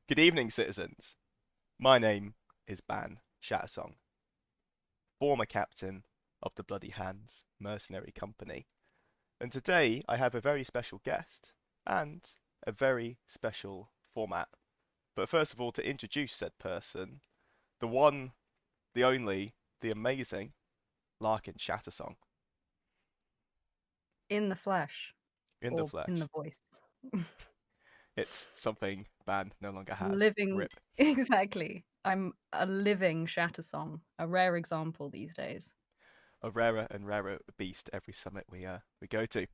Good evening, citizens. My name is Ban Shattersong, former captain of the Bloody Hands Mercenary Company, and today I have a very special guest and a very special format. But first of all, to introduce said person, the one, the only, the amazing Larkin Shattersong In the flesh in the or in the flesh. voice. It's something Ban no longer has. Living, Rip. exactly. I'm a living Shattersong, a rare example these days. A rarer and rarer beast every summit we go to.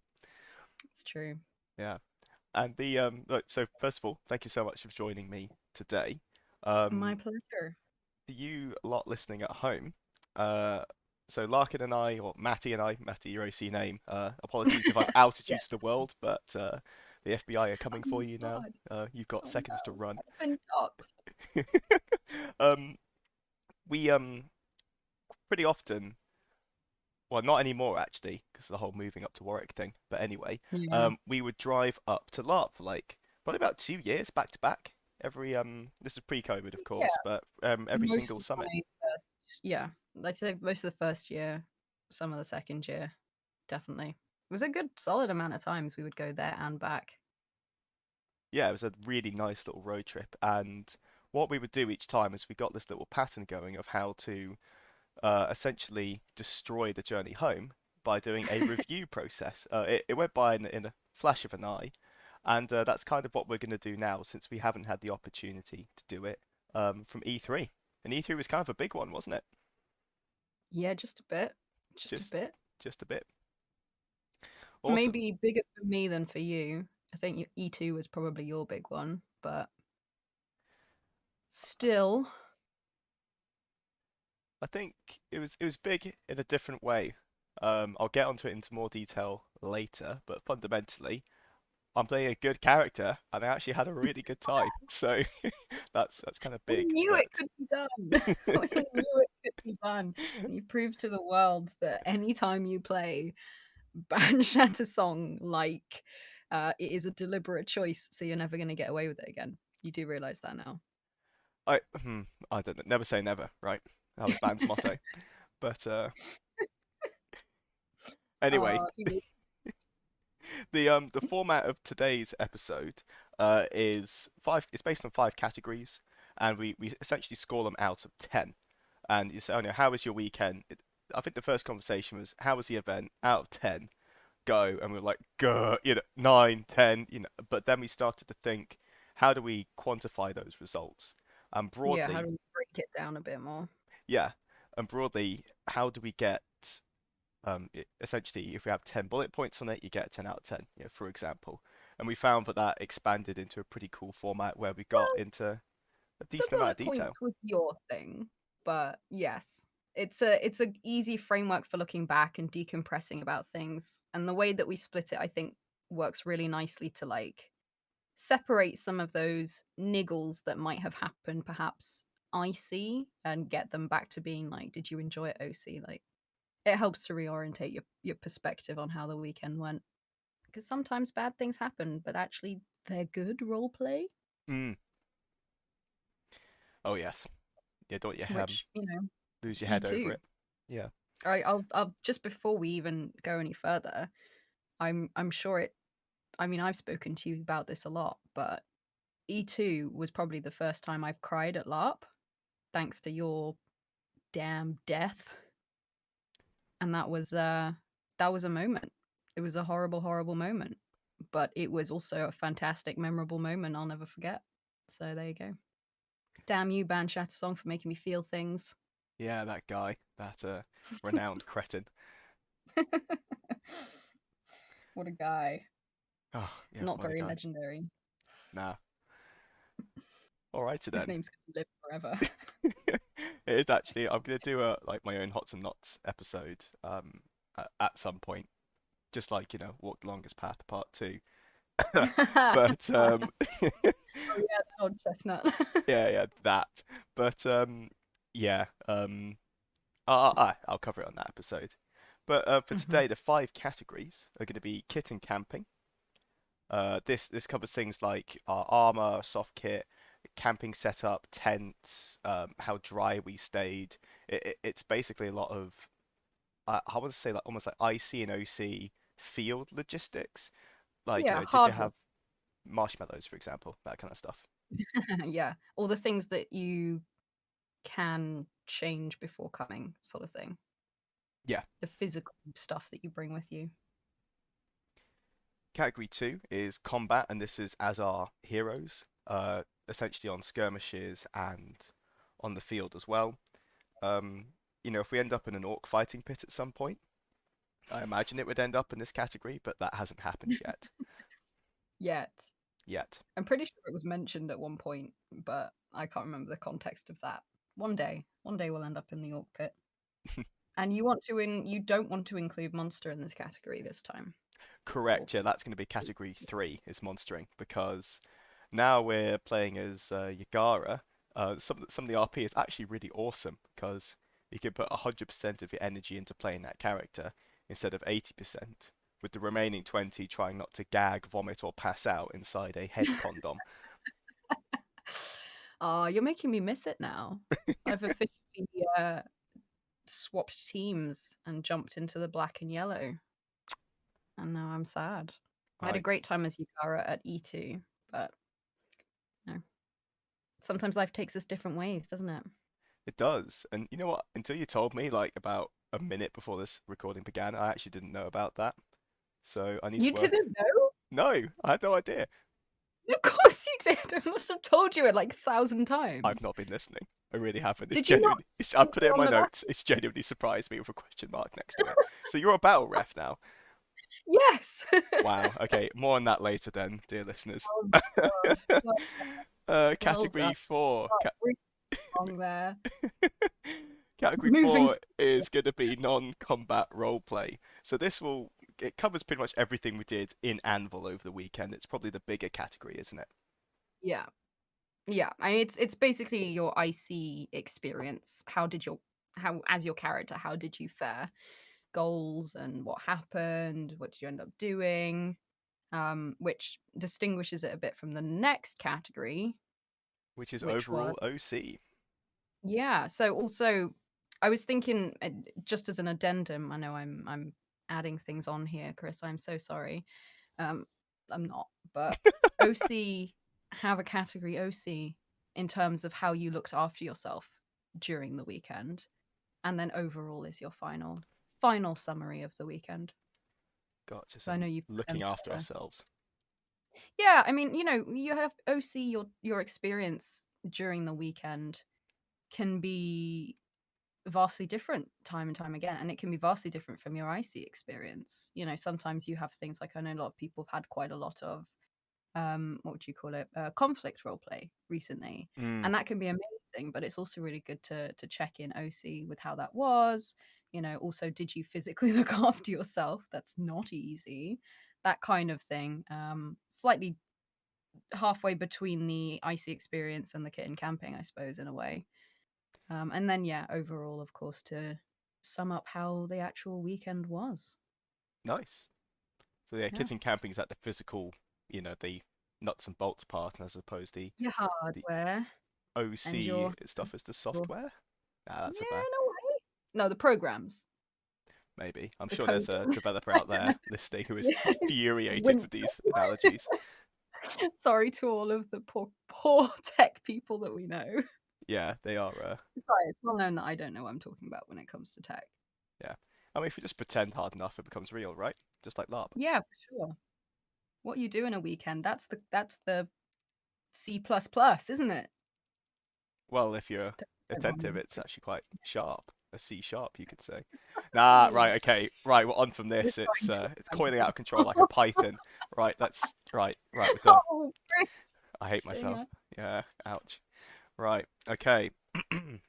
It's true. Yeah. And look, so first of all, thank you so much for joining me today. My Um, pleasure. to you lot listening at home, uh, so Larkin and I, or Matty and I, Matty, your OC name. Apologies if I've outed you Yes. to the world, but the FBI are Oh coming my for you now. god. You've got Oh seconds to no. run. I've been doxxed. um, we pretty often, well, not anymore actually, because of the whole moving up to Warwick thing. But anyway, Yeah. we would drive up to LARP for like probably about 2 years back to back. Every this is pre-COVID, of Yeah. course, but every Most single of summit. my first, yeah. I'd say most of the first year, some of the second year, definitely. It was a good solid amount of times we would go there and back. Yeah, it was a really nice little road trip. And what we would do each time is we got this little pattern going of how to essentially destroy the journey home by doing a review process. It went by in a flash of an eye, and that's kind of what we're going to do now since we haven't had the opportunity to do it from E3. And E3 was kind of a big one, wasn't it? Yeah, just a bit. Just a Just, bit. just a bit. Awesome. Maybe bigger for me than for you. I think E2 was probably your big one, but still. I think it was big in a different way. I'll get onto it into more detail later, but fundamentally, I'm playing a good character, and I actually had a really good time. So that's kind of We big, knew but it could be done. We knew it could be done. And you proved to the world that anytime you play Ban Shatter Song, like it is a deliberate choice, so you're never going to get away with it again. You do realize that now. I hmm, I don't know. Never say never, right? That was band's motto. But anyway, Oh, you the format of today's episode is five. It's based on five categories, and we essentially score them out of 10. And you say, "Oh no, how was your weekend?" I think the first conversation was, "How was the event?" Out of 10, go, and we were like, "Go," 9, 10, But then we started to think, how do we quantify those results? And yeah, how broadly, do we break it down a bit more? yeah, and broadly, how do we get essentially, if we have 10 bullet points on it, you get a 10 out of 10, for example. And we found that that expanded into a pretty cool format where we got Well, into a the decent amount of bullet points detail. was your thing, but yes, it's a easy framework for looking back and decompressing about things. And the way that we split it, I think, works really nicely to like separate some of those niggles that might have happened, perhaps icy, and get them back to being like, did you enjoy it, OC? Like, it helps to reorientate your perspective on how the weekend went. Because sometimes bad things happen, but actually they're good role play, Mm. Oh yes, yeah. Don't you which lose your head over E2. it? Yeah. I'll just before we even go any further, I'm sure it. I mean, I've spoken to you about this a lot, but E2 was probably the first time I've cried at LARP, thanks to your damn death, and that was a moment. It was a horrible, horrible moment, but it was also a fantastic, memorable moment I'll never forget. So there you go. Damn you, Band Shatter Song, for making me feel things. Yeah, that guy, that renowned cretin. What a guy. Oh, yeah, Not what a very guy. legendary. Nah. Alrighty His then. name's gonna live forever. It is actually. I'm gonna do a like my own Hots and Knots episode at some point, just like Walk the Longest Path Part 2. But Oh yeah, the old chestnut. yeah, that. But yeah, I'll cover it on that episode. But for Mhm. today, the five categories are going to be kit and camping. This covers things like our armor, soft kit, camping setup, tents, how dry we stayed. It's basically a lot of I want to say like almost like IC and OC field logistics. Like, Yeah, did you hard work. have marshmallows, for example, that kind of stuff? Yeah, all the things that you can change before coming, sort of thing. Yeah. The physical stuff that you bring with you. Category two is combat, and this is as our heroes, essentially on skirmishes and on the field as well. Um, if we end up in an orc fighting pit at some point, I imagine it would end up in this category, but that hasn't happened yet. Yet. Yet. I'm pretty sure it was mentioned at one point, but I can't remember the context of that. One day we'll end up in the orc pit. And you don't want to include monster in this category this time. Or Correct, yeah, that's going to be category three, is monstering, because now we're playing as Yagara. Some of the RP is actually really awesome because you can put 100% of your energy into playing that character instead of 80%, with the remaining 20 trying not to gag, vomit, or pass out inside a head condom. Oh, you're making me miss it now. I've officially swapped teams and jumped into the black and yellow. And now I'm sad. I had a Right, great time as Yukara at E2, but no. Sometimes life takes us different ways, doesn't it? it does. And you know what? Until you told me, like about a minute before this recording began, I actually didn't know about that. So I need to You work. didn't know? No, I had no idea. Of course you did. I must have told you it like 1,000 I've times. not been listening. I really haven't. It's Did you not genuinely. I see put me it in on my the back? notes. It's genuinely surprised me with a question mark next to it. So you're a battle ref now. Yes. Wow. Okay. More on that later then, dear listeners. Oh God. Well done. Category four. Right, really strong there. Category Moving. four is going to be non-combat roleplay. So it covers pretty much everything we did in Anvil over the weekend. It's probably the bigger category, isn't it? Yeah. Yeah. I mean, it's basically your IC experience. How as your character, how did you fare? Goals and what happened? What did you end up doing? Which distinguishes it a bit from the next category, Which is which was overall OC. yeah. So also, I was thinking just as an addendum. I know I'm adding things on here, Chris. I'm so sorry. Um, I'm not, but OC have a category OC in terms of how you looked after yourself during the weekend, and then overall is your final summary of the weekend. Gotcha. So So I know you've put them looking after together. ourselves. Yeah, I mean, you have OC, your experience during the weekend can be vastly different time and time again, and it can be vastly different from your IC experience. Sometimes you have things like I know a lot of people have had quite a lot of what would you call it, conflict role play recently, Mm. and that can be amazing. But it's also really good to check in OC with how that was. Also, did you physically look after yourself? That's not easy. That kind of thing. Slightly halfway between the icy experience and the kitten camping, I suppose, in a way. And then, yeah, overall, of course, to sum up how the actual weekend was. Nice. So yeah, Yeah. kitten camping is like the physical, the nuts and bolts part, and as opposed Your the hardware and OC stuff is the your software. Nah, that's a yeah, bear. no way. No, the programs, Maybe. I'm the sure there's a coding. developer out there listening who is Yeah, infuriated Win- with these analogies. Sorry to all of the poor tech people that we know. Yeah, they are. Sorry, it's well known that I don't know what I'm talking about when it comes to tech. Yeah. I mean, if you just pretend hard enough, it becomes real, right? Just like LARP. Yeah, for sure. What you do in a weekend, that's the C plus plus, isn't it? Well, if you're Don't mind attentive, me. it's actually quite sharp. A C sharp, you could say. Nah, Oh, right, okay, right. We're on from you're this. It's trying to it's offend coiling out me. of control like a python. Right, that's right. We're done. Oh, Chris. I hate myself. Stinger. Yeah, ouch. Right, okay.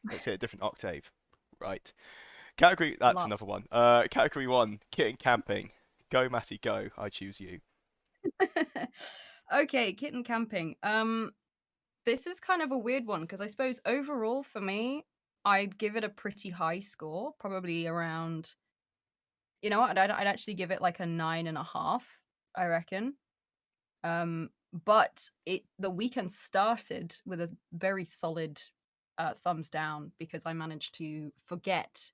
Let's hit a different octave. Right. Category. That's Love. another one. Category one. Kitten camping. Go, Matty, go. I choose you. Okay, kitten camping. This is kind of a weird one because I suppose overall for me, I'd give it a pretty high score, probably around. You know what? I'd actually give it like a 9.5. I reckon. But the weekend started with a very solid thumbs down because I managed to forget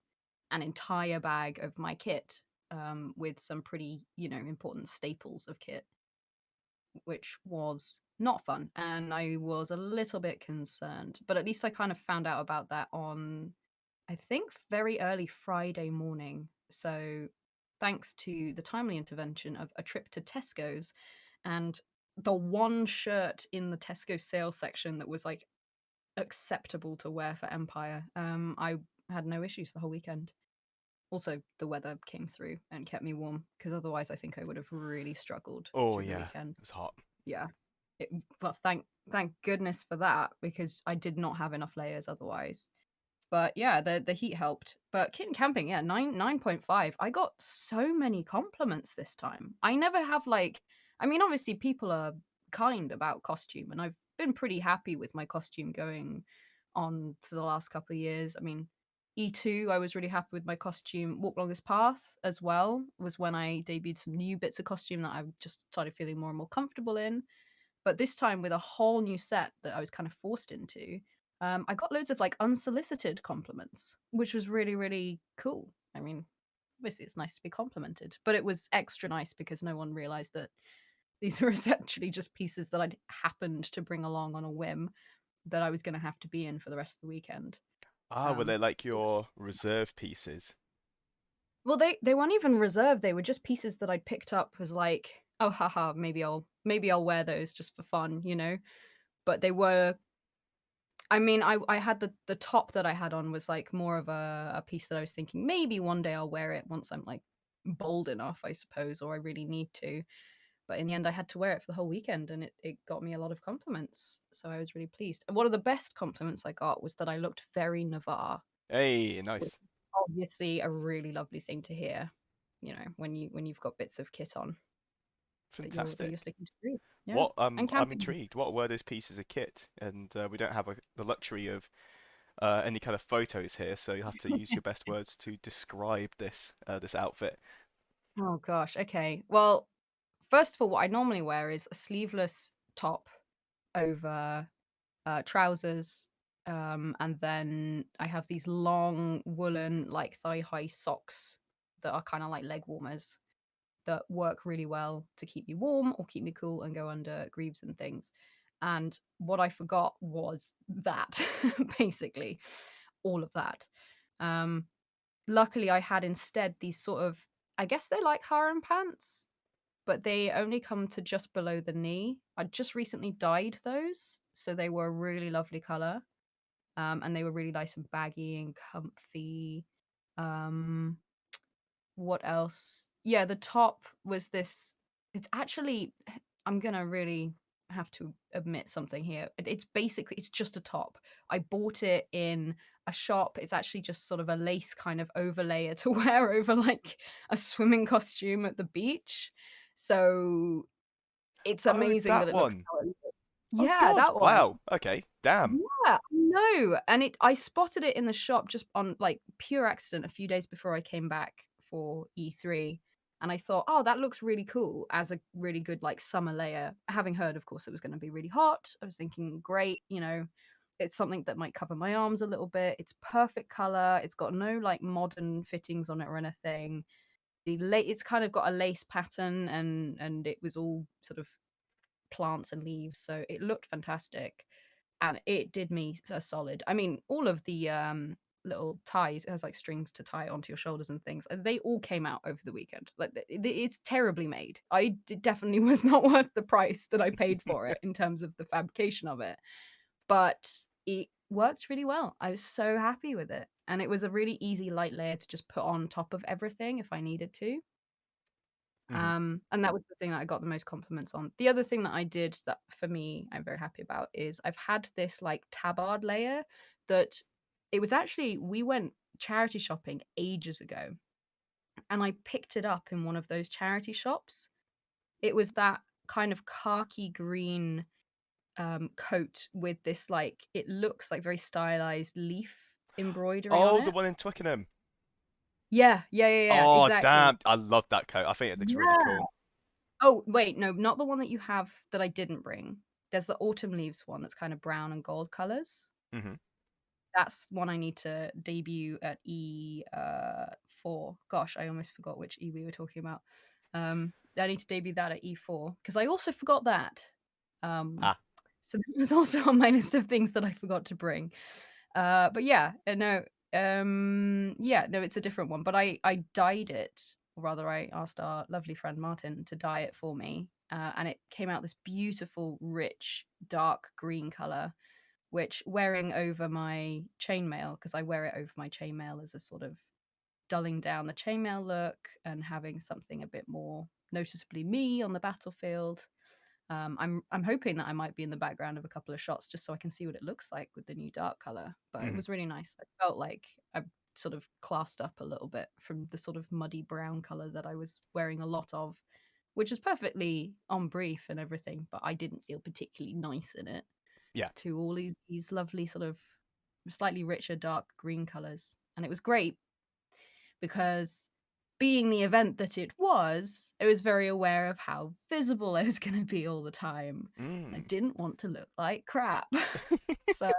an entire bag of my kit with some pretty, important staples of kit, which was not fun. And I was a little bit concerned. But at least I kind of found out about that on, I think, very early Friday morning. So thanks to the timely intervention of a trip to Tesco's and the one shirt in the Tesco sales section that was like acceptable to wear for Empire, I had no issues the whole weekend. Also, the weather came through and kept me warm because otherwise I think I would have really struggled Oh through the yeah, weekend. it was hot. Yeah. It, well, thank goodness for that because I did not have enough layers otherwise. But yeah, the heat helped. But kit and camping, yeah, 9.5. I got so many compliments this time. I never have like, I mean, obviously people are kind about costume, and I've been pretty happy with my costume going on for the last couple of years. I mean, E2, I was really happy with my costume. Walk Along This Path as well was when I debuted some new bits of costume that I've just started feeling more and more comfortable in. But this time with a whole new set that I was kind of forced into, I got loads of like unsolicited compliments, which was really, really cool. I mean, obviously it's nice to be complimented, but it was extra nice because no one realized that these were essentially just pieces that I'd happened to bring along on a whim that I was going to have to be in for the rest of the weekend. Ah, were they like So your reserve pieces? well, they weren't even reserved. They were just pieces that I'd picked up as like, oh, haha, maybe I'll wear those just for fun, you know. But they were I mean, I had the top that I had on was, like, more of a piece that I was thinking, "Maybe one day I'll wear it once I'm, like, bold enough, I suppose, or I really need to." But in the end, I had to wear it for the whole weekend, and it got me a lot of compliments, so I was really pleased. And one of the best compliments I got was that I looked very Navarre, Hey, which nice, is obviously a really lovely thing to hear, when you've got bits of kit on that you're fantastic. sticking to. Yeah, What and I'm camping. intrigued. What were those pieces of kit? And we don't have the luxury of any kind of photos here, so you have to use your best words to describe this outfit. Oh gosh, okay. Well, first of all, what I normally wear is a sleeveless top over trousers, and then I have these long woolen, like thigh-high socks that are kind of like leg warmers that work really well to keep me warm or keep me cool and go under greaves and things. And what I forgot was that, basically, all of that. Um, Luckily, I had instead these sort of, I guess they're like harem pants, but they only come to just below the knee. I just recently dyed those, so they were a really lovely color, and they were really nice and baggy and comfy. Um, what else? Yeah, the top was this. It's actually, I'm gonna really have to admit something here. It's basically, it's just a top. I bought it in a shop. It's actually just sort of a lace kind of overlayer to wear over like a swimming costume at the beach. So it's Oh, amazing that that it looks one. how it looks. Oh Yeah, God, that one. wow. Okay, damn. Yeah, I know, and I spotted it in the shop just on, like, pure accident a few days before I came back for E3, and I thought, "Oh, that looks really cool as a really good, like, summer layer." Having heard, of course, it was gonna be really hot, I was thinking, "Great, it's something that might cover my arms a little bit, it's perfect color, it's got no, like, modern fittings on it or anything." It's kind of got a lace pattern and it was all sort of plants and leaves, so it looked fantastic and it did me a solid. I mean, all of the little ties, it has like strings to tie onto your shoulders and things. And they all came out over the weekend. Like it's terribly made. Definitely was not worth the price that I paid for it in terms of the fabrication of it, but it worked really well. I was so happy with it, and it was a really easy light layer to just put on top of everything if I needed to. Hmm. And that was the thing that I got the most compliments on. The other thing that I did that for me I'm very happy about is I've had this like tabard layer that it was actually we went charity shopping ages ago and I picked it up in one of those charity shops. It was that kind of khaki green coat with this like it looks like very stylized leaf embroidery on Oh, the it. one in Twickenham. Yeah, yeah, yeah, yeah, Oh, exactly. damn. I love that coat. I think it looks really Yeah. cool. Oh, wait, no, not the one that you have that I didn't bring. There's the autumn leaves one that's kind of brown and gold colors. Hmm. That's one I need to debut at E4. Gosh, I almost forgot which E we were talking about. I need to debut that at E4 because I also forgot that. Um, Ah. so that was also on my list of things that I forgot to bring. But yeah, no, yeah, no, it's a different one. But I dyed it, or rather, I asked our lovely friend Martin to dye it for me, and it came out this beautiful, rich, dark green color which wearing over my chainmail, because I wear it over my chainmail as a sort of dulling down the chainmail look and having something a bit more noticeably me on the battlefield. I'm hoping that I might be in the background of a couple of shots just so I can see what it looks like with the new dark color. But it Hmm. was really nice. I felt like I sort of classed up a little bit from the sort of muddy brown color that I was wearing a lot of, which is perfectly on brief and everything, but I didn't feel particularly nice in it Yeah. to all these lovely sort of slightly richer dark green colors. And it was great because being the event that it was, I was very aware of how visible I was going to be all the time. I Mm. didn't want to look like crap. So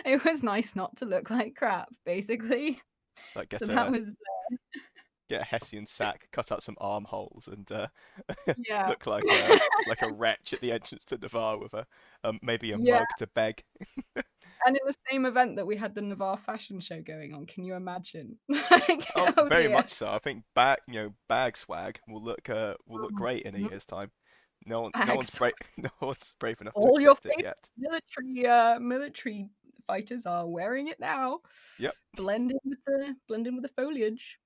it was nice not to look like crap, basically. Like So get that a was, get a Hessian sack, cut out some armholes, and yeah. look like a wretch at the entrance to Navarre with a maybe a Yeah. mug to beg. And in the same event that we had the Navarre fashion show going on, can you imagine? Like, Oh, oh very dear. much so. I think bag swag will look great in a Mhm. year's time. Bags. No one's brave enough to All your accept it favorite yet. military fighters are wearing it now. Yep. Blend in with the foliage.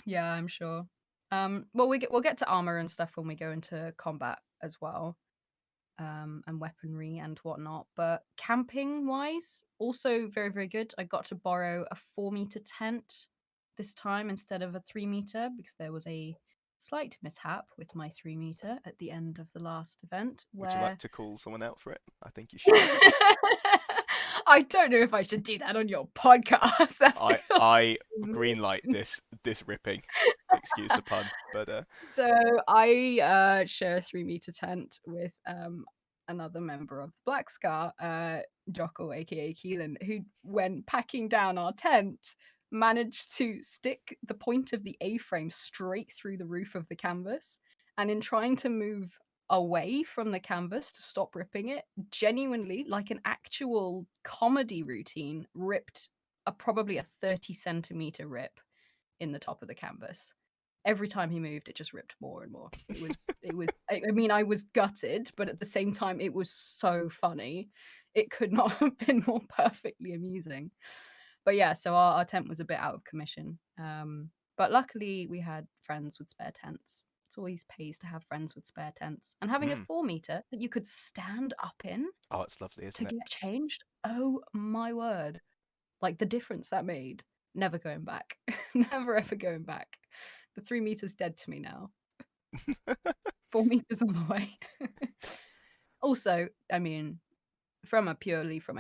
Yeah, I'm sure. Well, we'll get to armor and stuff when we go into combat as well, and weaponry and whatnot. But camping wise, also very very good. I got to borrow a 4 meter tent this time instead of a 3 meter because there was a slight mishap with my 3 meter at the end of the last event Would you like where to call someone out for it? I think you should. I don't know if I should do that on your podcast. That feels I so greenlight mean. this ripping. Excuse the pun, but So I share a 3 meter tent with another member of the Black Scar, Jocko, aka Keelan, who, when packing down our tent, managed to stick the point of the A-frame straight through the roof of the canvas. And in trying to move away from the canvas to stop ripping it, genuinely, like an actual comedy routine, ripped probably a 30 centimeter rip in the top of the canvas. Every time he moved, it just ripped more and more. I mean, I was gutted, but at the same time, it was so funny. It could not have been more perfectly amusing. But yeah, so our tent was a bit out of commission. But luckily, we had friends with spare tents. It's always pays to have friends with spare tents. And having a mm. 4 meter that you could stand up in Oh, it's lovely, to isn't it? get changed. Oh my word. Like the difference that made. Never going back. Never ever going back. The 3 meters dead to me now. 4 meters all the way. Also, I mean, from a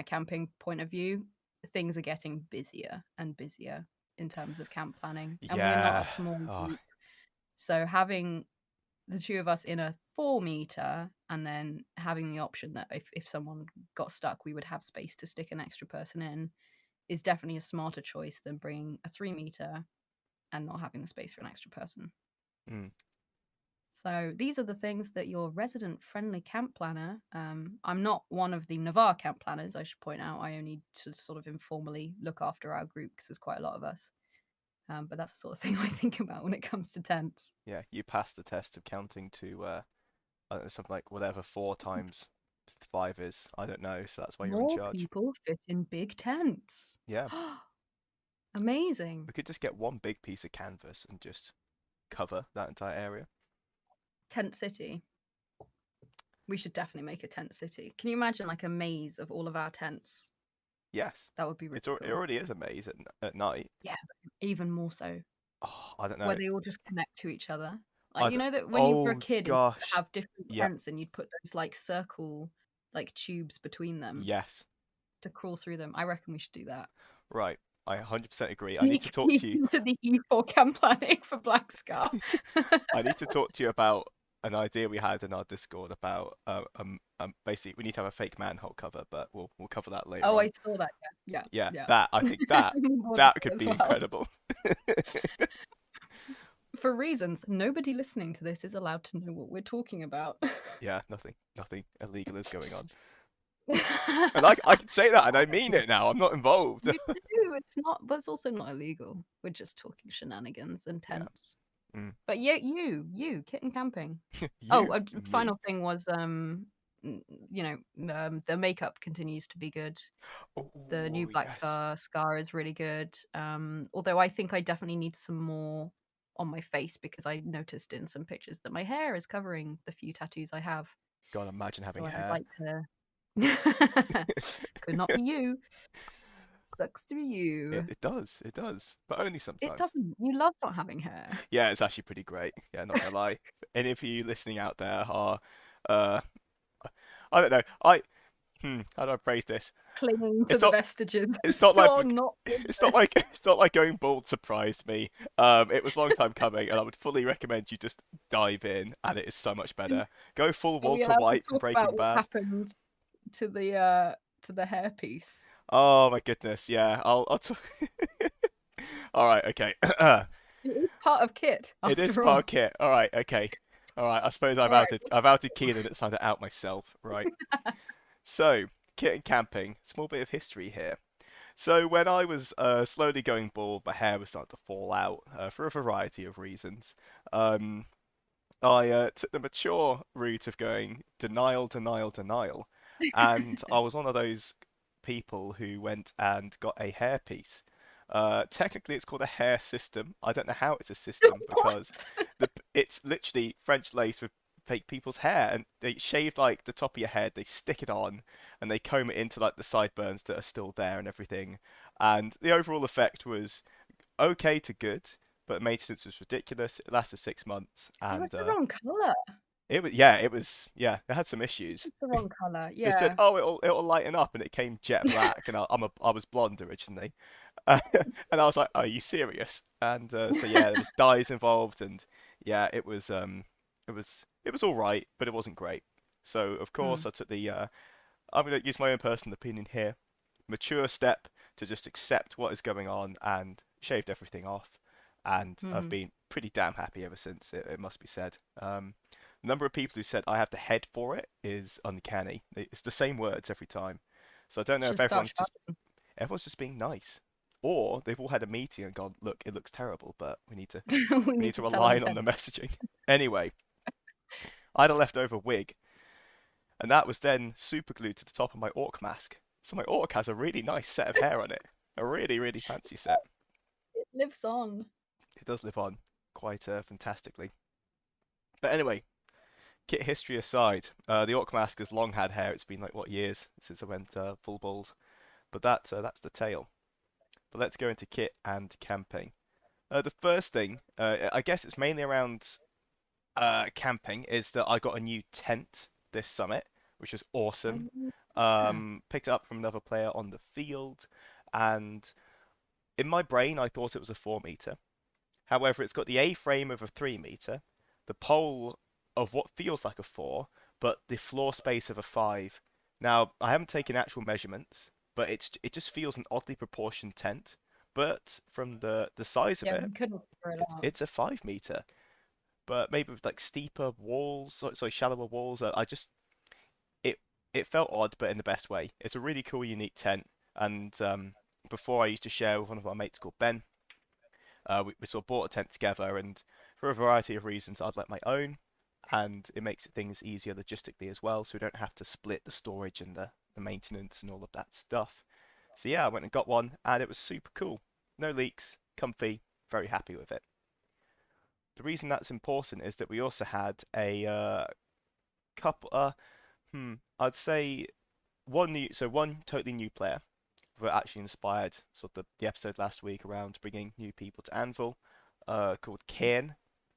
camping point of view, things are getting busier and busier in terms of camp planning. And we're not a Yeah. small Oh, group. So having the two of us in a 4 meter and then having the option that if someone got stuck, we would have space to stick an extra person in is definitely a smarter choice than bringing a 3 meter and not having the space for an extra person. mm. So these are the things that your resident friendly camp planner. I'm not one of the Navarre camp planners, I should point out. I only to sort of informally look after our group because there's quite a lot of us. But that's the sort of thing I think about when it comes to tents. Yeah, you passed the test of counting to I don't know, something like whatever 4 times 5 is. I don't know, so that's why you're in More charge. people fit in big tents. Yeah, Amazing. we could just get one big piece of canvas and just cover that entire area. Tent city. We should definitely make a tent city. Can you imagine like a maze of all of our tents? Yes, That would be really it cool. already is a maze at night. Yeah, even more so. Oh, I don't Where know. they all just connect to each other. Like, I you d know that when you were a Oh kid and you used to gosh. have different Yep. tents and you'd put those, like, circle, like, tubes between them Yes. to crawl through them? I reckon we should do that. Right. I 100% agree. I need to Sneak talk peek to you. into the E4 camp planning for Black Scar. I need to talk to you about an idea we had in our Discord about basically we need to have a fake manhole cover, but we'll cover that later Oh, on. I saw that. Yeah, Yeah, yeah, that I think yeah. that I'm on board with that it could as be well. incredible. For reasons nobody listening to this is allowed to know what we're talking about. Yeah, nothing illegal is going on. And I can say that and I mean it now. I'm not involved. You do. It's not, but it's also not illegal. We're just talking shenanigans and Yeah. tense. Mm. But yeah, kitten camping. Oh, You, me. final thing was you know, the makeup continues to be good. The new Oh, Black yes. Scar is really good. Although I think I definitely need some more on my face because I noticed in some pictures that my hair is covering the few tattoos I have. God, imagine having So I'd hair. like to. Could not be you. Sucks to be It, you. it does, it does, but only It sometimes. doesn't. You love not having hair. Yeah, it's actually pretty great. Yeah, not gonna lie. Any of you listening out there are, uh, I don't know. How do I phrase this? Clinging to It's the not, vestiges it's not like, for not this. it's not like going bald surprised me. It was a long time coming, and I would fully recommend you just dive in, and it is so much better. Go full Are we Walter allowed to White from talk Breaking about what Bad. happened to the hairpiece? Oh my goodness, yeah. I'll t All right, okay. It is part of Kit, It is after part all. of kit. All right, okay. All right. I suppose All right. I've outed Keenan. It's time to out myself, right? So, kit and camping. Small bit of history here. So when I was slowly going bald, my hair was starting to fall out for a variety of reasons. Um, I took the mature route of going denial, denial, denial, and I was one of those people who went and got a hairpiece. Technically, it's called a hair system. I don't know how it's a system What? because it's literally French lace with fake people's hair, and they shave like the top of your head, they stick it on, and they comb it into like the sideburns that are still there and everything. And the overall effect was okay to good, but maintenance was ridiculous. It lasted 6 months, It was and the wrong color. it had some It's issues. just the wrong color. They said, Yeah. "Oh, it'll lighten up," and it came jet black, and I was blonde originally, and I was like, "Are you serious?" And so yeah, there was dyes involved, and yeah, it was all right, but it wasn't great. So of Mm, course I took the I'm gonna use my own personal opinion here, mature step to just accept what is going on and shaved everything off, and I've mhm. been pretty damn happy ever since. It must be said. The number of people who said I have the head for it is uncanny. It's the same words every time. So I don't know if Should start charging. everyone's just being nice, or they've all had a meeting and gone, look, it looks terrible, but We we need need to to tell him align his on head. the messaging. Anyway, I had a leftover wig, and that was then super glued to the top of my orc mask. So my orc has a really nice set of hair on it, a really really fancy set. It lives on. It does live on quite fantastically. But anyway, kit history aside, the orc mask has long had hair. It's been like what years since I went full bald. But that's the tale. But let's go into kit and camping. The first thing, I guess it's mainly around camping, is that I got a new tent this summit, which was awesome. Yeah. Picked it up from another player on the field, and in my brain I thought it was a 4 meter. However, it's got the A-frame of a 3 meter, the pole of what feels like a 4, but the floor space of a 5. Now, I haven't taken actual measurements, but it just feels an oddly proportioned tent. But from the size of Yeah, it, we couldn't figure it out. it's a 5 meter. But maybe with like steeper walls, sorry, shallower walls. I just it it felt odd, but in the best way. It's a really cool, unique tent. And before I used to share with one of our mates called Ben. We sort of bought a tent together, and for a variety of reasons, I'd let my own, and it makes things easier logistically as well, so we don't have to split the storage and the maintenance and all of that stuff. So yeah, I went and got one, and it was super cool. No leaks, comfy, very happy with it. The reason that's important is that we also had a couple. I'd say one totally new player were actually inspired sort of the episode last week around bringing new people to Anvil, called Cairn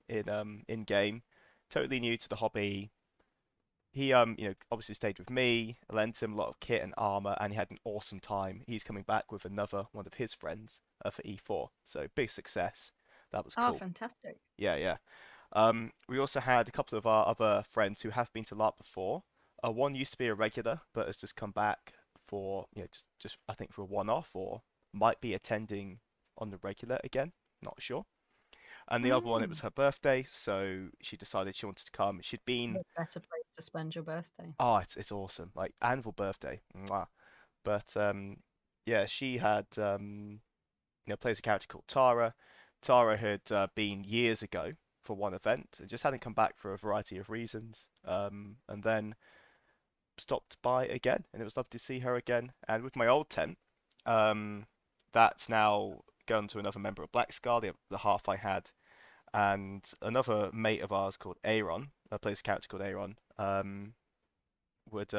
in game. Totally new to the hobby. he obviously stayed with me. I lent him a lot of kit and armor, and he had an awesome time. He's coming back with another one of his friends for E4, so big success. That was Oh, cool. fantastic. Yeah, yeah. We also had a couple of our other friends who have been to LARP before. One used to be a regular, but has just come back for just I think for a one-off, or might be attending on the regular again. Not sure. And the other one, it was Mm. her birthday, so she decided she wanted to come. She'd been, What better place to spend your birthday? oh, it's awesome, like Anvil birthday, mwah. But yeah, she had plays a character called Tara. Tara had been years ago for one event and just hadn't come back for a variety of reasons. And then stopped by again, and it was lovely to see her again. And with my old tent, um, that's now gone to another member of Black Scar, the half I had, and another mate of ours called Aaron, plays a character called Aaron, would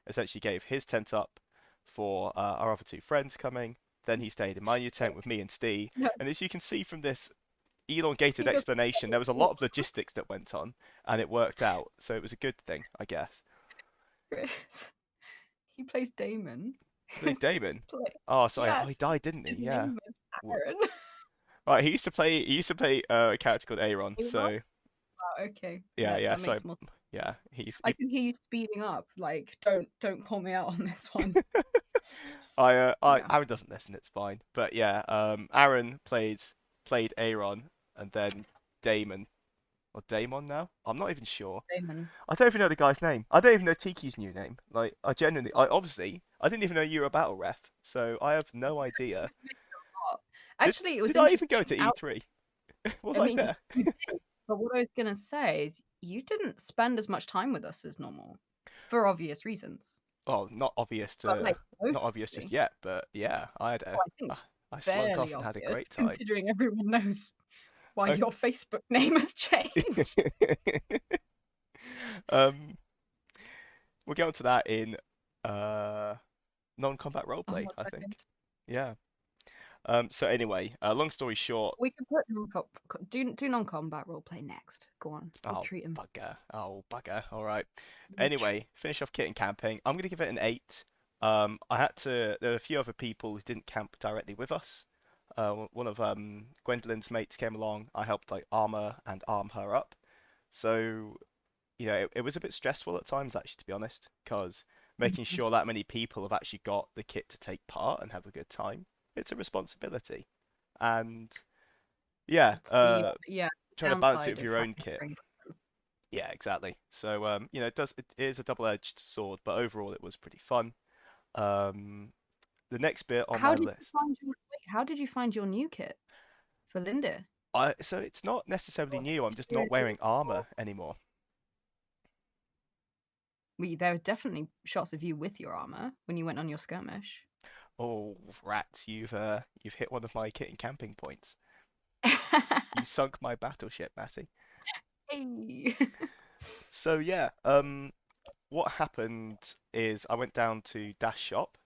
essentially gave his tent up for our other two friends coming. Then he stayed in my new tent with me and Steve. No, And as you can see from this elongated he doesn't explanation, there was a know lot of logistics that went on, and it worked out. So it was a good thing, I guess. Chris. He plays Damon. He played Damon. Play. Oh, sorry. Oh, he Yes, died, didn't he? his Yeah. name is W- Aaron. Right. He used to play. He used to play a character called Aaron. Aaron? So Oh, okay. yeah, Yeah, yeah. that Sorry. makes more. Yeah. I can hear you speeding up. Like, don't call me out on this one. Yeah. Aaron doesn't listen. It's fine. But yeah. Aaron played Aaron, and then Damon or Damon now. I'm not even sure. Damon. I don't even know the guy's name. I don't even know Tiki's new name. Like, I didn't even know you were a battle ref, so I have no idea. You've missed a lot. Did Actually, it was did I even interesting. go to E3? Was I I mean, there? you did, but what I was gonna say is you didn't spend as much time with us as normal, for obvious reasons. Oh, But like not obvious just notably, yet, but yeah, well, I think I slunk fairly off and had a obvious, great time. considering everyone knows why Oh. your Facebook name has changed. um, we'll get onto that in uh non-combat Oh, roleplay, one I think. second. Yeah. So anyway, long story short, We can put do non-combat roleplay next. Go on, we'll oh treat him. bugger, oh bugger. All right. We'll Anyway, finish off kit and camping. I'm gonna give it an 8. I had to. There were a few other people who didn't camp directly with us. One of Gwendolyn's mates came along. I helped like armor and arm her up. So it was a bit stressful at times actually, to be honest, because making Mhm. sure that many people have actually got the kit to take part and have a good time, it's a responsibility. And yeah, It's the yeah trying to balance it downside with of your own having kit. friends. Yeah, exactly. So it is a double-edged sword, but overall it was pretty fun. Um, the next bit on How my did you list, find your How did you find your new kit for Linda? so it's not necessarily Or new. I'm did just you not do wearing armor anymore. there were definitely shots of you with your armor when you went on your skirmish. Oh, rats! You've hit one of my kit and camping points. You sunk my battleship, Matty. Hey. So yeah, what happened is I went down to Dash Shop.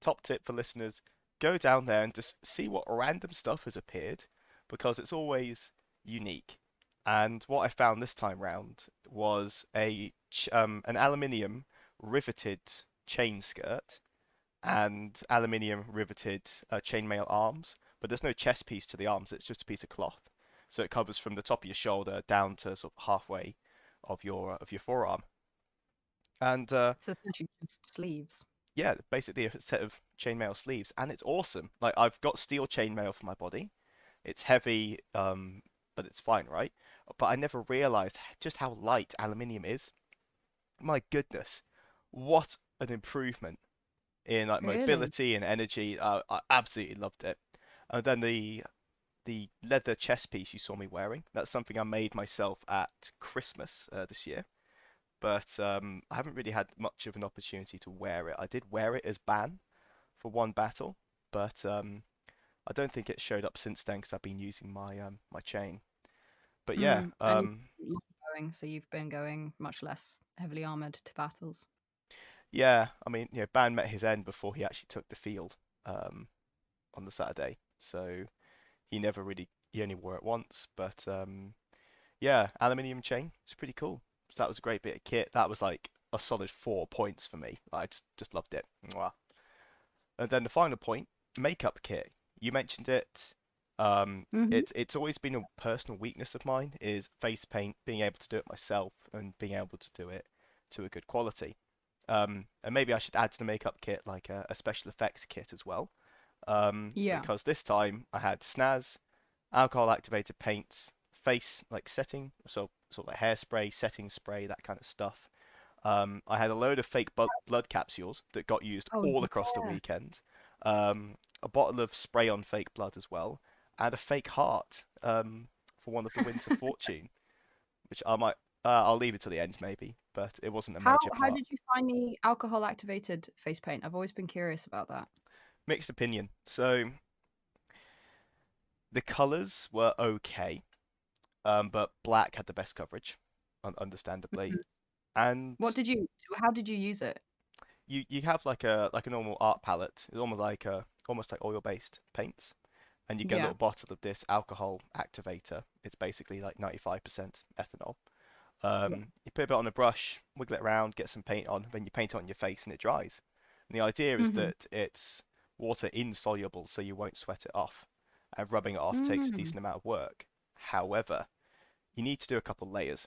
Top tip for listeners: go down there and just see what random stuff has appeared because it's always unique. And what I found this time round was an aluminium riveted chain skirt and aluminium riveted chainmail arms, but there's no chest piece to the arms. It's just a piece of cloth, so it covers from the top of your shoulder down to sort of halfway of your forearm. And So essentially just sleeves. yeah, basically a set of chainmail sleeves, and it's awesome. Like I've got steel chainmail for my body. It's heavy, but it's fine, right? But I never realized just how light aluminium is. My goodness, what an improvement in like Really? mobility and energy. I absolutely loved it. And then the leather chest piece you saw me wearing, that's something I made myself at Christmas this year. But I haven't really had much of an opportunity to wear it. I did wear it as ban for one battle, but I don't think it showed up since then because I've been using my chain. But yeah, And you're going, so you've been going much less heavily armored to battles. yeah. I mean, ban met his end before he actually took the field um, on the Saturday, so he only wore it once. But yeah, aluminium chain, it's pretty cool. So that was a great bit of kit. That was like a solid 4 points for me. I just loved it. Mwah. And then the final point, makeup kit. You mentioned it. Hmm. It's always been a personal weakness of mine is face paint, being able to do it myself and being able to do it to a good quality. And maybe I should add to the makeup kit like a special effects kit as well. Yeah. Because this time I had snaz, alcohol activated paints, face like setting, so sort of like hairspray, setting spray, that kind of stuff. I had a load of fake blood capsules that got used Oh all across the yeah. weekend. A bottle of spray on fake blood as well, and a fake heart for one of the Winds of Fortune, which I might I'll leave it to the end maybe, but it wasn't a major How part. did you find the alcohol activated face paint? I've always been curious about that. Mixed opinion. So the colors were okay, but black had the best coverage, understandably. Mhm. And How did you use it? you have like a normal art palette. It's almost like oil based paints, and you get a Yeah. little bottle of this alcohol activator. It's basically like 95% ethanol. Yeah. You put a bit on a brush, wiggle it around, get some paint on, then you paint it on your face and it dries. And the idea is Hmm. that it's water insoluble, so you won't sweat it off. And rubbing it off takes a Mm. decent amount of work. However, you need to do a couple layers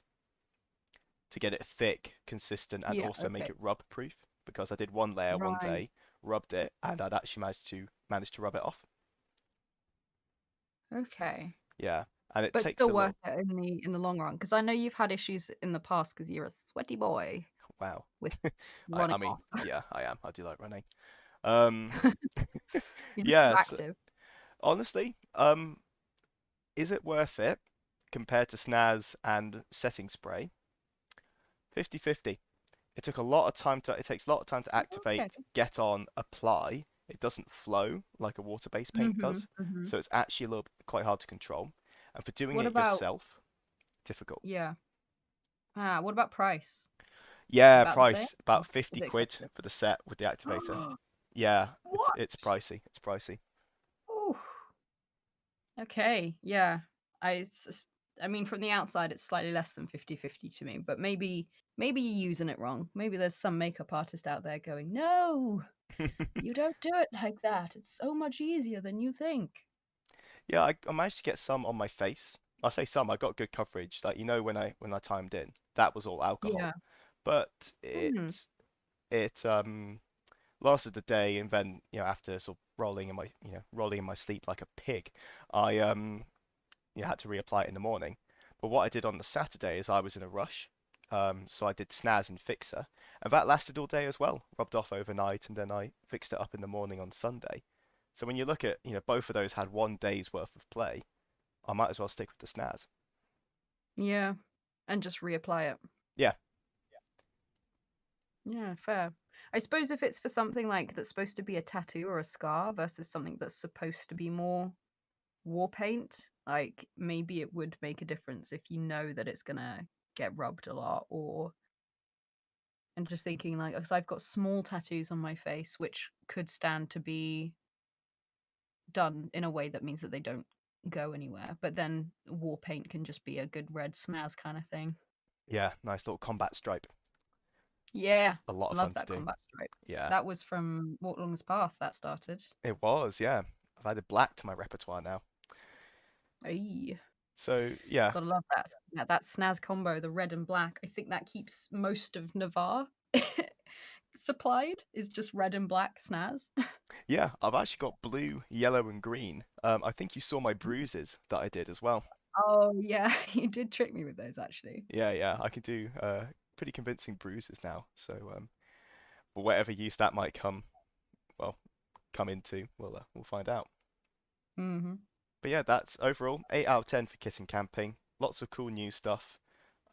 to get it thick, consistent, and Yeah. also make Okay. it rub proof. Because I did one layer one Right. day, rubbed it, and I'd actually managed to rub it off. Okay. Yeah, and it But takes still a worth little. it in the long run, because I know you've had issues in the past because you're a sweaty boy Wow. with I running I mean, off. yeah, I am. I do like running. Um, You're just too yes. active. Honestly, is it worth it compared to snaz and setting spray? 50-50. It takes a lot of time to Okay. activate, get on, apply. It doesn't flow like a water-based paint Hmm. does, Hmm. so it's actually a little quite hard to control. And for doing What it about yourself, difficult. yeah? What about price? Yeah, About the same? price about Or is 50 it quid expensive? for the set with the activator. Yeah, it's What? pricey. It's pricey. Ooh. Okay. Yeah. I s- s- I mean, from the outside, it's slightly less than 50-50 to me, but maybe you're using it wrong. Maybe there's some makeup artist out there going, "No, you don't do it like that. It's so much easier than you think." Yeah, I managed to get some on my face. I say some, I got good coverage. Like when I timed in, that was all alcohol. Yeah. But Hmm. it lasted the day, and then after sort of rolling in my sleep like a pig, I had to reapply it in the morning. But what I did on the Saturday is I was in a rush, so I did snaz and fixer, and that lasted all day as well. Rubbed off overnight, and then I fixed it up in the morning on Sunday. So when you look at both of those had one day's worth of play, I might as well stick with the snaz. Yeah. And just reapply it. Yeah, Yeah, fair. I suppose if it's for something like that's supposed to be a tattoo or a scar versus something that's supposed to be more war paint, like maybe it would make a difference if you know that it's gonna get rubbed a lot, or and just thinking like, because I've got small tattoos on my face which could stand to be done in a way that means that they don't go anywhere, but then war paint can just be a good red smaz kind of thing. yeah, nice little combat stripe. Yeah, A lot of love fun to that do. combat stripe. Yeah, That was from Walk Long's Path that started. it was. Yeah, I've added black to my repertoire now. Ay. So yeah, Gotta love that snaz combo, the red and black. I think that keeps most of Navarre supplied, is just red and black snaz. yeah, I've actually got blue, yellow, and green. I think you saw my bruises that I did as well. Oh yeah, you did trick me with those actually. Yeah, yeah, I can do pretty convincing bruises now. So for whatever use that might well, come into, we'll find out. Hmm. But yeah, that's overall 8 out of 10 for kissing camping. Lots of cool new stuff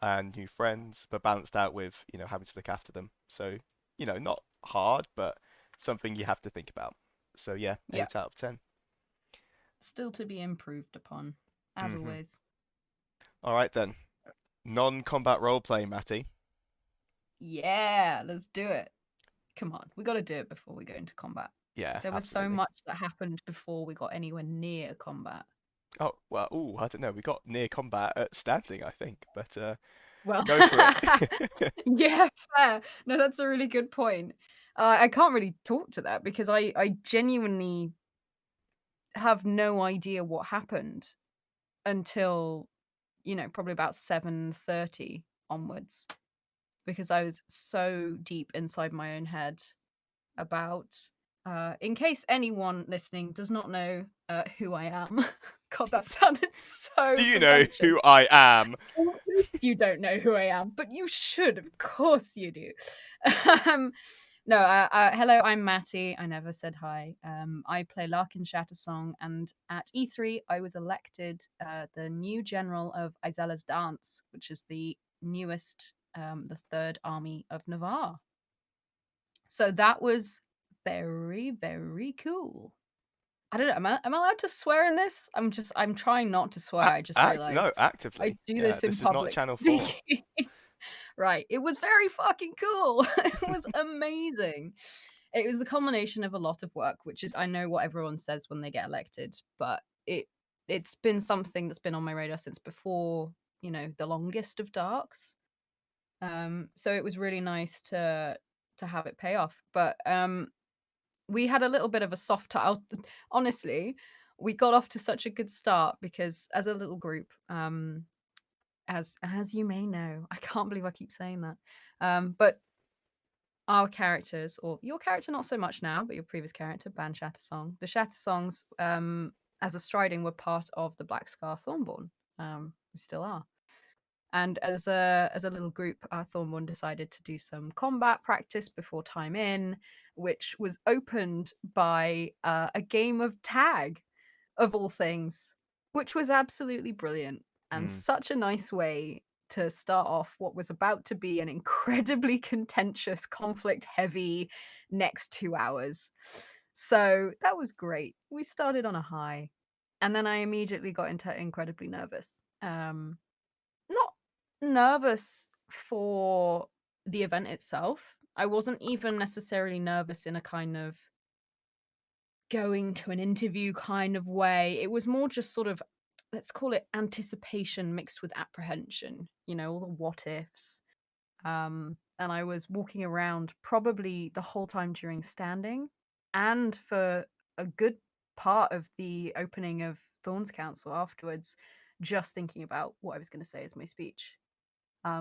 and new friends, but balanced out with having to look after them. So not hard, but something you have to think about. So yeah, Yeah, 8 out of 10. still to be improved upon, as Hmm. always. All right then. Non-combat role playing, Matty. Yeah, let's do it. Come on, we got to do it before we go into combat. Yeah, There was so absolutely. much that happened before we got anywhere near combat. Oh well, I don't know. We got near combat at standing, I think, but Well, Go for it. yeah, fair. No, that's a really good point. I can't really talk to that because I genuinely have no idea what happened until, probably about 7:30 onwards, because I was so deep inside my own head about, in case anyone listening does not know, who I am. God, that sounded Do so you know who pretentious. I am? Of course you don't know who I am, but you should. Of course you do. Um, no, hello, I'm Matty. I never said hi. I play Larkin Shattersong, and at E3, I was elected the new general of Izella's Dance, which is the newest, the third army of Navarre. So that was very, very cool. I don't know. Am I allowed to swear in this? I'm trying not to swear. I just No, realized I actively. do Yeah, this in this is not public Channel 4. speaking. Right. It was very fucking cool. It was amazing. It was the culmination of a lot of work, which is I know what everyone says when they get elected, but it's been something that's been on my radar since before, the longest of darks. So it was really nice to have it pay off. But we had a little bit of a soft honestly, we got off to such a good start because as a little group, as you may know, I can't believe I keep saying that. But our characters, or your character not so much now, but your previous character, Ban Shattersong, the Shattersongs, as a striding were part of the Black Scar Thornborn. We still are. And as a little group, Thornborn decided to do some combat practice before time in, which was opened by a game of tag, of all things, which was absolutely brilliant and Mm. such a nice way to start off what was about to be an incredibly contentious, conflict-heavy next 2 hours. So that was great. We started on a high, and then I immediately got incredibly nervous. Not nervous for the event itself. I wasn't even necessarily nervous in a kind of going to an interview kind of way. It was more just sort of, let's call it anticipation mixed with apprehension, all the what ifs. And I was walking around probably the whole time during standing and for a good part of the opening of Thorns Council afterwards, just thinking about what I was going to say as my speech,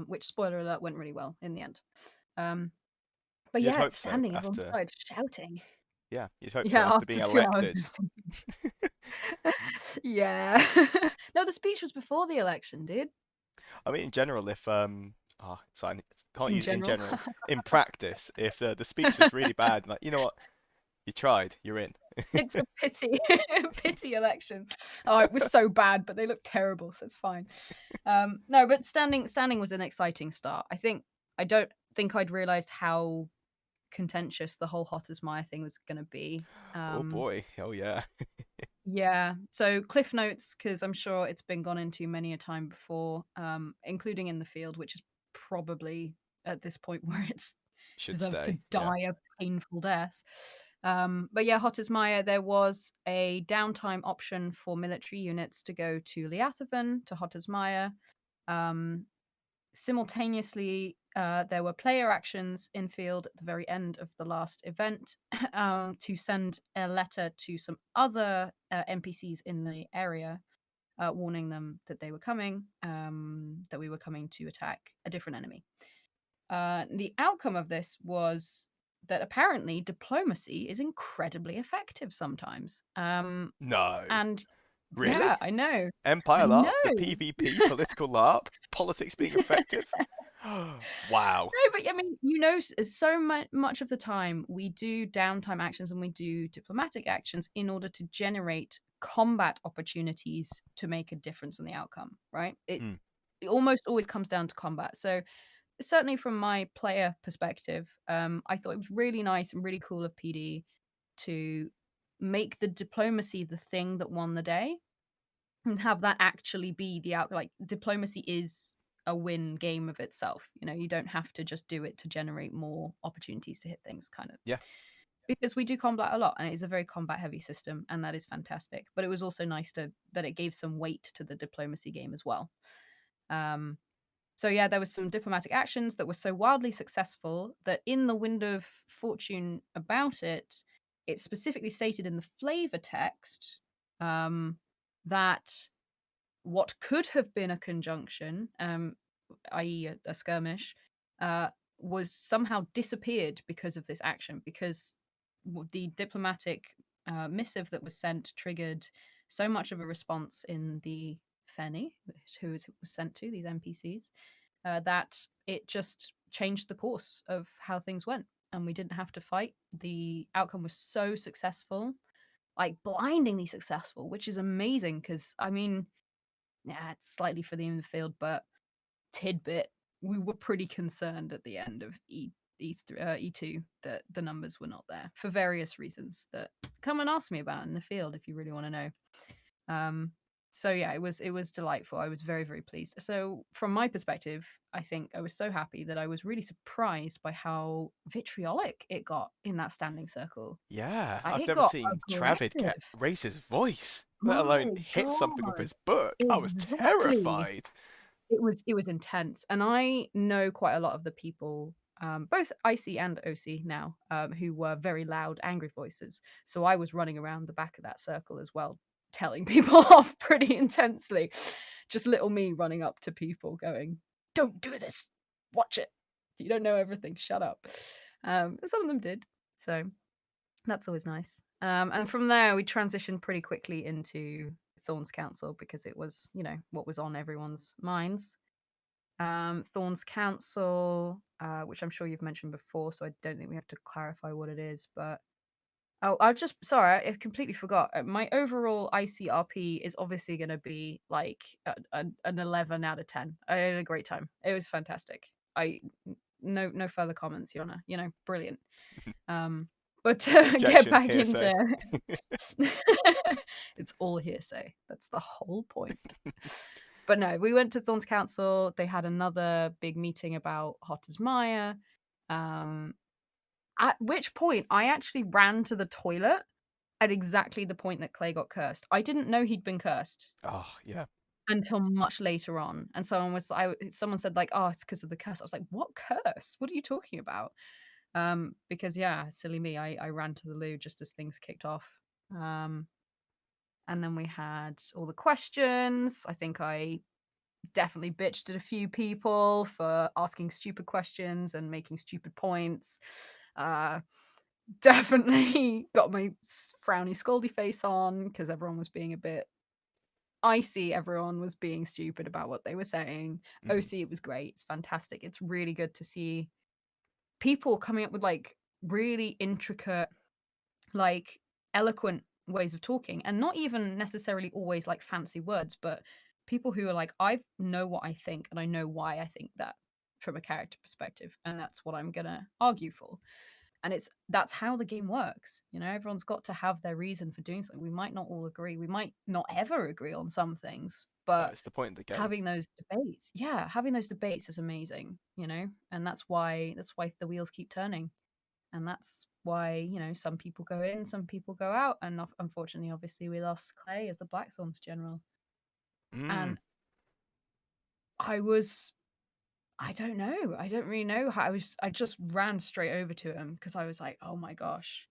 which, spoiler alert, went really well in the end. Um, but You'd yeah, at hope so standing, everyone after. started shouting. Yeah, you'd hope so Yeah, after after being 2 hours elected. of thinking. Yeah. No, the speech was before the election, dude. I mean, in general, if sorry, can't In use in general. general. In practice, if the speech was really bad, like you know what, you tried, you're in. It's a pity. Pity election. Oh, it was so bad, but they looked terrible, so it's fine. No, but standing was an exciting start. I don't think I'd realized how contentious the whole Hot as Maya thing was gonna be. Oh boy, oh yeah. Yeah. So cliff notes, because I'm sure it's been gone into many a time before, including in the field, which is probably at this point where it's Should deserves to stay. Yeah. die a painful death. But yeah, Hot as Maya, there was a downtime option for military units to go to Liathaven, to Hot as Maya. Um, Simultaneously, there were player actions in field at the very end of the last event to send a letter to some other NPCs in the area, warning them that they were coming, that we were coming to attack a different enemy. The outcome of this was that apparently diplomacy is incredibly effective sometimes. No. And Really? yeah, I know. Empire I LARP, the know. PvP political LARP, politics being effective. Wow. No, but I mean, so much of the time we do downtime actions and we do diplomatic actions in order to generate combat opportunities to make a difference in the outcome, right? Mm. It almost always comes down to combat. So certainly from my player perspective, I thought it was really nice and really cool of PD to make the diplomacy the thing that won the day and have that actually be the out. Like diplomacy is a win game of itself. You don't have to just do it to generate more opportunities to hit things, kind of. Yeah. Because we do combat a lot, and it is a very combat heavy system, and that is fantastic. But it was also nice that it gave some weight to the diplomacy game as well. Um, So yeah, there was some diplomatic actions that were so wildly successful that in the Wind of Fortune about it, it specifically stated in the flavor text um, that what could have been a conjunction, i.e., a skirmish, uh, was somehow disappeared because of this action. Because the diplomatic missive that was sent triggered so much of a response in the Feni, who it was sent to, these NPCs, that it just changed the course of how things went. And we didn't have to fight. The outcome was so successful, like blindingly successful, which is amazing because, I mean, yeah, it's slightly for the in the field, but tidbit, we were pretty concerned at the end of E2 that the numbers were not there for various reasons that come and ask me about in the field if you really want to know. Um, so yeah, it was delightful. I was very, very pleased. So from my perspective, I think I was so happy that I was really surprised by how vitriolic it got in that standing circle. Yeah, Like, I've it never got seen Travid aggressive. raise his voice, let alone My hit something with God. his book. I was Exactly. terrified. It was intense, and I know quite a lot of the people, both IC and OC now, who were very loud, angry voices. So I was running around the back of that circle as well, telling people off pretty intensely. Just little me running up to people, going, "Don't do this. Watch it. You don't know everything. Shut up." Some of them did, so that's always nice. And from there, we transitioned pretty quickly into Thorns Council because it was, what was on everyone's minds. Thorns Council, which I'm sure you've mentioned before, so I don't think we have to clarify what it is. But sorry, I completely forgot. My overall ICRP is obviously going to be like an 11 out of 10. I had a great time. It was fantastic. No further comments, Yona. Brilliant. Um, but to get Objection, back hearsay. into it's all hearsay. That's the whole point. But no, we went to Thorns Council. They had another big meeting about Hotter's Maya. Um, at which point I actually ran to the toilet at exactly the point that Clay got cursed. I didn't know he'd been cursed Oh, yeah. until much later on. And someone said like, "Oh, it's because of the curse." I was like, "What curse? What are you talking about?" Because yeah, silly me, I ran to the loo just as things kicked off. Um, and then we had all the questions. I think I definitely bitched at a few people for asking stupid questions and making stupid points. Uh, definitely got my frowny scoldy face on because everyone was being a bit icy. Everyone was being stupid about what they were saying. Mhm. OC, it was great. It's fantastic. It's really good to see people coming up with like really intricate, like eloquent ways of talking, and not even necessarily always like fancy words, but people who are like, I know what I think and I know why I think that from a character perspective, and that's what I'm gonna argue for. And that's how the game works. Everyone's got to have their reason for doing something. We might not all agree. We might not ever agree on some things, Oh, but it's the point of the game. having those debates is amazing, and that's why the wheels keep turning. And that's why, some people go in, some people go out. And unfortunately, obviously, we lost Clay as the Blackthorns general. Mm. And I don't know. I don't really know how I just ran straight over to him because I was like, oh my gosh,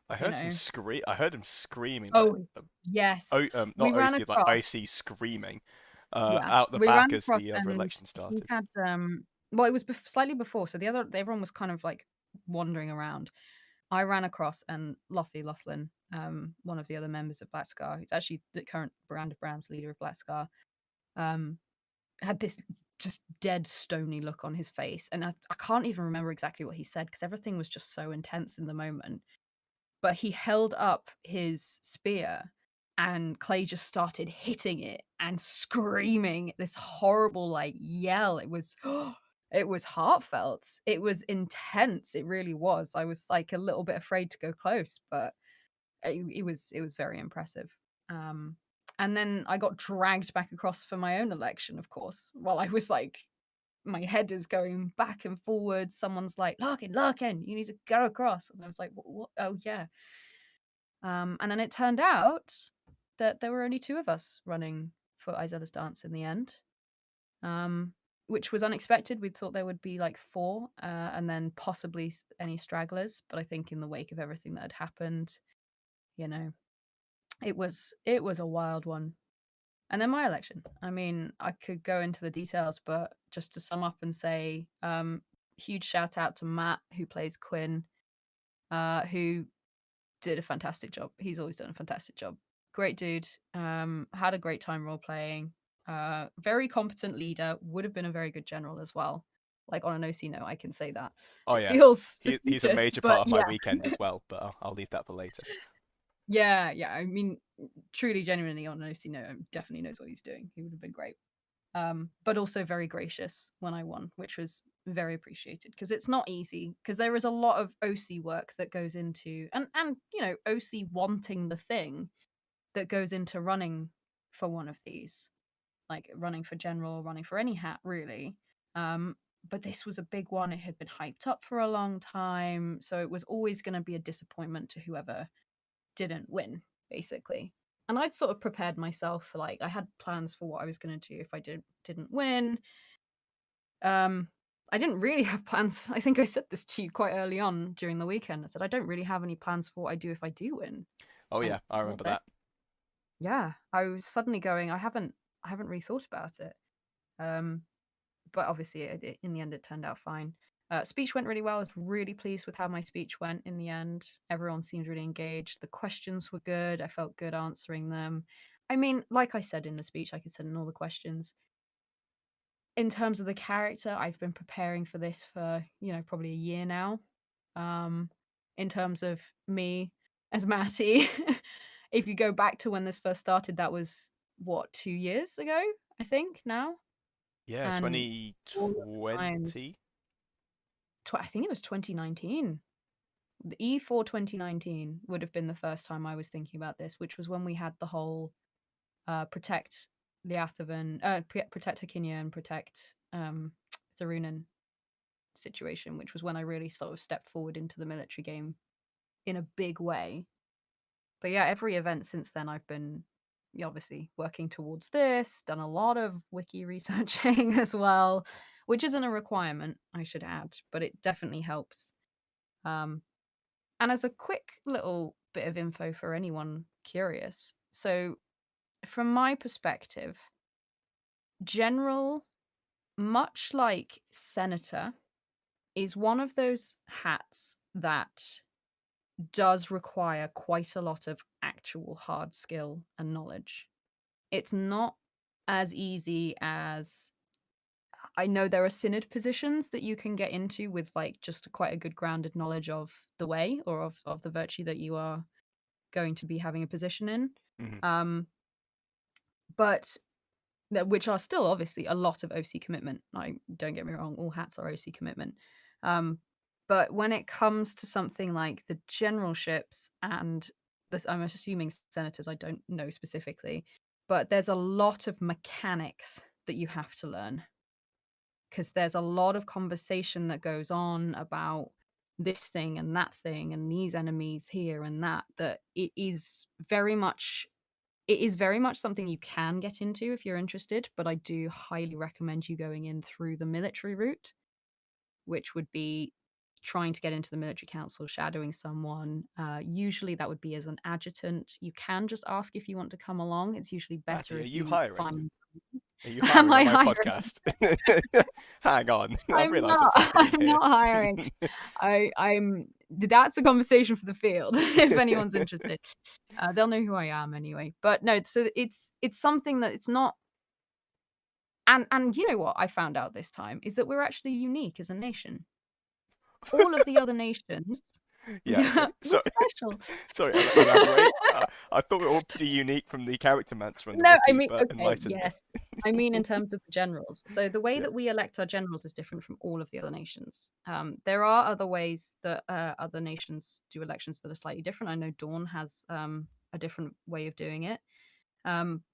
I you heard some know. scream. I heard him screaming like, Oh, yes. not We ran OC, like across. IC screaming, Yeah. out the We back ran as across the other and election he started. had, well, it was slightly before. So everyone was kind of like wandering around. I ran across and Lothlin, one of the other members of Black Scar, who's actually the current Brand of Brands leader of Black Scar, um, had this just dead stony look on his face. And I can't even remember exactly what he said because everything was just so intense in the moment. But he held up his spear and Clay just started hitting it and screaming this horrible like yell. It was heartfelt. It was intense. It really was. I was like a little bit afraid to go close, but it was very impressive. Um, and then I got dragged back across for my own election, of course, while I was like my head is going back and forward. Someone's like, Larkin, you need to go across. And I was like, what? Oh, yeah. And then it turned out that there were only two of us running for Izella's dance in the end. Um, which was unexpected. We thought there would be like four, and then possibly any stragglers. But I think in the wake of everything that had happened, you know, it was a wild one. And then my election. I mean, I could go into the details, but just to sum up and say, huge shout out to Matt who plays Quinn, who did a fantastic job. He's always done a fantastic job. Great dude. Had a great time role playing. Very competent leader. Would have been a very good general as well. Like on an OC note, I can say that. Oh It yeah, feels he's a facetious, major but part of my yeah, weekend as well, but I'll leave that for later. yeah. I mean, truly, genuinely on an OC note, definitely knows what he's doing. He would have been great. But also very gracious when I won, which was very appreciated because it's not easy because there is a lot of OC work that goes into and OC wanting the thing that goes into running for one of these, like running for general, running for any hat really. Um, but this was a big one. It had been hyped up for a long time, so it was always going to be a disappointment to whoever didn't win, basically. And I'd sort of prepared myself for like I had plans for what I was going to do if I didn't win. Um, I didn't really have plans. I think I said this to you quite early on during the weekend. I said I don't really have any plans for what I do if I do win. Oh And yeah, I well, remember then, that. yeah, I was suddenly going. I haven't really thought about it. Um, but obviously, in the end, it turned out fine. Speech went really well. I was really pleased with how my speech went in the end. Everyone seemed really engaged. The questions were good. I felt good answering them. I mean, like I said in the speech, like I said in all the questions, in terms of the character, I've been preparing for this for, probably a year now. Um, in terms of me as Matty, if you go back to when this first started, that was what, 2 years ago, I think now? Yeah, And all of the times 2020. I think it was 2019. The E4 2019 would have been the first time I was thinking about this, which was when we had the whole protect Liathavan, protect Hakinia and protect Tharunan situation, which was when I really sort of stepped forward into the military game in a big way. But yeah, every event since then, I've been obviously working towards this, done a lot of wiki researching as well, which isn't a requirement, I should add, but it definitely helps. Um, And as a quick little bit of info for anyone curious, so from my perspective, general, much like senator, is one of those hats that does require quite a lot of actual hard skill and knowledge. It's not as easy as I know there are synod positions that you can get into with like just quite a good grounded knowledge of the way or of the virtue that you are going to be having a position in. Hmm. Um, but which are still obviously a lot of OC commitment. Like, don't get me wrong, all hats are OC commitment. Um, but when it comes to something like the generalships and this, I'm assuming senators, I don't know specifically, but there's a lot of mechanics that you have to learn because there's a lot of conversation that goes on about this thing and that thing and these enemies here and that it is very much something you can get into if you're interested, but I do highly recommend you going in through the military route, which would be trying to get into the military council, shadowing someone. Usually that would be as an adjutant. You can just ask if you want to come along. It's usually better Matty, are if you you hiring? find. Are you Am hiring on I my hiring? podcast? Hang on, I've I'm realised not. what's happening I'm here. not hiring. I'm. That's a conversation for the field. If anyone's interested, they'll know who I am anyway. But no, so it's something that it's not. And you know what I found out this time is that we're actually unique as a nation. All of the other nations, Yeah, okay. we're So, special. sorry, elaborate. I thought we were all pretty unique from the character mats from the No, I wiki, mean, but okay, enlighten me. yes. I mean, in terms of the generals. So the way Yeah, that we elect our generals is different from all of the other nations. There are other ways that other nations do elections that are slightly different. I know Dawn has a different way of doing it.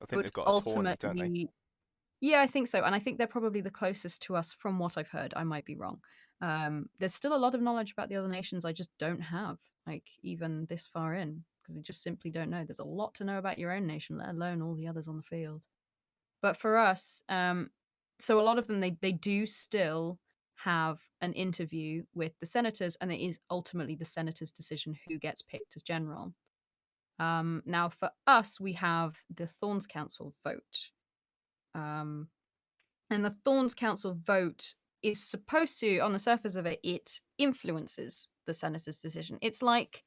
I think But they've got a tourney, don't they? ultimately, yeah, I think so. And I think they're probably the closest to us from what I've heard. I might be wrong. There's still a lot of knowledge about the other nations I just don't have, like even this far in, because you just simply don't know. There's a lot to know about your own nation, let alone all the others on the field. But for us, So a lot of them, they do still have an interview with the senators, and it is ultimately the senators' decision who gets picked as general. Now for us, we have the Thorns Council vote. Um, and the Thorns Council vote is supposed to, on the surface of it, it influences the senator's decision. It's like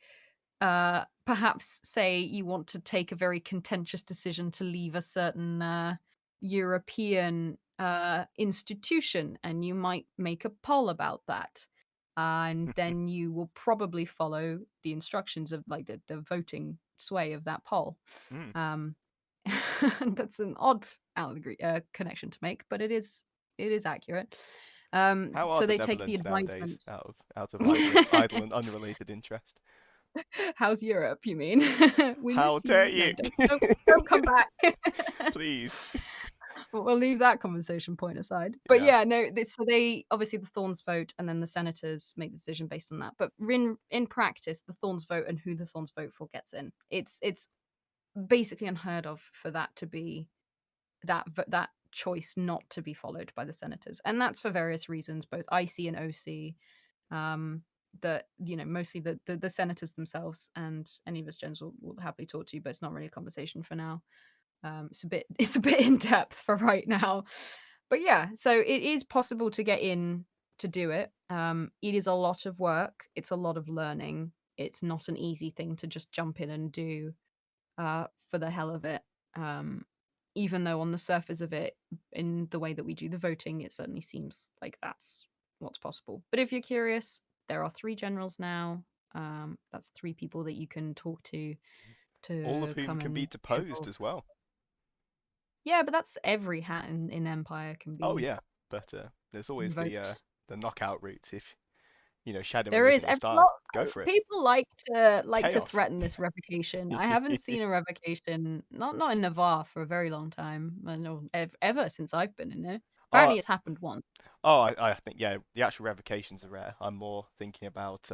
perhaps say you want to take a very contentious decision to leave a certain European institution, and you might make a poll about that. And then you will probably follow the instructions of like the voting sway of that poll. Mm. Um, that's an odd allegory connection to make, but it is accurate. How are So the they take the Netherlands nowadays? advisement. Out of idle and unrelated interest. How's Europe, you mean? We How miss dare you. No, you? don't come back. Please. We'll leave that conversation point aside. But Yeah. yeah, no, so they obviously the Thorns vote and then the senators make the decision based on that. But in practice, the Thorns vote and who the Thorns vote for gets in. It's basically unheard of for that to be that choice not to be followed by the senators. And that's for various reasons, both IC and OC. That mostly the senators themselves, and any of us gens will happily talk to you, but it's not really a conversation for now. It's a bit in depth for right now, but yeah, so it is possible to get in to do it. It is a lot of work, it's a lot of learning, it's not an easy thing to just jump in and do for the hell of it. um Even though on the surface of it, in the way that we do the voting, it certainly seems like that's what's possible. But if you're curious, there are 3 generals now. That's 3 people that you can talk All of to whom come can be and get deposed involved. as well. Yeah, but that's every hat in Empire can Oh be yeah, but there's always invoked. the knockout route. If Shadow There is Initial every style, lot go for it. people like to Chaos. threaten this revocation. I haven't seen a revocation, not in Navarre for a very long time. I know ever since I've been in there. Oh, Apparently, it's happened once. I think yeah, the actual revocations are rare. I'm more thinking about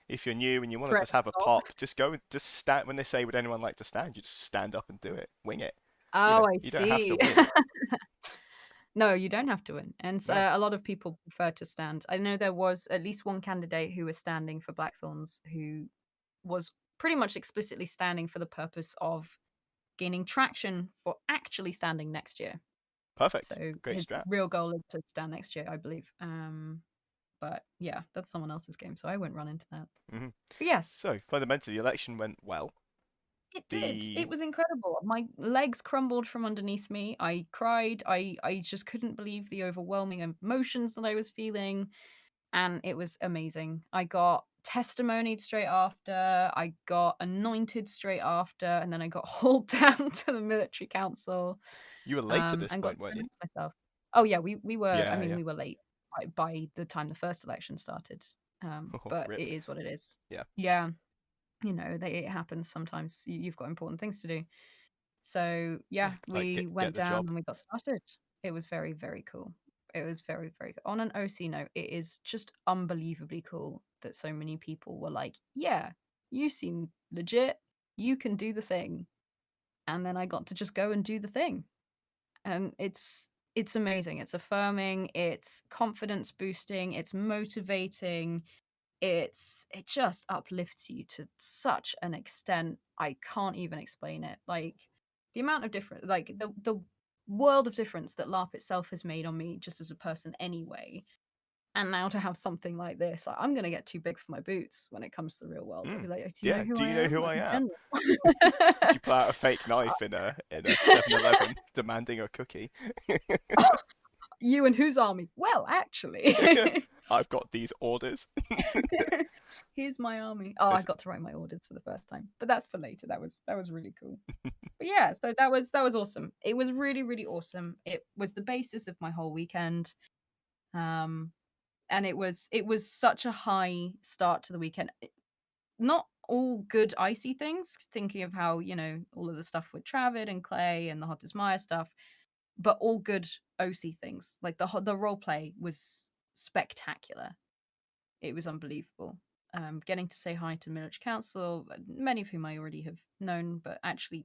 if you're new and you want to Threat just to have a stop. pop, just go and just stand. When they say would anyone like to stand, you just stand up and do it, wing it. Oh, I You don't have to see. win. No, you don't have to win, and so No, a lot of people prefer to stand. I know there was at least one candidate who was standing for Blackthorns who was pretty much explicitly standing for the purpose of gaining traction for actually standing next year. perfect, So great his strat. real goal is to stand next year, I believe. But yeah, that's someone else's game, so I won't run into that. Hmm. But yes, So fundamentally, the election went well. it did. It The was incredible. My legs crumbled from underneath me. I cried. I just couldn't believe the overwhelming emotions that I was feeling, and it was amazing. I got testimonied straight after. I got anointed straight after, and then I got hauled down to the military council. you were late at this And got point, to weren't you? announce myself. Oh yeah, we were. I Yeah, mean, yeah. we were late by the time the first election started. Oh, But rip. it is what it is. Yeah, Yeah, it happens sometimes. You've got important things to do. So yeah. yeah, Like we get went the down job. and we got started. It was very, very cool. It was very, very cool. On an OC note, it is just unbelievably cool that so many people were like, "Yeah, you seem legit. You can do the thing." And then I got to just go and do the thing, and it's amazing. It's affirming, it's confidence boosting, it's motivating, it just uplifts you to such an extent I can't even explain it. Like the amount of difference, like the world of difference that LARP itself has made on me just as a person anyway. And now to have something like this, I'm gonna get too big for my boots when it comes to the real world. I'll be Mm. like, "Do you know Yeah. who Do I you know am? who I'm I a am? As general." you pull out a fake knife in a 7-Eleven demanding a cookie. You and whose army? Well, actually, I've got these orders. here's my army. Oh, I There's- got to write my orders for the first time, but that's for later. That was really cool. But yeah, so that was awesome. It was really, really awesome. It was the basis of my whole weekend. Um, and it was such a high start to the weekend. Not all good icy things, thinking of how, all of the stuff with Travid and Clay and the Hottest Maya stuff, but all good OC things. Like the role play was spectacular. It was unbelievable. Getting to say hi to military council, many of whom I already have known, but actually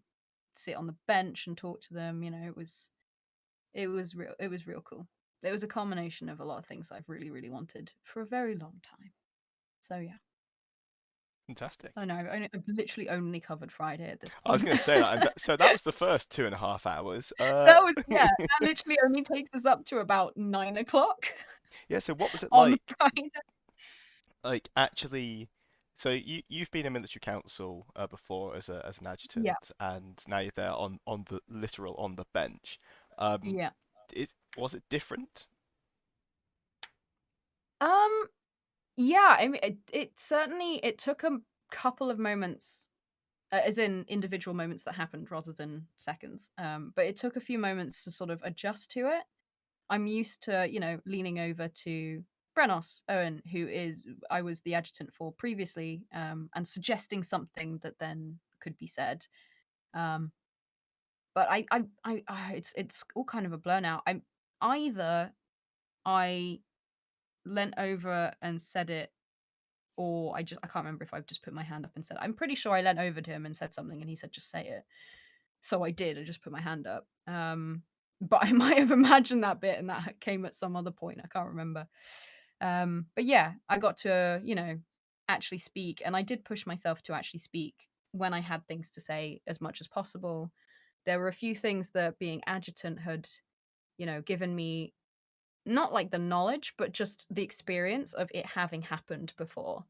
sit on the bench and talk to them, it was real cool. It was a combination of a lot of things I've really, really wanted for a very long time. So yeah, Fantastic. I know. I've literally only covered Friday at this I was point. going to say that, and so that was the first 2.5 hours. That was, yeah. That literally only takes us up to about 9 o'clock Yeah. So what was it on the like? Friday. Like actually, so you've been a military council before as an Yeah, adjutant, and now you're there on the literal on the bench. Um, yeah. was it different? Um, yeah. I mean, it certainly it took a couple of moments, as in individual moments that happened rather than seconds. But it took a few moments to sort of adjust to it. I'm used to, leaning over to Brenos Owen, who is I was the adjutant for previously, and suggesting something that then could be said. Um, but it's all kind of a blur now. I'm either I leant over and said it, or I can't remember if I've just put my hand up and said it. I'm pretty sure I leant over to him and said something, and he said just say it. So I did. I just put my hand up. But I might have imagined that bit, and that came at some other point. I can't remember. But yeah, I got to, actually speak, and I did push myself to actually speak when I had things to say as much as possible. There were a few things that being adjutant had, given me not like the knowledge, but just the experience of it having happened before.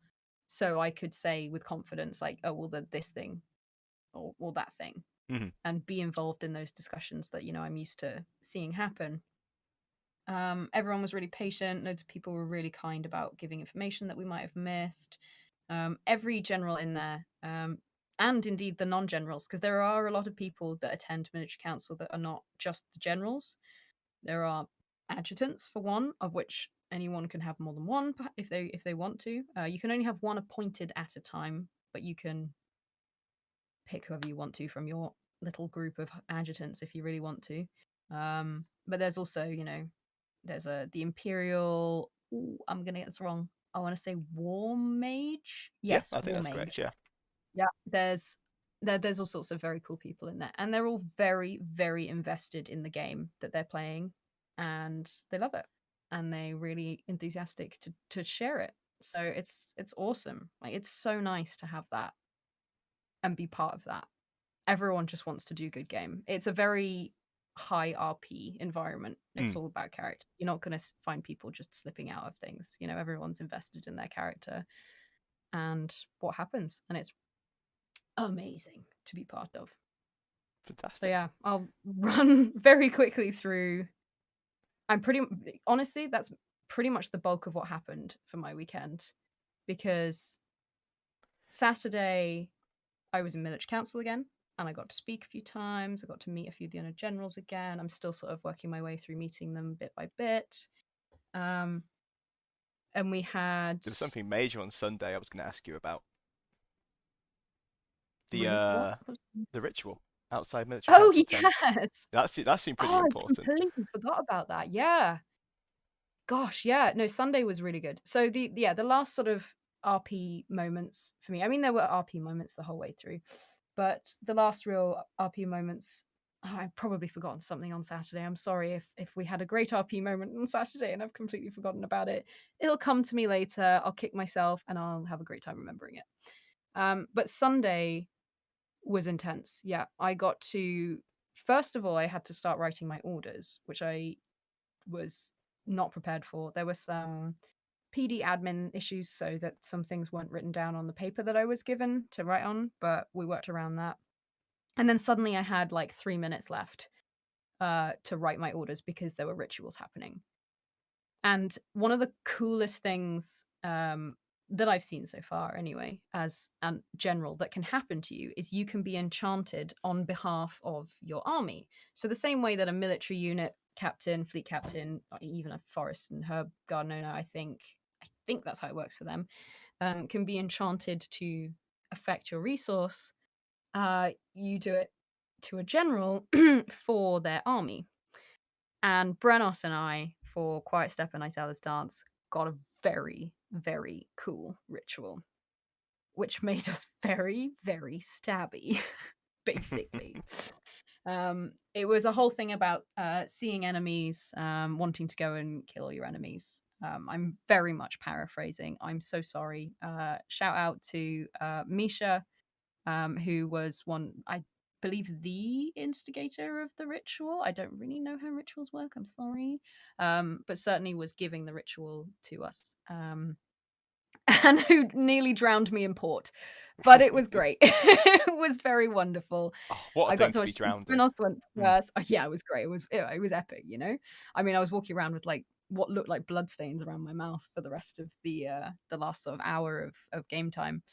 So I could say with confidence, like, oh, well, this thing or that thing, Hmm. and be involved in those discussions that I'm used to seeing happen. Everyone was really patient. Loads of people were really kind about giving information that we might have missed. Every general in there, and indeed the non-generals, because there are a lot of people that attend military council that are not just the generals. There are adjutants for one, of which anyone can have more than one if they want to. You can only have one appointed at a time, but you can pick whoever you want to from your little group of adjutants if you really want to. But there's also, there's the Imperial. Ooh, I'm gonna get this wrong. I want to say War Mage. Yeah, Yes, I think War that's correct. Mage. Yeah, Yeah, there's all sorts of very cool people in there, and they're all very, very invested in the game that they're playing, and they love it, and they really enthusiastic to share it. So it's awesome. Like it's so nice to have that and be part of that. Everyone just wants to do good game. It's a very high RP environment. It's mm, all about character. You're not going to find people just slipping out of things. Everyone's invested in their character and what happens, and it's amazing to be part of. So fantastic, yeah, I'll run very quickly through. I'm pretty honestly, that's pretty much the bulk of what happened for my weekend, because Saturday I was in military council again, and I got to speak a few times. I got to meet a few of the other generals again. I'm still sort of working my way through meeting them bit by bit. Um, and we had there was something major on Sunday I was going to ask you about the really what uh was? the ritual outside military Oh council tent. yes. That seemed pretty Oh, I important. completely forgot about that. Yeah. Gosh, yeah. No, Sunday was really good. So the last sort of RP moments for me. I mean, there were RP moments the whole way through, but the last real RP moments. I've probably forgotten something on Saturday. I'm sorry if we had a great RP moment on Saturday and I've completely forgotten about it. It'll come to me later. I'll kick myself and I'll have a great time remembering it. But Sunday was intense. Yeah, I got to first of all, I had to start writing my orders, which I was not prepared for. There were some PD admin issues, so that some things weren't written down on the paper that I was given to write on, but we worked around that. And then suddenly I had like 3 minutes left to write my orders because there were rituals happening. And one of the coolest things that I've seen so far, anyway, as a general, that can happen to you is you can be enchanted on behalf of your army. So the same way that a military unit captain, fleet captain, or even a forest and herb garden owner, I think that's how it works for them, can be enchanted to affect your resource. You do it to a general for their army. And Brenos and I, for Quiet Step and Night Owl's Dance, got a very, very cool ritual, which made us very, very stabby, basically. It was a whole thing about seeing enemies, wanting to go and kill your enemies. I'm very much paraphrasing. I'm so sorry. Shout out to Misha, who was one, I believe, the instigator of the ritual. I don't really know how rituals work. I'm sorry, but certainly was giving the ritual to us. And who nearly drowned me in port. But it was great. It was very wonderful. Oh, what a I got thing to to be watch drowned in. Brinos went Mm. first. Oh, yeah, it was great. It was epic, you know? I mean, I was walking around with like what looked like bloodstains around my mouth for the rest of the last sort of hour of game time.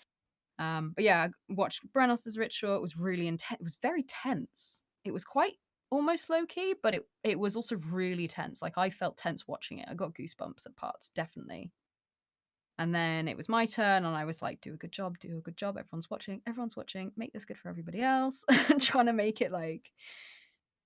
But yeah, I watched Brenos's ritual. It was really intense. It was very tense. It was quite almost low key, but it was also really tense. Like I felt tense watching it. I got goosebumps at parts, definitely. And then it was my turn, and I was like, do a good job, do a good job. Everyone's watching, make this good for everybody else. Trying to make it like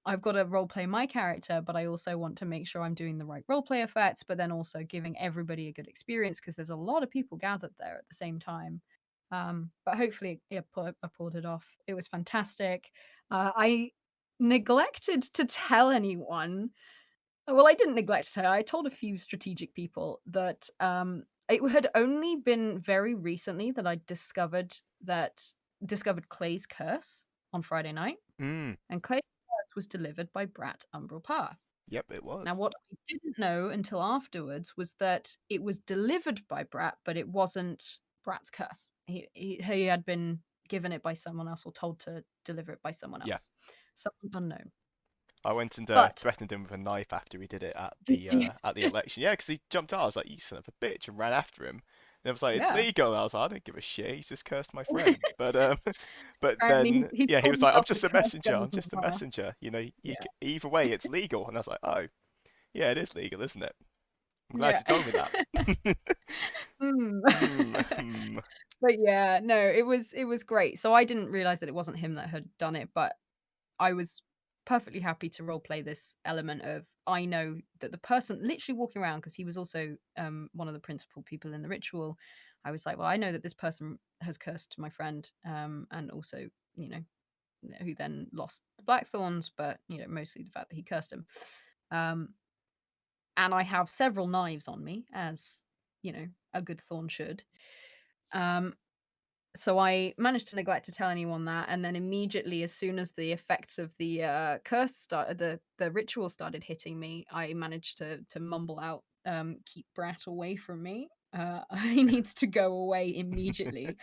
I've got to role play my character, but I also want to make sure I'm doing the right role play effects, but then also giving everybody a good experience because there's a lot of people gathered there at the same time. But hopefully, yeah, I pulled it off. It was fantastic. I neglected to tell anyone. Well, I didn't neglect her. I told a few strategic people that it had only been very recently that I discovered Clay's curse on Friday night, Mm. and Clay's curse was delivered by Brat Umbral Path. Yep, it Now, was. what I didn't know until afterwards was that it was delivered by Brat, but it wasn't Brat's curse. He had been given it by someone else or told to deliver it by someone Yeah. else, someone unknown. I went and But threatened him with a knife after he did it did you? at the election. Yeah, because he jumped out. I was like, "You son of a bitch!" and ran after him. And I was like, "It's Yeah. legal." And I was like, "I don't give a shit. He's just cursed my friend." But but Apparently, then he yeah, he told was like, "I'm himself the just a curse messenger. goes I'm as just a well. messenger. Yeah. Either way, it's legal." And I was like, "Oh, yeah, it is legal, isn't it? I'm glad Yeah. you told me that." Mm. Hmm. Hmm. But yeah, no, it was great. So I didn't realize that it wasn't him that had done it, but I was perfectly happy to role play this element of I know that the person literally walking around because he was also one of the principal people in the ritual. I was like, well, I know that this person has cursed my friend, and also, you know, who then lost the Blackthorns, but mostly the fact that he cursed him. Um, and I have several knives on me, as a good thorn should. Um, so I managed to neglect to tell anyone that, and then immediately, as soon as the effects of the curse started, the ritual started hitting me, I managed to mumble out, "Keep Brat away from me. He needs to go away immediately."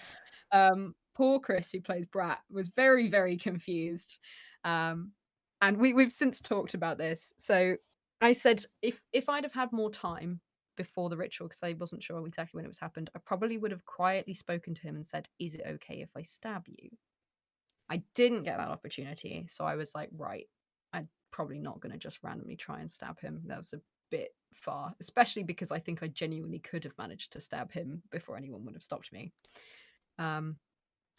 Poor Chris, who plays Brat, was very, very confused. Um, and we've since talked about this. So I said if I'd have had more time before the ritual, because I wasn't sure exactly when it was happened, I probably would have quietly spoken to him and said, "Is it okay if I stab you?" I didn't get that opportunity, so I was like, right, I'm probably not going to just randomly try and stab him. That was a bit far, especially because I think I genuinely could have managed to stab him before anyone would have stopped me. Um,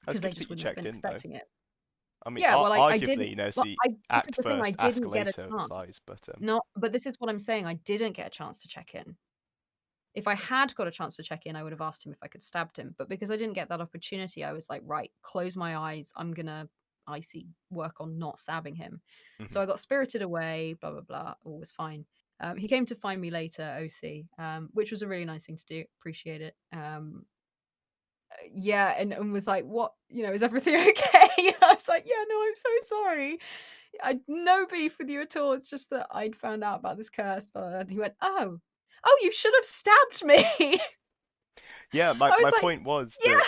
That's because they good that just you wouldn't have checked been in, though. expecting it. I mean, Yeah, well, I didn't. arguably, there's Well, the this is act the thing. I first, ask didn't get a later chance. applies, but No, but this is what I'm saying. I didn't get a chance to check in. If I had got a chance to check in, I would have asked him if I could stabbed him. But because I didn't get that opportunity, I was like, right, close my eyes. I'm gonna icy work on not stabbing him. mhm. So I got spirited away. Blah blah blah. All was fine. He came to find me later, OC, which was a really nice thing to do. Appreciate it. Yeah, and was like, "What? Is everything okay?" And I was like, "Yeah, no, I'm so sorry. I no beef with you at all. It's just that I'd found out about this curse." And he went, "Oh, you should have stabbed me." Yeah, my, I was my like, point was that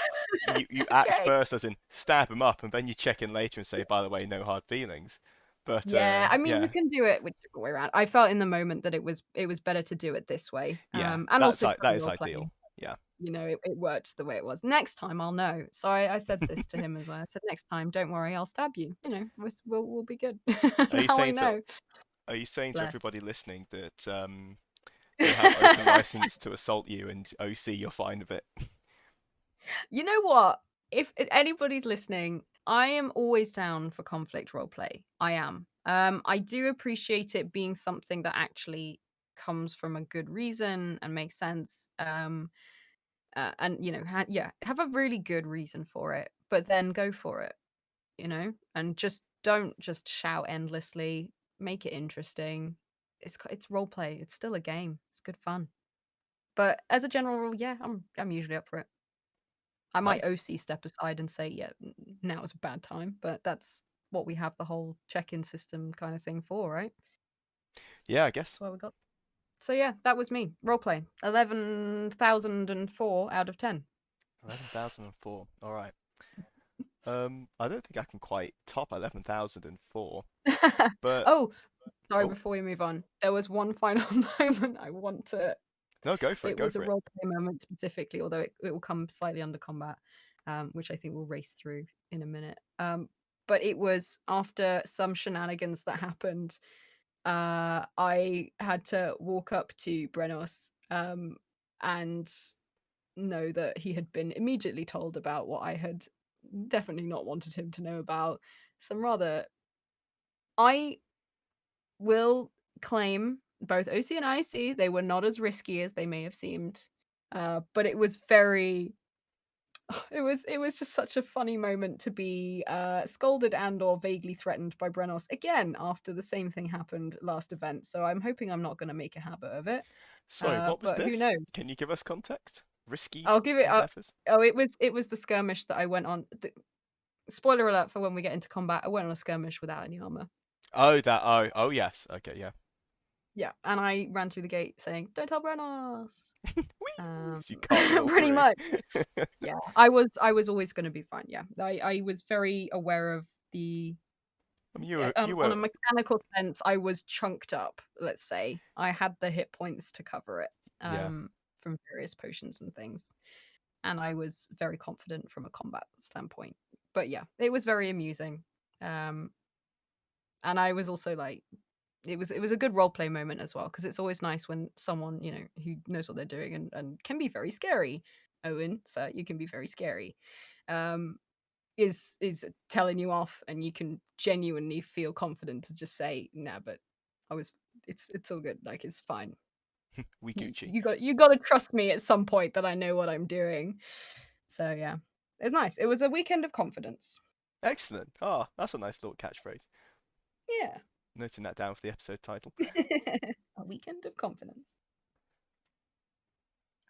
you "Yeah, act okay." first as in stab him up, and then you check in later and say, by the way, no hard feelings. But Yeah, I mean, you yeah, can do it whichever way around. I felt in the moment that it was better to do it this way, yeah, and also for that is role ideal. playing. Yeah. It worked the way it was. Next time I'll know. So I said this to him as well. I said, "Next time, don't worry, I'll stab you. We'll be good." Are you Now I saying to know. Bless. everybody listening that they have open license to assault you and OC, you're fine with it? You know what? If anybody's listening, I am always down for conflict roleplay. I am. I do appreciate it being something that actually comes from a good reason and makes sense. And yeah, have a really good reason for it, but then go for it. and just don't just shout endlessly. Make it interesting. It's role play. It's still a game. It's good fun. But as a general rule, yeah, I'm usually up for it. I might Nice. OC step aside and say, yeah, now is a bad time, but that's what we have the whole check-in system kind of thing for, right? Yeah, I guess. That's why we got. So yeah, that was me. Roleplay. 11,004 out of 10. 11,004. All right. I don't think I can quite top 11,004, but Oh, sorry, oh, before we move on, there was one final moment I want to. no, go for it. It Go was a for it. roleplay moment specifically, although it will come slightly under combat, which I think we'll race through in a minute. But it was after some shenanigans that happened. I had to walk up to Brenos and know that he had been immediately told about what I had definitely not wanted him to know about. Some rather. I will claim both OC and IC, they were not as risky as they may have seemed. But it was very it was just such a funny moment to be scolded and or vaguely threatened by Brenos again after the same thing happened last event. So I'm hoping I'm not going to make a habit of it. So, what was But who this? knows? Can you give us context? Risky I'll give it. endeavors? Oh, it was the skirmish that I went on. Spoiler alert for when we get into combat. I went on a skirmish without any armor. Oh, that. Oh, oh, yes. Okay, yeah. Yeah, and I ran through the gate saying, "Don't tell Brenos." Whee! Um, As you cartwheel pretty through. much. Yeah, I was always going to be fine. Yeah, I was very aware of the. I mean, On a mechanical sense, I was chunked up. Let's say I had the hit points to cover it yeah. from various potions and things, and I was very confident from a combat standpoint. But yeah, it was very amusing, um, and I was also like, it was a good role play moment as well because it's always nice when someone who knows what they're doing and can be very scary. Owen, so you can be very scary. Um, is telling you off, and you can genuinely feel confident to just say, "Nah, but I was. It's all good. Like it's fine. We You Gucci. you got you got to trust me at some point that I know what I'm doing." So yeah, it's nice. It was a weekend of confidence. Excellent. Ah, that's a nice little catchphrase. Yeah, Noting that down for the episode title. a weekend of confidence.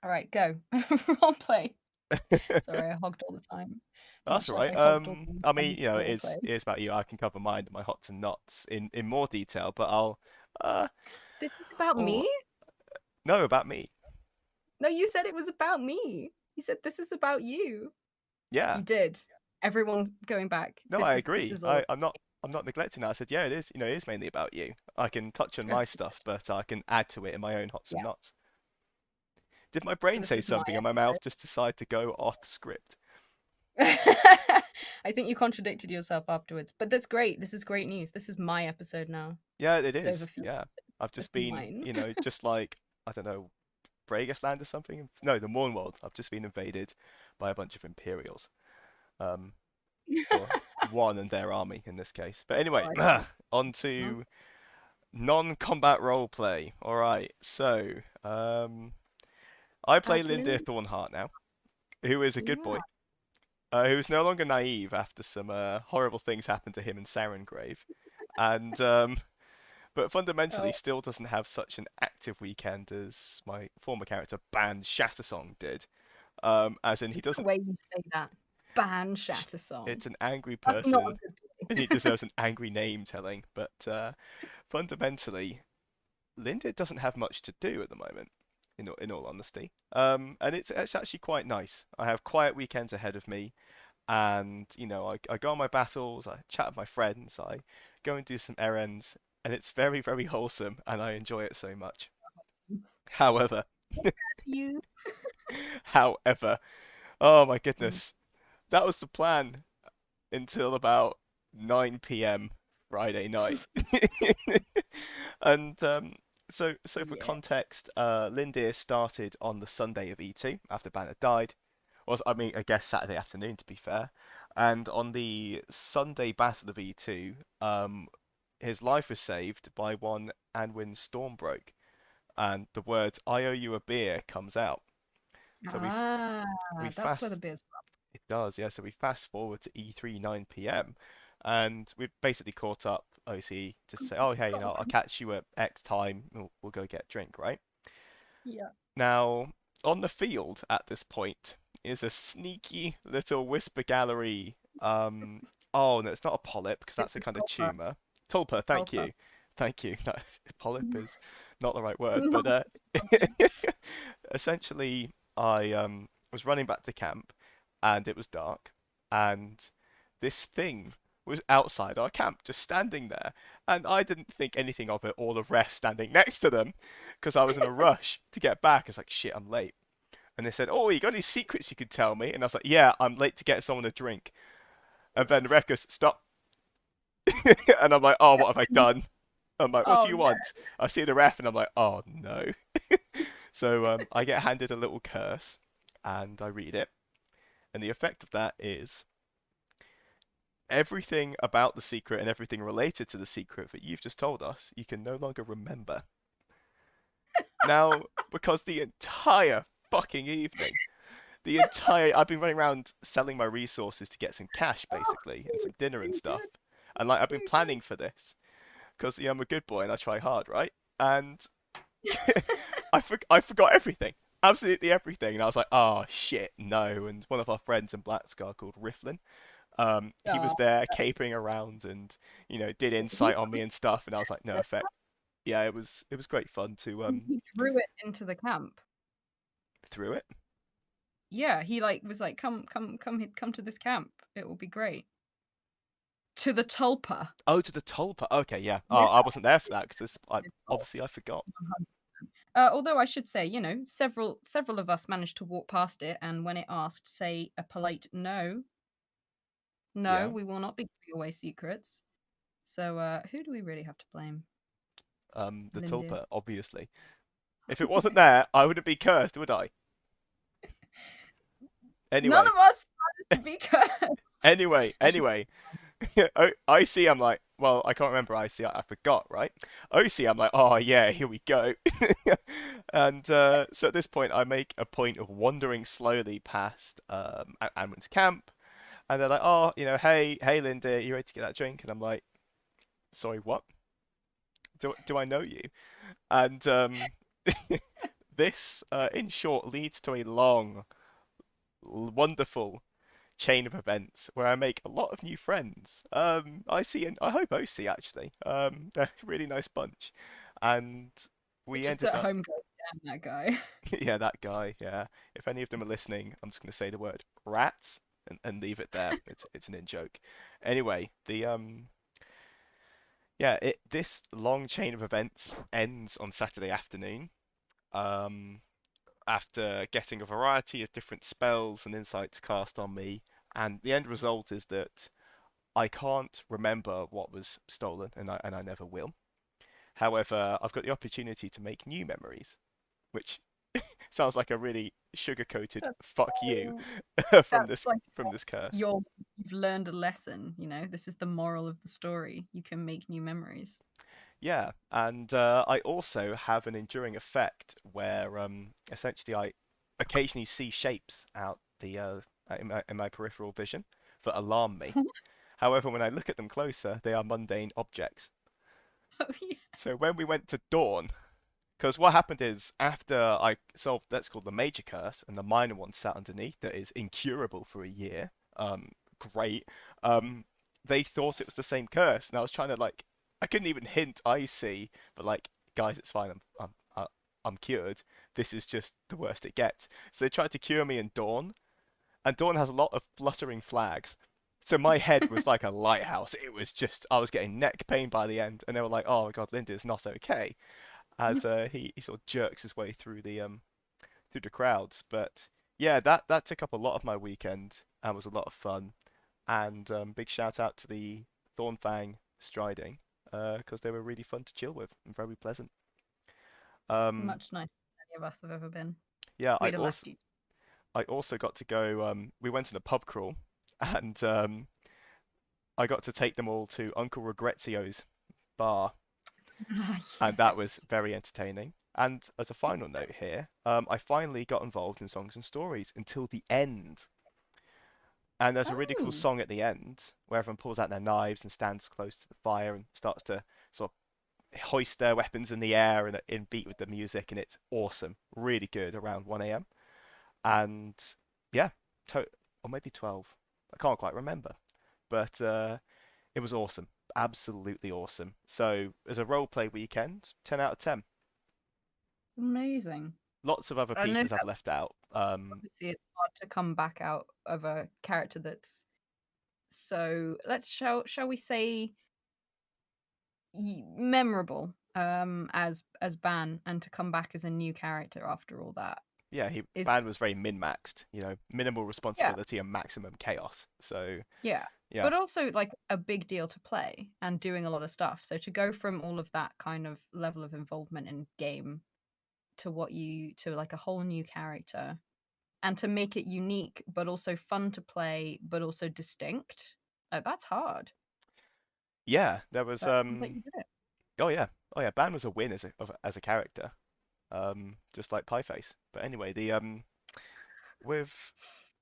All right, go role play. Sorry, I hogged all the time. That's Much all like right. I hogged all the I mean, time for role play. it is about you. I can cover mine and my hots and nots in more detail, but I'll uh This is about or me? no, about me. No, you said it was about me. You said this is about you. Yeah. You did. Everyone going back. No, I This agree. is all I'm not neglecting that. I said, yeah, it is. It is mainly about you. I can touch on my okay. stuff, but I can add to it in my own hots and Yeah. nots. Did my So brain this say is my something and my mouth just decide to go off script? I think you contradicted yourself afterwards, but that's great. This is great news. This is my episode now. Yeah, it It's over is. for you. Yeah. I've It's just been, mine. just like, I don't know, Bragasland or something. No, the Mornworld. I've just been invaded by a bunch of Imperials. Um, or one and their army in this case. But Oh, anyway, I don't on know. to non-combat roleplay. All right, so I play As Lindir Lindy. Thornheart now, who is a good Yeah. boy, who is no longer naive after some horrible things happened to him in Sarengrave, and but fundamentally Oh, still doesn't have such an active weekend as my former character Ban Shattersong did. As in, he just the doesn't. way you say that. Ban Shattersong. It's an angry That's not a person, and good he boy. deserves an angry name telling. But fundamentally, Linda doesn't have much to do at the moment, in all honesty. And it's actually quite nice. I have quiet weekends ahead of me, and I go on my battles, I chat with my friends, I go and do some errands, and it's very, very wholesome, and I enjoy it so much. However, You. however, oh my Mm, goodness, that was the plan until about 9 p.m. Friday night. And so for yeah. context, Lindir started on the Sunday of E2 after Banner died. Was I mean, I guess Saturday afternoon to be fair. And on the Sunday battle of E2, his life was saved by one Anwin Stormbroke, and the words "I owe you a beer" comes out. So Ah, we that's where the fast beer's from. It does, yeah. So we fast forward to E3 9 p.m. and we basically caught up OC to say, oh hey, I'll catch you at X time. We'll go get a drink, right? Yeah. Now, on the field at this point is a sneaky little whisper gallery. Oh no, it's not a polyp because It's that's a a kind of tulpa. tumor. Tulpa, thank Tulpa. you, thank you. No, polyp is not the right word, Not but something. essentially, I was running back to camp, and it was dark, and this thing was outside our camp, just standing there, and I didn't think anything of it, or the ref standing next to them, because I was in a rush to get back. I was like, shit, I'm late. And they said, oh, you got any secrets you could tell me? And I was like, yeah, I'm late to get someone a drink. And then the ref goes, stop. And I'm like, oh, what have I done? I'm like, what do Oh you no. want? I see the ref and I'm like, oh no. So I get handed a little curse and I read it. And the effect of that is everything about the secret and everything related to the secret that you've just told us, you can no longer remember. Now, because the entire fucking evening, I've been running around selling my resources to get some cash Oh, basically and some dinner and too stuff. good. And like I've been Too good. planning for this because I'm a good boy and I try hard, right? And I forgot everything, absolutely everything, and I was like, oh shit, no. And one of our friends in Blackscar called Rifflin, he Oh, was there capering around and did he insight on me and stuff, and I was like, no effect. Yeah, it was great fun to he drew it into the camp. through it. Yeah, he like was like, come to this camp. It will be great. To the tulpa. Oh, to the tulpa. Okay, yeah. Oh, Yeah. I wasn't there for that because I obviously I forgot. Although I should say, several of us managed to walk past it, and when it asked, say a polite no, no, Yeah. we will not be giving away secrets. So, who do we really have to blame? The Lindir. tulpa, obviously. If it wasn't there, I wouldn't be cursed, would I? None Anyway, of us managed to be cursed. Actually, anyway. IC, I'm like, well, I can't remember IC, I forgot, right? OC, I'm like, oh yeah, here we go. And so at this point, I make a point of wandering slowly past Anwin's camp, and they're like, oh, hey, Linda, you ready to get that drink? And I'm like, sorry, what? Do I know you? And this, in short, leads to a long, wonderful chain of events where I make a lot of new friends. I see, and I hope OC actually. They're a really nice bunch, and we're we just ended at up, home going, damn that guy. yeah, that guy, yeah. If any of them are listening, I'm just gonna say the word rats and leave it there. It's an in joke. Anyway, yeah, this long chain of events ends on Saturday afternoon. Um, After getting a variety of different spells and insights cast on me, and the end result is that I can't remember what was stolen, and I never will. However, I've got the opportunity to make new memories, which sounds like a really sugar-coated That's fuck you so. from That's this like from this curse. you've learned a lesson. This is the moral of the story. You can make new memories. Yeah, and I also have an enduring effect where essentially I occasionally see shapes out the in my peripheral vision that alarm me. However, when I look at them closer, they are mundane objects. Oh yeah. So when we went to Dawn, because what happened is after I solved that's called the major curse and the minor one sat underneath that is incurable for a year. Great. Um, they thought it was the same curse, and I was trying to like I couldn't even hint I see, but like guys, it's fine. I'm cured. This is just the worst it gets. So they tried to cure me in Dawn, and Dawn has a lot of fluttering flags. So my head was like a lighthouse. It was just I was getting neck pain by the end, and they were like, "Oh my God, Linda is not okay." As he sort of jerks his way through the crowds. But yeah, that took up a lot of my weekend and was a lot of fun. And big shout out to the Thornfang striding because they were really fun to chill with and very pleasant. Um, Much nicer than any of us have ever been. yeah, We'd have left you. I also got to go. We went on a pub crawl, and I got to take them all to Uncle Regrezio's bar, Ah, and that was yes. very entertaining. And as a final note here, I finally got involved in songs and stories until the end. And there's a really cool Oh, song at the end where everyone pulls out their knives and stands close to the fire and starts to sort of hoist their weapons in the air and in beat with the music, and it's awesome, really good around 1 a.m. And yeah, or maybe 12. I can't quite remember, but it was awesome, absolutely awesome. So as a role play weekend, 10 out of 10. amazing. Lots of other I know pieces I've that left out. obviously it's hard to come back out of a character that's so shall we say memorable as Ban, and to come back as a new character after all that Yeah, Ban is was very min-maxed, minimal yeah, responsibility and maximum chaos. So yeah. yeah, But also like a big deal to play and doing a lot of stuff. So to go from all of that kind of level of involvement in game to like a whole new character, and to make it unique but also fun to play but also distinct, like that's hard. yeah, there was But I bet you did it. oh yeah, oh yeah, Ban was a win as a character, just like Pieface. But anyway, the with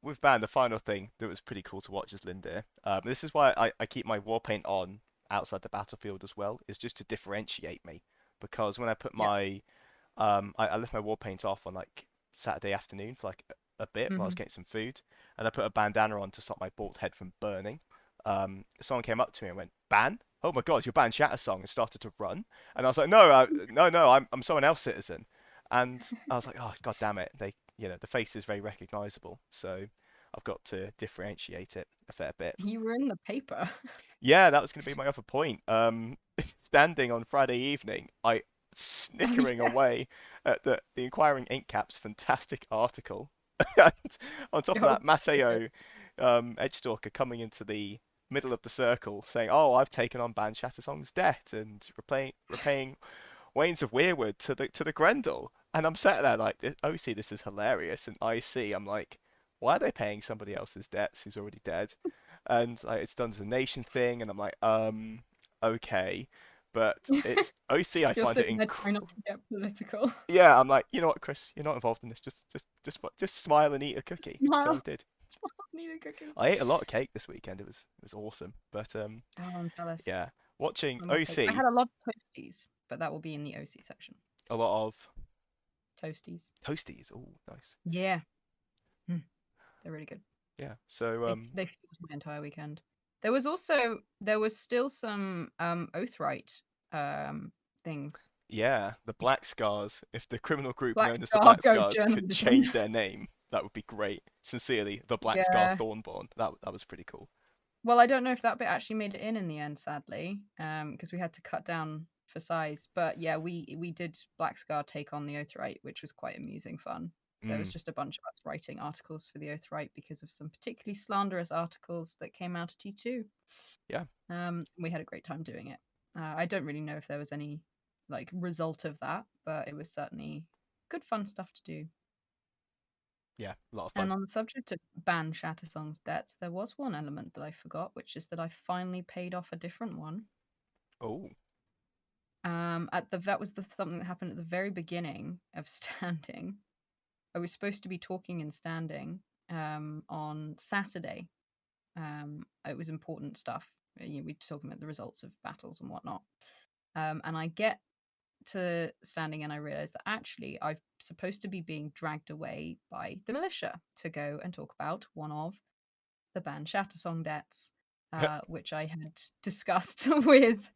with Ban, the final thing that was pretty cool to watch is Lindir. This is why I keep my war paint on outside the battlefield as well, is just to differentiate me. Because when I put Yeah. my I left my war paint off on like Saturday afternoon for like a bit while I was Hmm. getting some food, and I put a bandana on to stop my bald head from burning. Someone came up to me and went, "Ban? Oh my God, you're Ban Shattersong," and started to run. And I was like, "No, no, I'm someone else, citizen." And I was like, "Oh God damn it!" The face is very recognizable, so I've got to differentiate it a fair bit. You were in the paper. Yeah, that was going to be my other point. Standing on Friday evening, I Oh snickering yes. away at the Inquiring Ink Cap's fantastic article, and on top of Oh, that, it's so good. Maseo, Edgestalker coming into the middle of the circle, saying, "Oh, I've taken on Ban Shattersong's debt and repaying Wains of Weirwood to the Grendel." And I'm sat there like, OC, this is hilarious, and IC, I'm like, why are they paying somebody else's debts who's already dead? And like, it's done as a nation thing, and I'm like, okay, but it's OC. I You're find it sitting there trying not to get political. yeah. I'm like, you know what, Chris, you're not involved in this. Just smile and eat a cookie. So I Smile. did. Smile. Need a cookie. I ate a lot of cake this weekend. It was awesome. But Oh, I'm jealous. yeah, watching I'm more cake. I OC, had a lot of toasties, but that will be in the OC section. a lot of Toasties. toasties. Oh, nice. Yeah. Mm, they're really good. Yeah. So They filled my entire weekend. There was still some Oathright things. yeah, the Like Black Scars. If the criminal group Black known as the Scar Black Go Scars could journalism. change their name, that would be great. Sincerely, the Black Scar Yeah. Thornborn. That was pretty cool. Well, I don't know if that bit actually made it in the end, sadly, because we had to cut down for size. But yeah, we did Black Scar take on the Oathright, which was quite amusing fun. There was Mm, just a bunch of us writing articles for the Oathright because of some particularly slanderous articles that came out at T2. yeah, We had a great time doing it. I don't really know if there was any like result of that, but it was certainly good fun stuff to do. yeah, a lot of fun. And on the subject of ban Shattersong's debts, there was one element that I forgot, which is that I finally paid off a different one. Oh, That was something that happened at the very beginning of standing. I was supposed to be talking in standing on Saturday. It was important stuff. We're talking about the results of battles and whatnot. And I get to standing and I realize that actually I'm supposed to be being dragged away by the militia to go and talk about one of the band Shattersong debts, which I had discussed with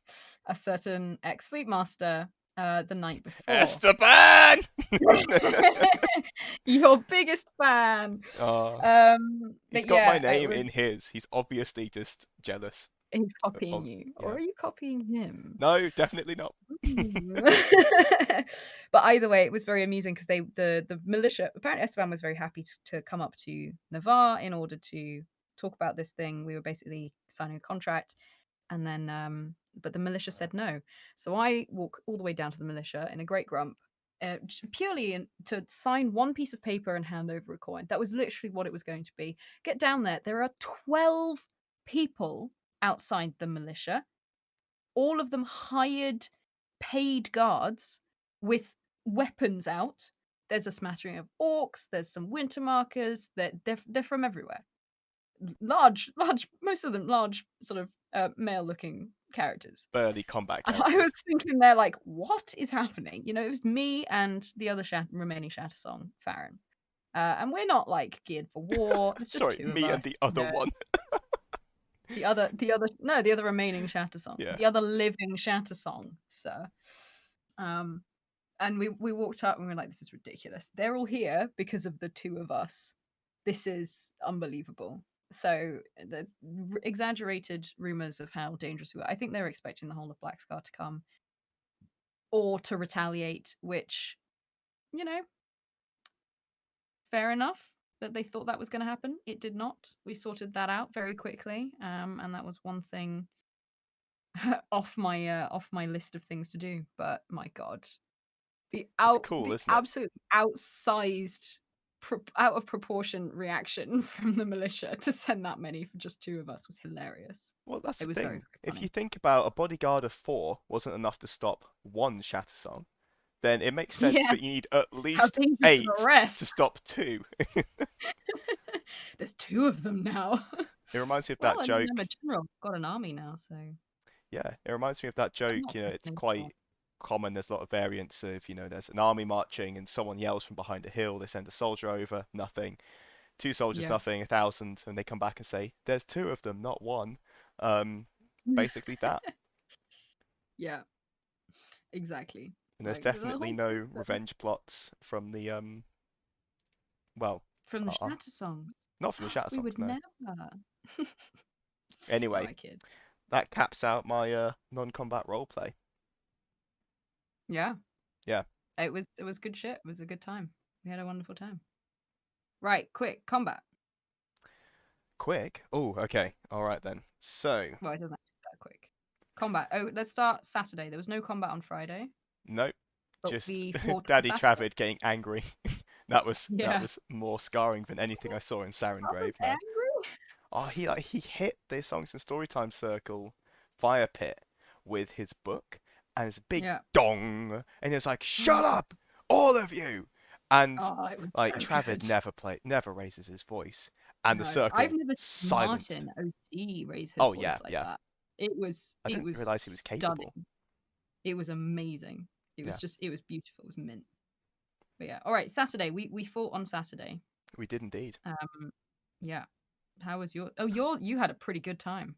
a certain ex Fleet Master the night before. Esteban! Your biggest fan. uh, he's But got my yeah, it name was. in his. He's obviously just jealous. He's copying you, or Yeah. are you copying him? No, definitely not. Ooh. But either way, it was very amusing because the militia, apparently Esteban was very happy to come up to Navarre in order to talk about this thing. We were basically signing a contract, and then but the militia said no. So I walk all the way down to the militia in a great grump. Purely to sign one piece of paper and hand over a coin. That was literally what it was going to be. Get down there. There are 12 people outside the militia, all of them hired paid guards with weapons out. There's a smattering of orcs, there's some winter markers, they're from everywhere. large, most of them large, sort of male-looking characters. Burly combat And I was characters. thinking, they're like, what is happening? You know, it was me and the other remaining Shattersong, Farron. And we're not like geared for war. There's just Sorry, two of me and us. the You other know, one. the other remaining Shattersong, Yeah. the other living Shattersong, sir. Um, and we walked up and we were like, this is ridiculous. They're all here because of the two of us. This is unbelievable. So the exaggerated rumors of how dangerous we were. I think they were expecting the whole of Black Scar to come or to retaliate, which, you know, fair enough that they thought that was going to happen. It did not. We sorted that out very quickly, and that was one thing off my list of things to do. But my God, It's cool, the isn't it? absolute outsized, out of proportion reaction from the militia to send that many for just two of us was hilarious. Well, that's It the was very thing. very If you funny. think about a bodyguard of 4 wasn't enough to stop one Shattersong, then it makes sense Yeah, that you need at how least dangerous are the 8 rest? to stop 2. There's two of them now. It reminds me of that Well, I mean, I'm a joke. general. Got an army now, so Yeah, it reminds me of that I'm joke. not You know, it's threatening anymore. quite common. There's a lot of variants of, there's an army marching and someone yells from behind a hill. They send a soldier over, nothing. Two soldiers, Yeah. nothing. 1,000, and they come back and say, "There's 2 of them, not one." Um, basically that. Yeah, exactly. And there's Like the definitely whole no system revenge plots from the well, from the uh, Shatter songs. not from the Shatter We songs, would no. never. Oh, Anyway, I kid. that caps out my non-combat roleplay. Yeah, Yeah, it was good shit. It was a good time. We had a wonderful time. Right, quick combat. quick. Oh, okay, all right then. So, Well, it doesn't have to be that quick. Combat. Oh, let's start Saturday. There was no combat on Friday, nope, but just we fought on Daddy Saturday. Travid getting angry. That Yeah. was more scarring than anything I saw in I was Sarengrave, man. angry. Oh, he hit the Songs and Storytime Circle fire pit with his book, and it's a big Yeah. dong, and it's like, "Shut up, all of you!" And Oh, it was like so Travid good. never raises his voice, and the No, I've circle never seen silenced. Martin OC raise his Oh voice yeah, like yeah. that. I It didn't was realize he was capable. stunning. It was amazing. Yeah, It was beautiful. It was mint. But yeah, all right. Saturday, we fought on Saturday. we did indeed. Yeah. How was your? Oh, you had a pretty good time.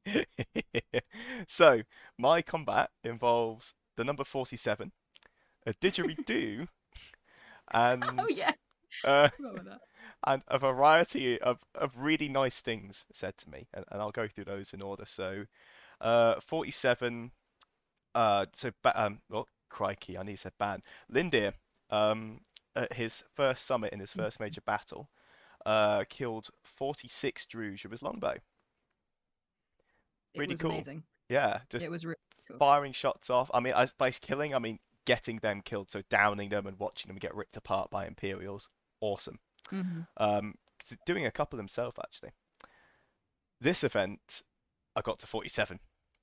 So my combat involves the number 47, a didgeridoo, Oh and yeah, uh, forgot about that. and a variety of really nice things said to me, and I'll go through those in order. So, 47. Oh, crikey, I need to say ban. Lindir, at his first summit in his first major battle, killed 46 Druge with his longbow. It Really was cool. amazing. Yeah, just It was really cool. firing shots off. I mean, by killing, I mean getting them killed, so downing them and watching them get ripped apart by Imperials. Awesome. Hmm. Um, doing a couple himself actually. This event, I got to 47.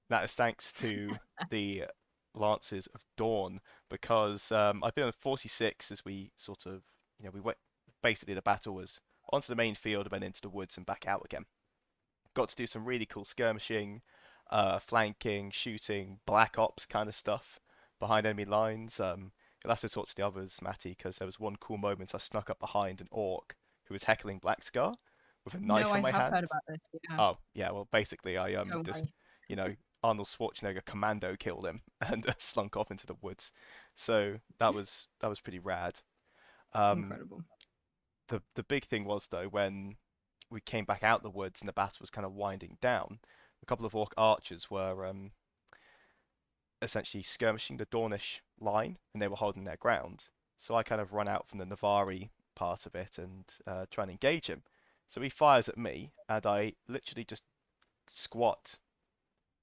That is thanks to the Lances of Dawn, because I've been on 46 as we sort of, we went, basically the battle was onto the main field and then into the woods and back out again. Got to do some really cool skirmishing, flanking, shooting, black ops kind of stuff behind enemy lines. You'll have to talk to the others, Matty, because there was one cool moment I snuck up behind an orc who was heckling Black Scar with a No, knife I in my have heard hand. about this. Yeah, Oh, yeah, well, basically, I don't just, worry. Arnold Schwarzenegger commando killed him and slunk off into the woods. So that was pretty rad. Um, Incredible. the big thing was though when we came back out the woods and the battle was kind of winding down, a couple of orc archers were essentially skirmishing the Dornish line and they were holding their ground. So I kind of run out from the Navari part of it and try and engage him. So he fires at me and I literally just squat,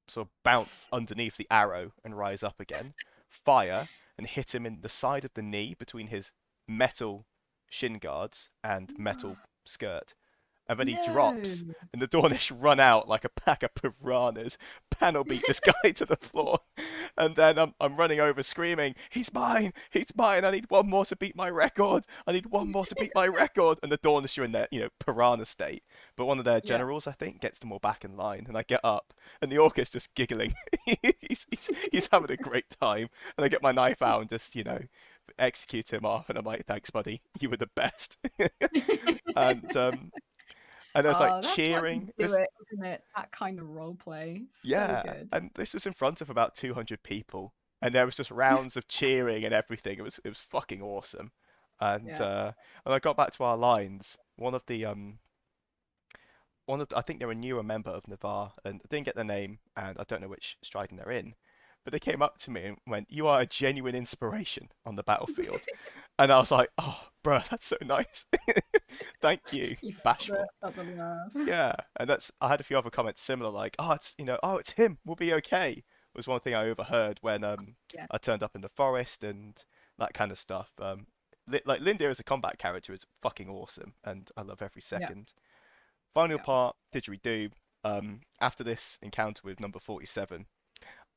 sort of bounce underneath the arrow and rise up again, fire, and hit him in the side of the knee between his metal shin guards and metal skirt. and then he No. drops, and the Dornish run out like a pack of piranhas, panel beat this guy to the floor, and then I'm running over screaming, "He's mine! He's mine! I need one more to beat my record! I need one more to beat my record!" And the Dornish are in their, piranha state, but one of their Yeah. generals, I think, gets them all back in line, and I get up, and the orc is just giggling. He's having a great time, and I get my knife out and just, execute him off, and I'm like, "Thanks, buddy. You were the best." and there's like Oh, that's why we cheering. do This it, isn't it? That kind of role play. So Yeah, good. and this was in front of about 200 people, and there was just rounds of cheering and everything. It was fucking awesome. And Yeah. uh, when I got back to our lines, I think they're a newer member of Navarre, and I didn't get their name, and I don't know which striding they're in, but they came up to me and went, "You are a genuine inspiration on the battlefield," and I was like, "Oh, bro, that's so nice. Thank you, You felt Bashful." the love. Yeah, and I had a few other comments similar, like, "Oh, it's him. We'll be okay." Was one thing I overheard when Yeah. I turned up in the forest and that kind of stuff. Like Linda as a combat character is fucking awesome, and I love every Yeah. second. Final Yeah. part, didgeridoo. After this encounter with number 47,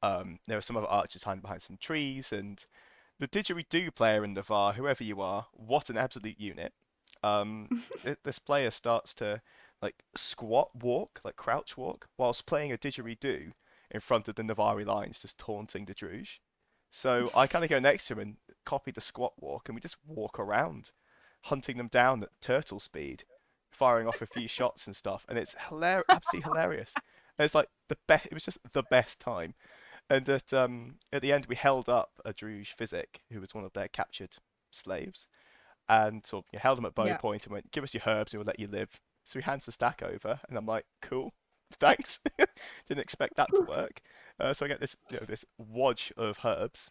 there are some other archers hiding behind some trees, and the didgeridoo player in Navarre, whoever you are, what an absolute unit. This player starts to like squat walk, like crouch walk, whilst playing a didgeridoo in front of the Navari lines, just taunting the Druge. So I kind of go next to him and copy the squat walk, and we just walk around, hunting them down at turtle speed, firing off a few shots and stuff, and it's absolutely hilarious. And it's like the best. It was just the best time. And at the end, we held up a Druge Physic, who was one of their captured slaves, and sort of held him at bow Yeah. point and went, "Give us your herbs, and we'll let you live." So he hands the stack over, and I'm like, "Cool, thanks." Didn't expect that to work. So I get this wodge of herbs,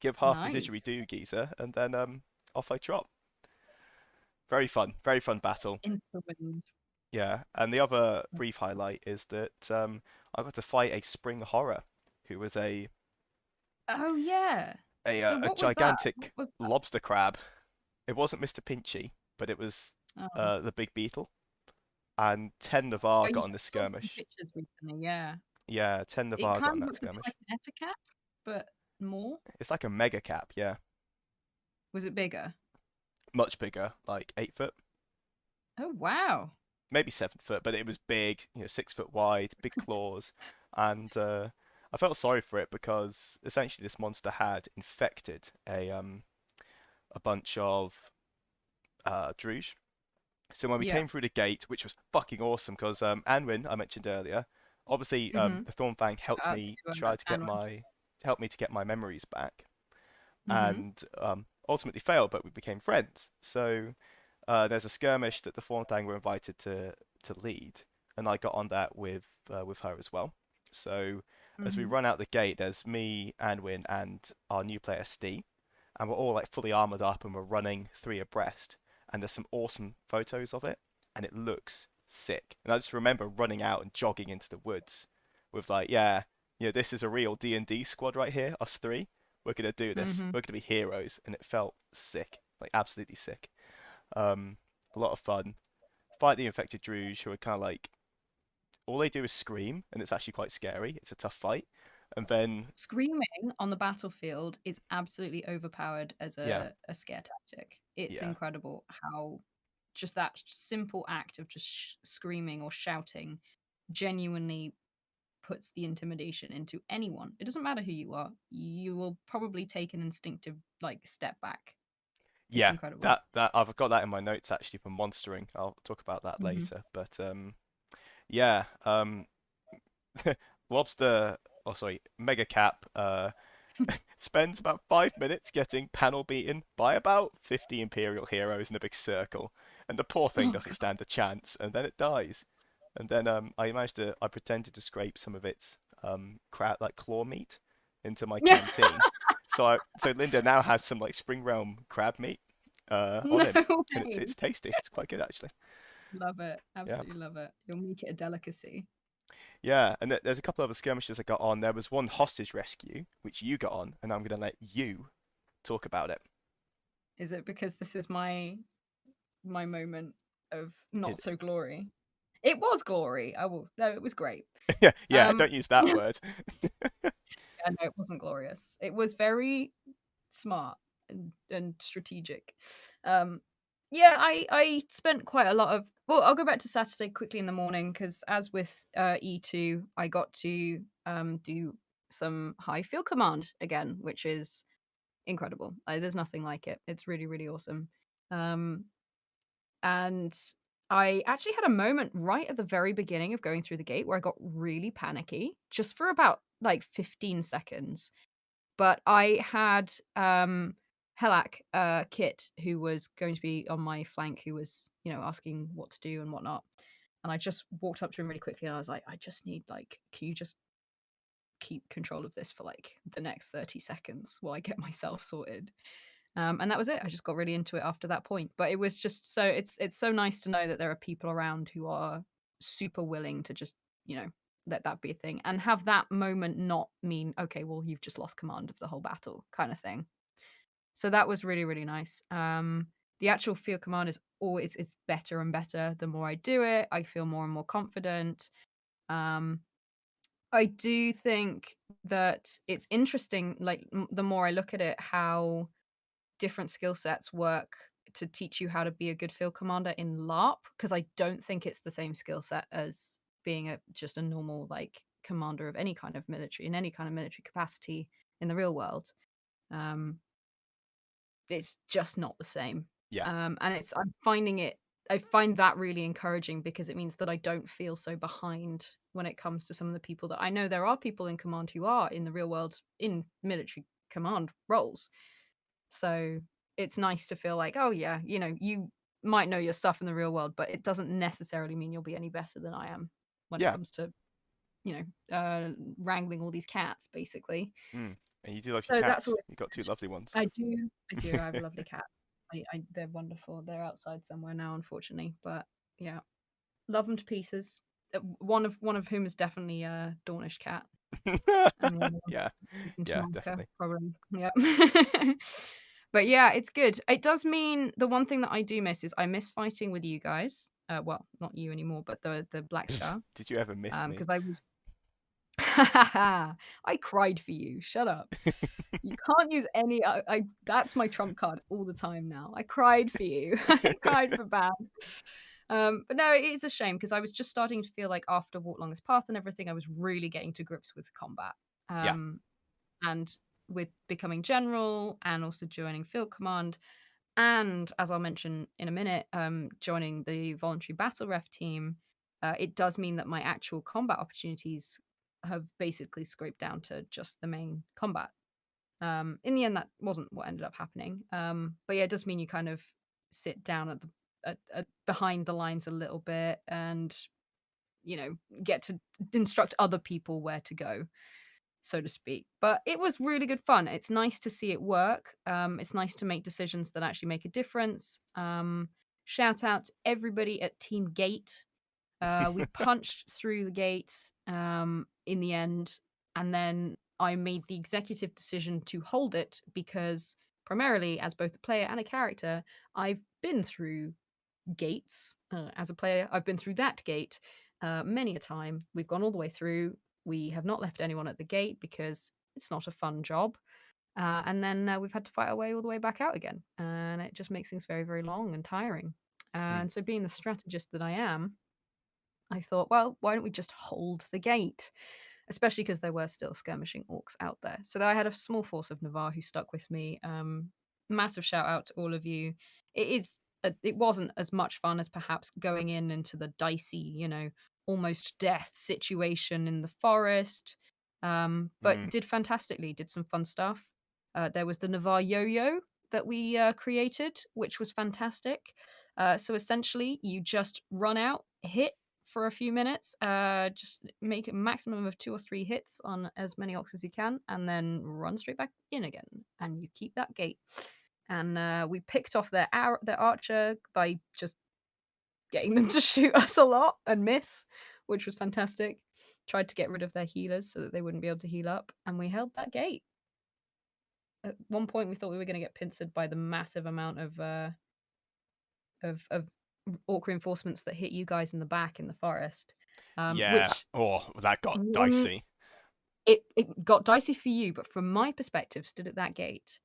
give half the Nice. didgeridoo geezer, and then off I trot. Very fun battle. Into the wind. Yeah, and the other brief highlight is that I got to fight a spring horror, who was Oh yeah. a So uh, a what was that? What gigantic was that? lobster crab. It wasn't Mr. Pinchy, but it was Oh, the big beetle. And 10 oh, Navarre you got on this saw some skirmish. pictures recently. Yeah. Yeah, 10 It Navarre got kind on of that looked a bit skirmish. like an Ettercap, but more. It's like a mega cap, yeah. Was it bigger? Much bigger, like 8 foot, Oh wow. maybe 7 foot, but it was big, 6 foot wide, big claws. And I felt sorry for it because essentially this monster had infected a bunch of Druge. So when we Yeah. came through the gate, which was fucking awesome, because Anwin, I mentioned earlier, obviously Mm-hmm. the Thornfang helped Shout out me to try to get Anwar. my help me to get my memories back, Mm-hmm. and ultimately failed, but we became friends. So there's a skirmish that the Thornfang were invited to lead, and I got on that with her as well. So as we Mm-hmm. run out the gate, there's me, Anwin, and our new player Steve, and we're all like fully armored up, and we're running three abreast. And there's some awesome photos of it, and it looks sick. And I just remember running out and jogging into the woods with like, yeah, this is a real D&D squad right here, us three. We're gonna do this. Mm-hmm. We're gonna be heroes, and it felt sick, like absolutely sick. Um, a lot of fun. Fight the infected Druge, who are kind of like all they do is scream, and it's actually quite scary. It's a tough fight, and then Screaming on the battlefield is absolutely overpowered as yeah, a scare tactic. It's yeah, incredible how just that simple act of just screaming or shouting genuinely puts the intimidation into anyone. It doesn't matter who you are. You will probably take an instinctive like step back. It's yeah. incredible. That I've got that in my notes actually for monstering. I'll talk about that Hmm. later, but yeah, Lobster, oh sorry, Mega Cap, spends about 5 minutes getting panel beaten by about 50 Imperial heroes in a big circle, and the poor thing Oh doesn't god. stand a chance, and then it dies. And then I pretended to scrape some of its crab like claw meat into my canteen. So Linda now has some like Spring Realm crab meat on him, No and it's way. it's tasty. It's quite good actually. Love it. Yeah. Absolutely love it. You'll make it a delicacy. Yeah, and there's a couple of other skirmishes I got on. There was one hostage rescue, which you got on, and I'm going to let you talk about it. Is it because this is my moment? of not It, so glory. It was glory. I will. No, it was great. yeah, yeah. Um, Don't use that word. yeah, no, it wasn't glorious. It was very smart and strategic. Um, yeah, I spent quite a lot of. Well, I'll go back to Saturday quickly in the morning because, as with E2, I got to do some high field command again, which is incredible. There's nothing like it. It's really really awesome. Um, and I actually had a moment right at the very beginning of going through the gate where I got really panicky, just for about like 15 seconds. But I had Helak, Kit, who was going to be on my flank, who was, asking what to do and whatnot. And I just walked up to him really quickly and I was like, I just need can you just keep control of this for like the next 30 seconds while I get myself sorted? And that was it. I just got really into it after that point. But it was just it's so nice to know that there are people around who are super willing to just, let that be a thing and have that moment not mean, okay, well, you've just lost command of the whole battle kind of thing. So that was really, really nice. The actual field command is always it's better and better. The more I do it, I feel more and more confident. Um, I do think that it's interesting, like the more I look at it, how different skill sets work to teach you how to be a good field commander in LARP, because I don't think it's the same skill set as being just a normal like commander of any kind of military in any kind of military capacity in the real world. Um, it's just not the same. Yeah, And I'm finding I find that really encouraging because it means that I don't feel so behind when it comes to some of the people that I know there are people in command who are in the real world in military command roles. So it's nice to feel like, oh yeah, you might know your stuff in the real world, but it doesn't necessarily mean you'll be any better than I am when it yeah. comes to, wrangling all these cats, basically. Mm. And you do love your So that's cats. always You got two good. lovely ones. I do, I do. I have lovely cats. They're wonderful. They're outside somewhere now, unfortunately, but yeah, love them to pieces. One of whom is definitely a Dornish cat, and the other one Yeah, speaking to yeah, Monica, definitely. probably. Yeah. But yeah, it's good. It does mean the one thing that I do miss is I miss fighting with you guys. Well, not you anymore, but the Black Star. Did you ever miss me? Because I was I cried for you. Shut up. You can't use any I that's my trump card all the time now. I cried for you. I cried for Bam. But no, it is a shame because I was just starting to feel like after Walk Longest Path and everything, I was really getting to grips with combat. Yeah. Um, and with becoming general and also joining field command, and as I'll mention in a minute, joining the voluntary battle ref team, it does mean that my actual combat opportunities have basically scraped down to just the main combat. In the end, that wasn't what ended up happening. But yeah, it does mean you kind of sit down at behind the lines a little bit and get to instruct other people where to go, so to speak. But it was really good fun. It's nice to see it work. It's nice to make decisions that actually make a difference. Shout out to everybody at Team Gate. We punched through the gate in the end, and then I made the executive decision to hold it because, primarily, as both a player and a character, I've been through gates. As a player, I've been through that gate many a time. We've gone all the way through. We have not left anyone at the gate because it's not a fun job. And then we've had to fight our way all the way back out again. And it just makes things very, very long and tiring. Mm. And so, being the strategist that I am, I thought, well, why don't we just hold the gate? Especially because there were still skirmishing orcs out there. So I had a small force of Navarre who stuck with me. Massive shout out to all of you. It wasn't as much fun as perhaps going into the dicey, almost death situation in the forest. But Mm. did fantastically, did some fun stuff. There was the Navarre yo-yo that we created, which was fantastic. So essentially, you just run out, hit for a few minutes, just make a maximum of 2 or 3 hits on as many orcs as you can, and then run straight back in again. And you keep that gate. And we picked off their archer by just getting them to shoot us a lot and miss, which was fantastic. Tried to get rid of their healers so that they wouldn't be able to heal up, and we held that gate. At one point, we thought we were going to get pincered by the massive amount of orc reinforcements that hit you guys in the back in the forest, Yeah. which Oh, that got one dicey. it got dicey for you, but from my perspective, stood at that gate,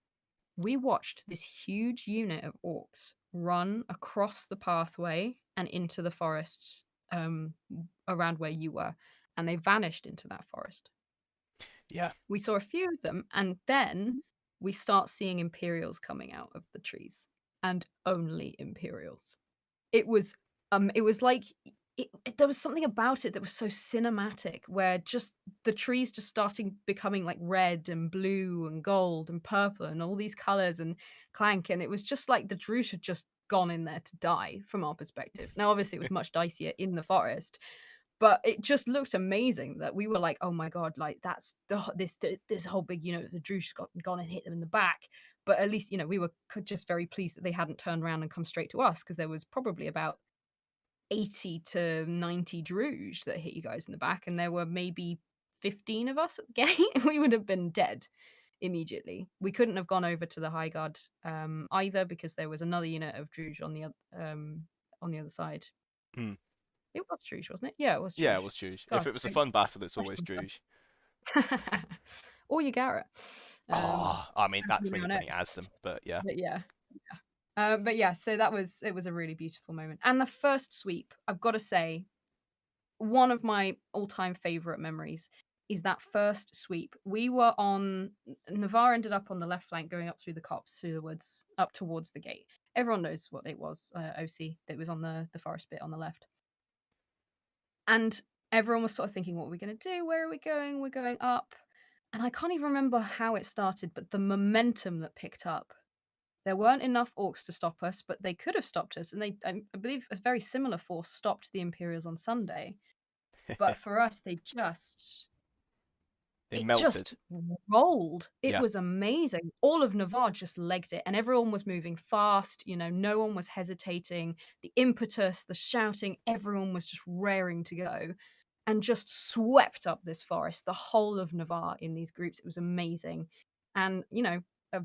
we watched this huge unit of orcs run across the pathway and into the forests around where you were, and they vanished into that forest. Yeah. We saw a few of them, and then we start seeing Imperials coming out of the trees, and only Imperials. It was like there was something about it that was so cinematic, where just the trees just starting becoming like red and blue and gold and purple and all these colors and clank, and it was just like the Drush had just gone in there to die from our perspective. Now, obviously, it was much dicier in the forest, but it just looked amazing that we were like, "Oh my god, like that's this whole big, the Drush got gone and hit them in the back." But at least, we were just very pleased that they hadn't turned around and come straight to us, because there was probably about 80 to 90 Druge that hit you guys in the back, and there were maybe 15 of us at the gate. We would have been dead immediately. We couldn't have gone over to the High Guard either, because there was another unit of Druge on the other side. Mm. It was Druge, wasn't it? Yeah, it was Yeah, it Druge. was Juge. If God, it was a great. fun battle, it's always Question Juge. fun. Or your Garrett. Oh, I mean, that's You when never you're know. playing as them, but yeah. But yeah. But yeah, so it was a really beautiful moment. And the first sweep, I've got to say, one of my all-time favorite memories is that first sweep. We were on Navarre ended up on the left flank, going up through the copse, through the woods, up towards the gate. Everyone knows what it was, OC, that was on the forest bit on the left. And everyone was sort of thinking, what are we going to do? Where are we going? We're going up. And I can't even remember how it started, but the momentum that picked up. There weren't enough orcs to stop us, but they could have stopped us. And I believe a very similar force stopped the Imperials on Sunday. But for us, It it melted. just rolled. It Yeah. was amazing. All of Navarre just legged it, and everyone was moving fast. No one was hesitating. The impetus, the shouting, everyone was just raring to go and just swept up this forest, the whole of Navarre in these groups. It was amazing. And, a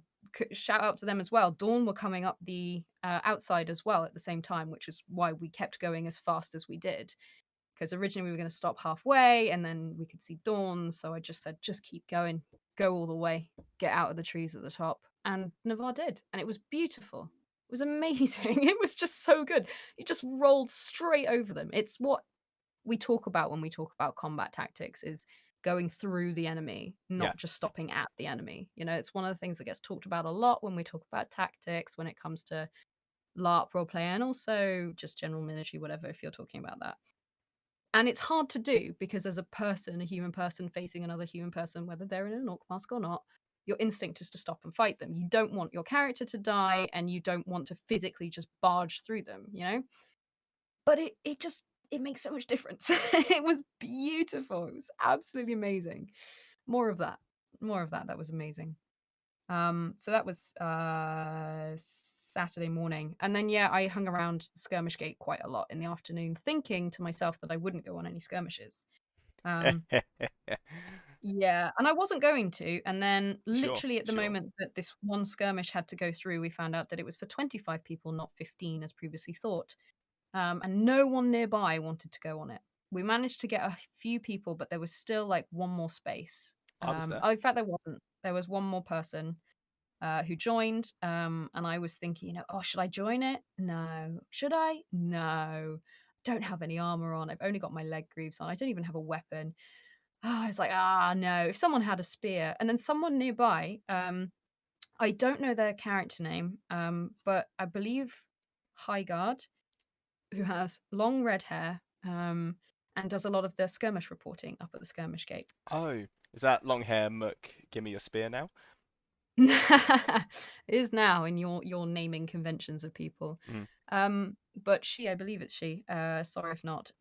shout out to them as well. Dawn were coming up the outside as well at the same time, which is why we kept going as fast as we did, because originally we were going to stop halfway and then we could see Dawn. So I just said, just keep going, go all the way, get out of the trees at the top. And Navarre did. And it was beautiful. It was amazing. It was just so good. You just rolled straight over them. It's what we talk about when we talk about combat tactics, is going through the enemy, Yeah. not just stopping at the enemy. It's one of the things that gets talked about a lot when we talk about tactics, when it comes to LARP roleplay, and also just general military, whatever, if you're talking about that. And it's hard to do because as a person, a human person facing another human person, whether they're in an orc mask or not, your instinct is to stop and fight them. You don't want your character to die, and you don't want to physically just barge through them. But it makes so much difference. It was beautiful. It was absolutely amazing. More of that. More of that. That was amazing. So that was Saturday morning. And then yeah, I hung around the skirmish gate quite a lot in the afternoon, thinking to myself that I wouldn't go on any skirmishes. Um, yeah, and I wasn't going to. And then Sure, literally at the sure. moment that this one skirmish had to go through, we found out that it was for 25 people, not 15 as previously thought. And no one nearby wanted to go on it. We managed to get a few people, but there was still like one more space. I was there. In fact, there wasn't. There was one more person who joined, and I was thinking, oh, should I join it? No. Should I? No. Don't have any armor on. I've only got my leg greaves on. I don't even have a weapon. I was like, no. If someone had a spear, and then someone nearby, I don't know their character name, but I believe Highguard, who has long red hair, and does a lot of the skirmish reporting up at the skirmish gate. Oh, is that long hair muck? Give me your spear now. It is now in your naming conventions of people. Mm. But she, I believe it's she, sorry if not,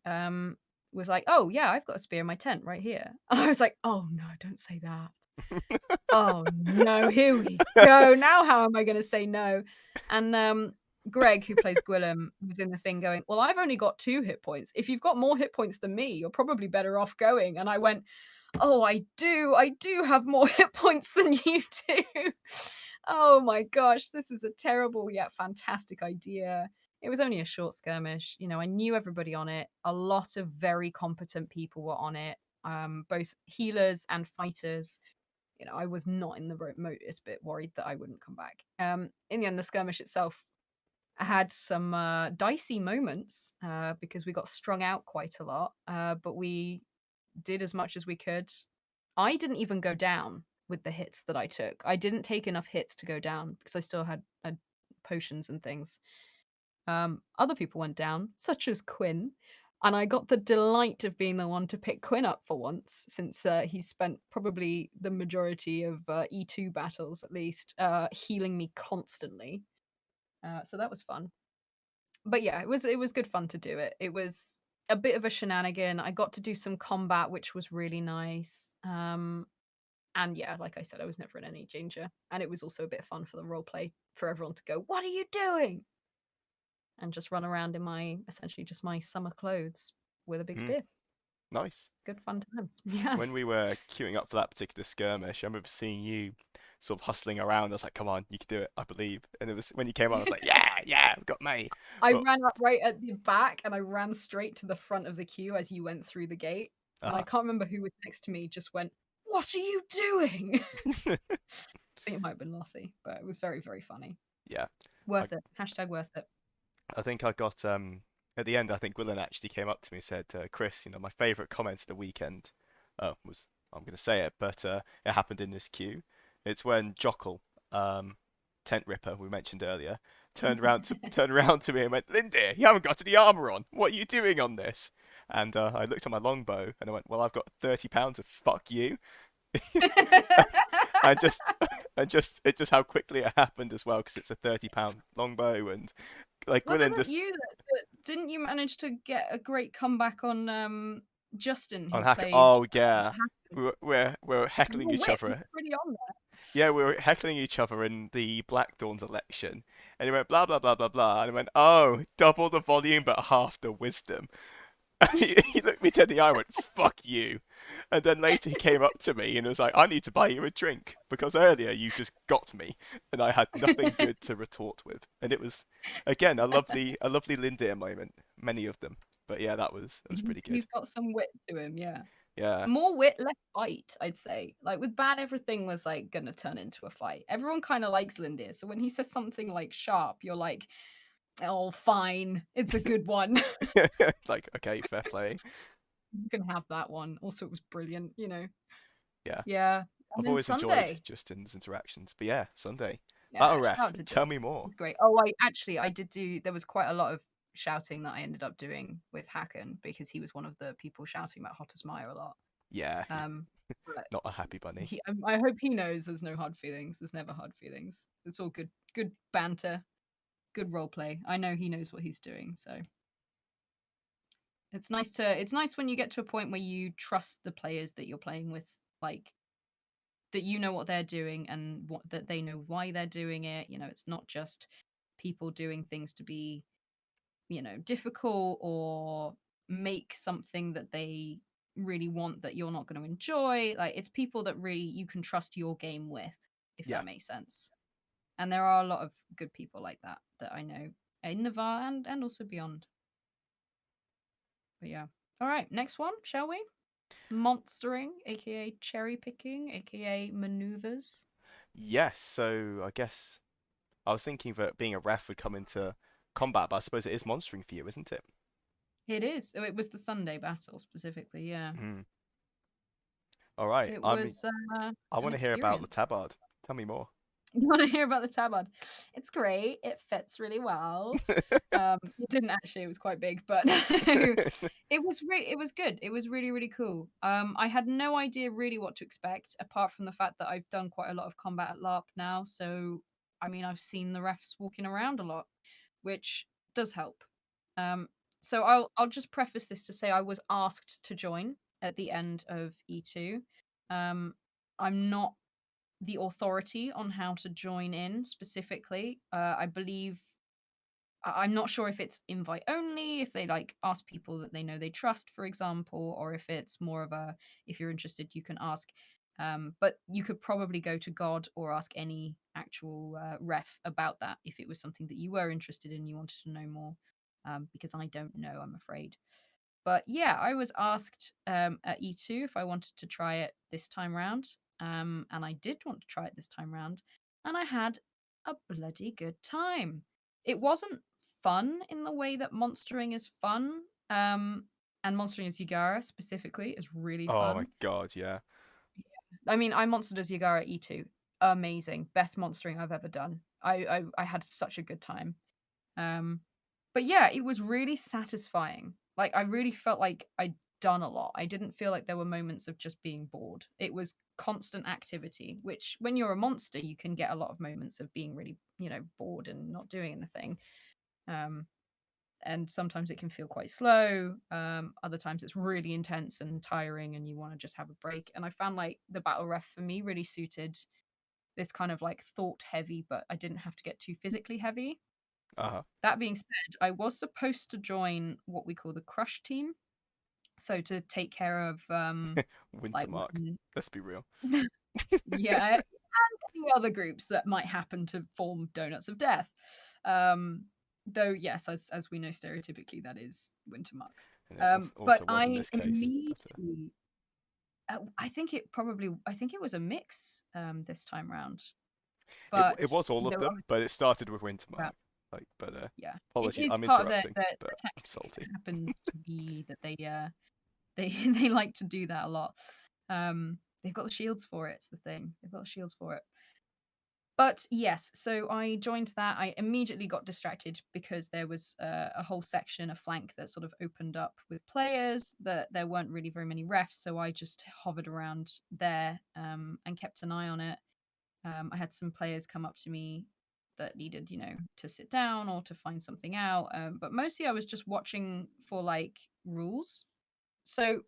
was like, oh yeah, I've got a spear in my tent right here. And I was like, oh no, don't say that. Oh no, here we go. Now how am I gonna say no? And Greg, who plays Gwillem, was in the thing going, well, I've only got 2 hit points. If you've got more hit points than me, you're probably better off going. And I went, oh, I do have more hit points than you do. Oh my gosh, this is a terrible yet fantastic idea. It was only a short skirmish. You know, I knew everybody on it. A lot of very competent people were on it, both healers and fighters. You know, I was not in the remotest bit worried that I wouldn't come back. In the end, the skirmish itself had some dicey moments because we got strung out quite a lot, but we did as much as we could. I didn't even go down with the hits that I took. I didn't take enough hits to go down because I still had potions and things. Other people went down, such as Quinn, and I got the delight of being the one to pick Quinn up for once, since he spent probably the majority of E2 battles, at least, healing me constantly. So that was fun. But yeah, it was good fun to do it. It was a bit of a shenanigan. I got to do some combat, which was really nice. And yeah, like I said, I was never in any danger, and it was also a bit of fun for the role play for everyone to go, "What are you doing?" and just run around in my essentially just my summer clothes with a big Mm, spear. nice. Good fun times. Yeah. When we were queuing up for that particular skirmish, I remember seeing you sort of hustling around. I was like, "Come on, you can do it, I believe." And it was when you came on, I was like, "Yeah, yeah, we've got me." I But ran up right at the back and I ran straight to the front of the queue as you went through the gate. And I uh, can't remember who was next to me, just went, "What are you doing?" I think it might have been Lottie, but it was very, very funny. yeah, I Worth it. Hashtag worth it. I think I got at the end. I think Willen actually came up to me and said, "Chris, my favorite comment of the weekend was I'm going to say it, but it happened in this queue. It's when Jockle, um, Tent Ripper, we mentioned earlier, turned around to me and went, Lindy, you haven't got any armor on. What are you doing on this?" And I looked at my longbow and I went, "Well, I've got 30 pounds of fuck you." and just just how quickly it happened as well, because it's a 30 pound longbow, and like Willen Wasn't it just you that didn't you manage to get a great comeback on Justin on who hacker. Oh plays yeah, Hacken? we were heckling Your each wit was other. pretty on there. Yeah, we were heckling each other in the Blackthorns election, and he went blah blah blah blah blah, and I went, "Oh, double the volume but half the wisdom." He looked me dead in the eye and went, "Fuck you." And then later he came up to me and was like, "I need to buy you a drink because earlier you just got me," and I had nothing good to retort with. And it was, again, a lovely Lindeer moment, many of them. But yeah, that was pretty He's good. got some wit to him, yeah. Yeah. More wit, less fight, I'd say. Like with Ban, everything was like gonna turn into a fight. Everyone kind of likes Lindir, so when he says something like sharp, you're like, "Oh, fine, it's a good one. Like, okay, fair play. You can have that one." Also, it was brilliant, you know. Yeah. Yeah, and I've then always enjoyed Sunday. Justin's interactions. But yeah, Sunday. Yeah, Battle shout Ref, out to tell Justin. me more. He's great. Oh, I did do. There was quite a lot of shouting that I ended up doing with Hacken because he was one of the people shouting about Hottest Maya a lot. Yeah, Um, but not a happy bunny. I hope he knows there's no hard feelings. There's never hard feelings. It's all good banter, good role play. I know he knows what he's doing, so it's nice when you get to a point where you trust the players that you're playing with, like that you know what they're doing and what that they know why they're doing it. You know, it's not just people doing things to be, difficult or make something that they really want that you're not going to enjoy. Like it's people that really you can trust your game with, if Yeah. that makes sense. And there are a lot of good people like that that I know in the VAR and also beyond. But yeah. All right, next one, shall we? Monstering, aka cherry picking, aka maneuvers. Yes, so I guess I was thinking that being a ref would come into combat, but I suppose it is monstering for you, isn't it? It is. Oh, it was the Sunday battle specifically. Yeah, Hmm. All right. it was I an want to hear about the experience. tabard. Tell me more. You want to hear about the tabard? It's great. It fits really well. It didn't actually. It was quite big, but it was good. It was really really cool. I had no idea really what to expect, apart from the fact that I've done quite a lot of combat at LARP now. So I mean, I've seen the refs walking around a lot, which does help. Um, so I'll just preface this to say I was asked to join at the end of E2. Um, I'm not the authority on how to join in specifically. I believe I'm not sure if it's invite only, if they like ask people that they know they trust, for example, or if it's more of a if you're interested, you can ask. But you could probably go to God or ask any actual ref about that if it was something that you were interested in, you wanted to know more. Because I don't know, I'm afraid. But yeah, I was asked at E2 if I wanted to try it this time round. And I did want to try it this time round. And I had a bloody good time. It wasn't fun in the way that monstering is fun. And monstering as Yagara specifically is really Oh my fun. god, yeah. I mean, I monstered as Yagara E2. Amazing. Best monstering I've ever done. I had such a good time. Um, but yeah, it was really satisfying. Like I really felt like I'd done a lot. I didn't feel like there were moments of just being bored. It was constant activity, which when you're a monster, you can get a lot of moments of being really, bored and not doing anything. Um, and sometimes it can feel quite slow. Other times it's really intense and tiring, and you want to just have a break. And I found like the battle ref for me really suited this kind of like thought heavy, but I didn't have to get too physically heavy. Uh-huh. That being said, I was supposed to join what we call the crush team, so to take care of Winter like Mark. when Let's be real. yeah, and any other groups that might happen to form donuts of death. Um, though yes, as we know, stereotypically that is Wintermark. And it But also was in I this case, but immediately, I think it was a mix this time round. it But was all of there, them, but it started with Winter yeah, Mark. Like, but yeah, it apologies, is I'm part of interrupting, their but I'm tactic. salty. It happens to be that they they like to do that a lot. They've got the shields for it. It's the thing. They've got the shields for it. But yes, so I joined that. I immediately got distracted because there was a whole section, a flank that sort of opened up with players. That there weren't really very many refs, so I just hovered around there and kept an eye on it. I had some players come up to me that needed, to sit down or to find something out. But mostly I was just watching for like rules. So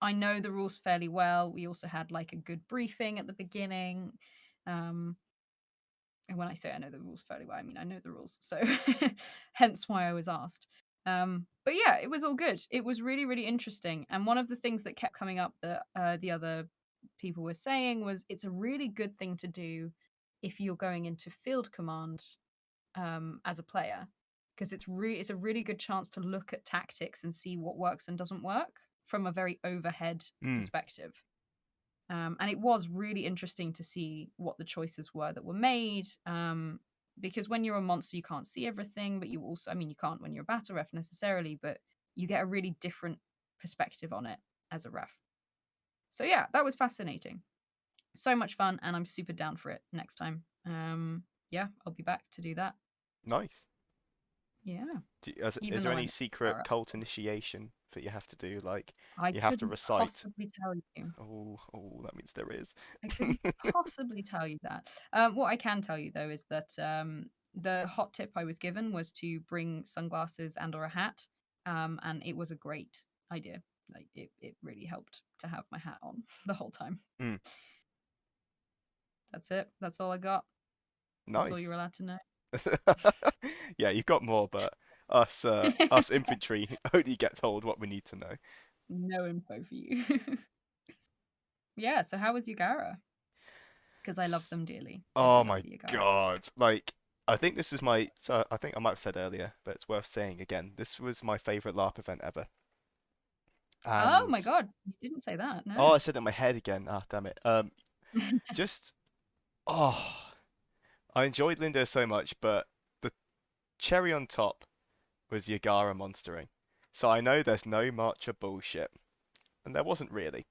I know the rules fairly well. We also had like a good briefing at the beginning. Um, and when I say I know the rules fairly well, I mean I know the rules. So hence why I was asked. But yeah, it was all good. It was really, really interesting. And one of the things that kept coming up that the other people were saying was it's a really good thing to do if you're going into field command as a player, because it's a really good chance to look at tactics and see what works and doesn't work from a very overhead Mm. perspective. And it was really interesting to see what the choices were that were made. Because when you're a monster, you can't see everything, but you also, I mean, you can't when you're a battle ref necessarily, but you get a really different perspective on it as a ref. So yeah, that was fascinating. So much fun, and I'm super down for it next time. Yeah, I'll be back to do that. Nice. Yeah, Is even there though any I'm secret cult initiation that you have to do? Like, I you have to couldn't recite. possibly tell you. Oh, that means there is. I couldn't possibly tell you that. What I can tell you though is that the hot tip I was given was to bring sunglasses and or a hat, and it was a great idea. Like it really helped to have my hat on the whole time. Mm. That's it. That's all I got. That's all Nice. you're allowed to know. Yeah, you've got more, but us infantry only get told what we need to know. No info for you. Yeah. So how was Yagara? Because I love S- them dearly. I do Oh love my the Yagara. God. Like, I think this is my, so I think I might have said earlier, but it's worth saying again. This was my favorite LARP event ever. Oh And my god, you didn't say that. oh, No. I said it in my head again. Ah, damn it. Just oh, I enjoyed Linda so much, but the cherry on top was Yagara monstering. So I know there's no March of bullshit, and there wasn't really.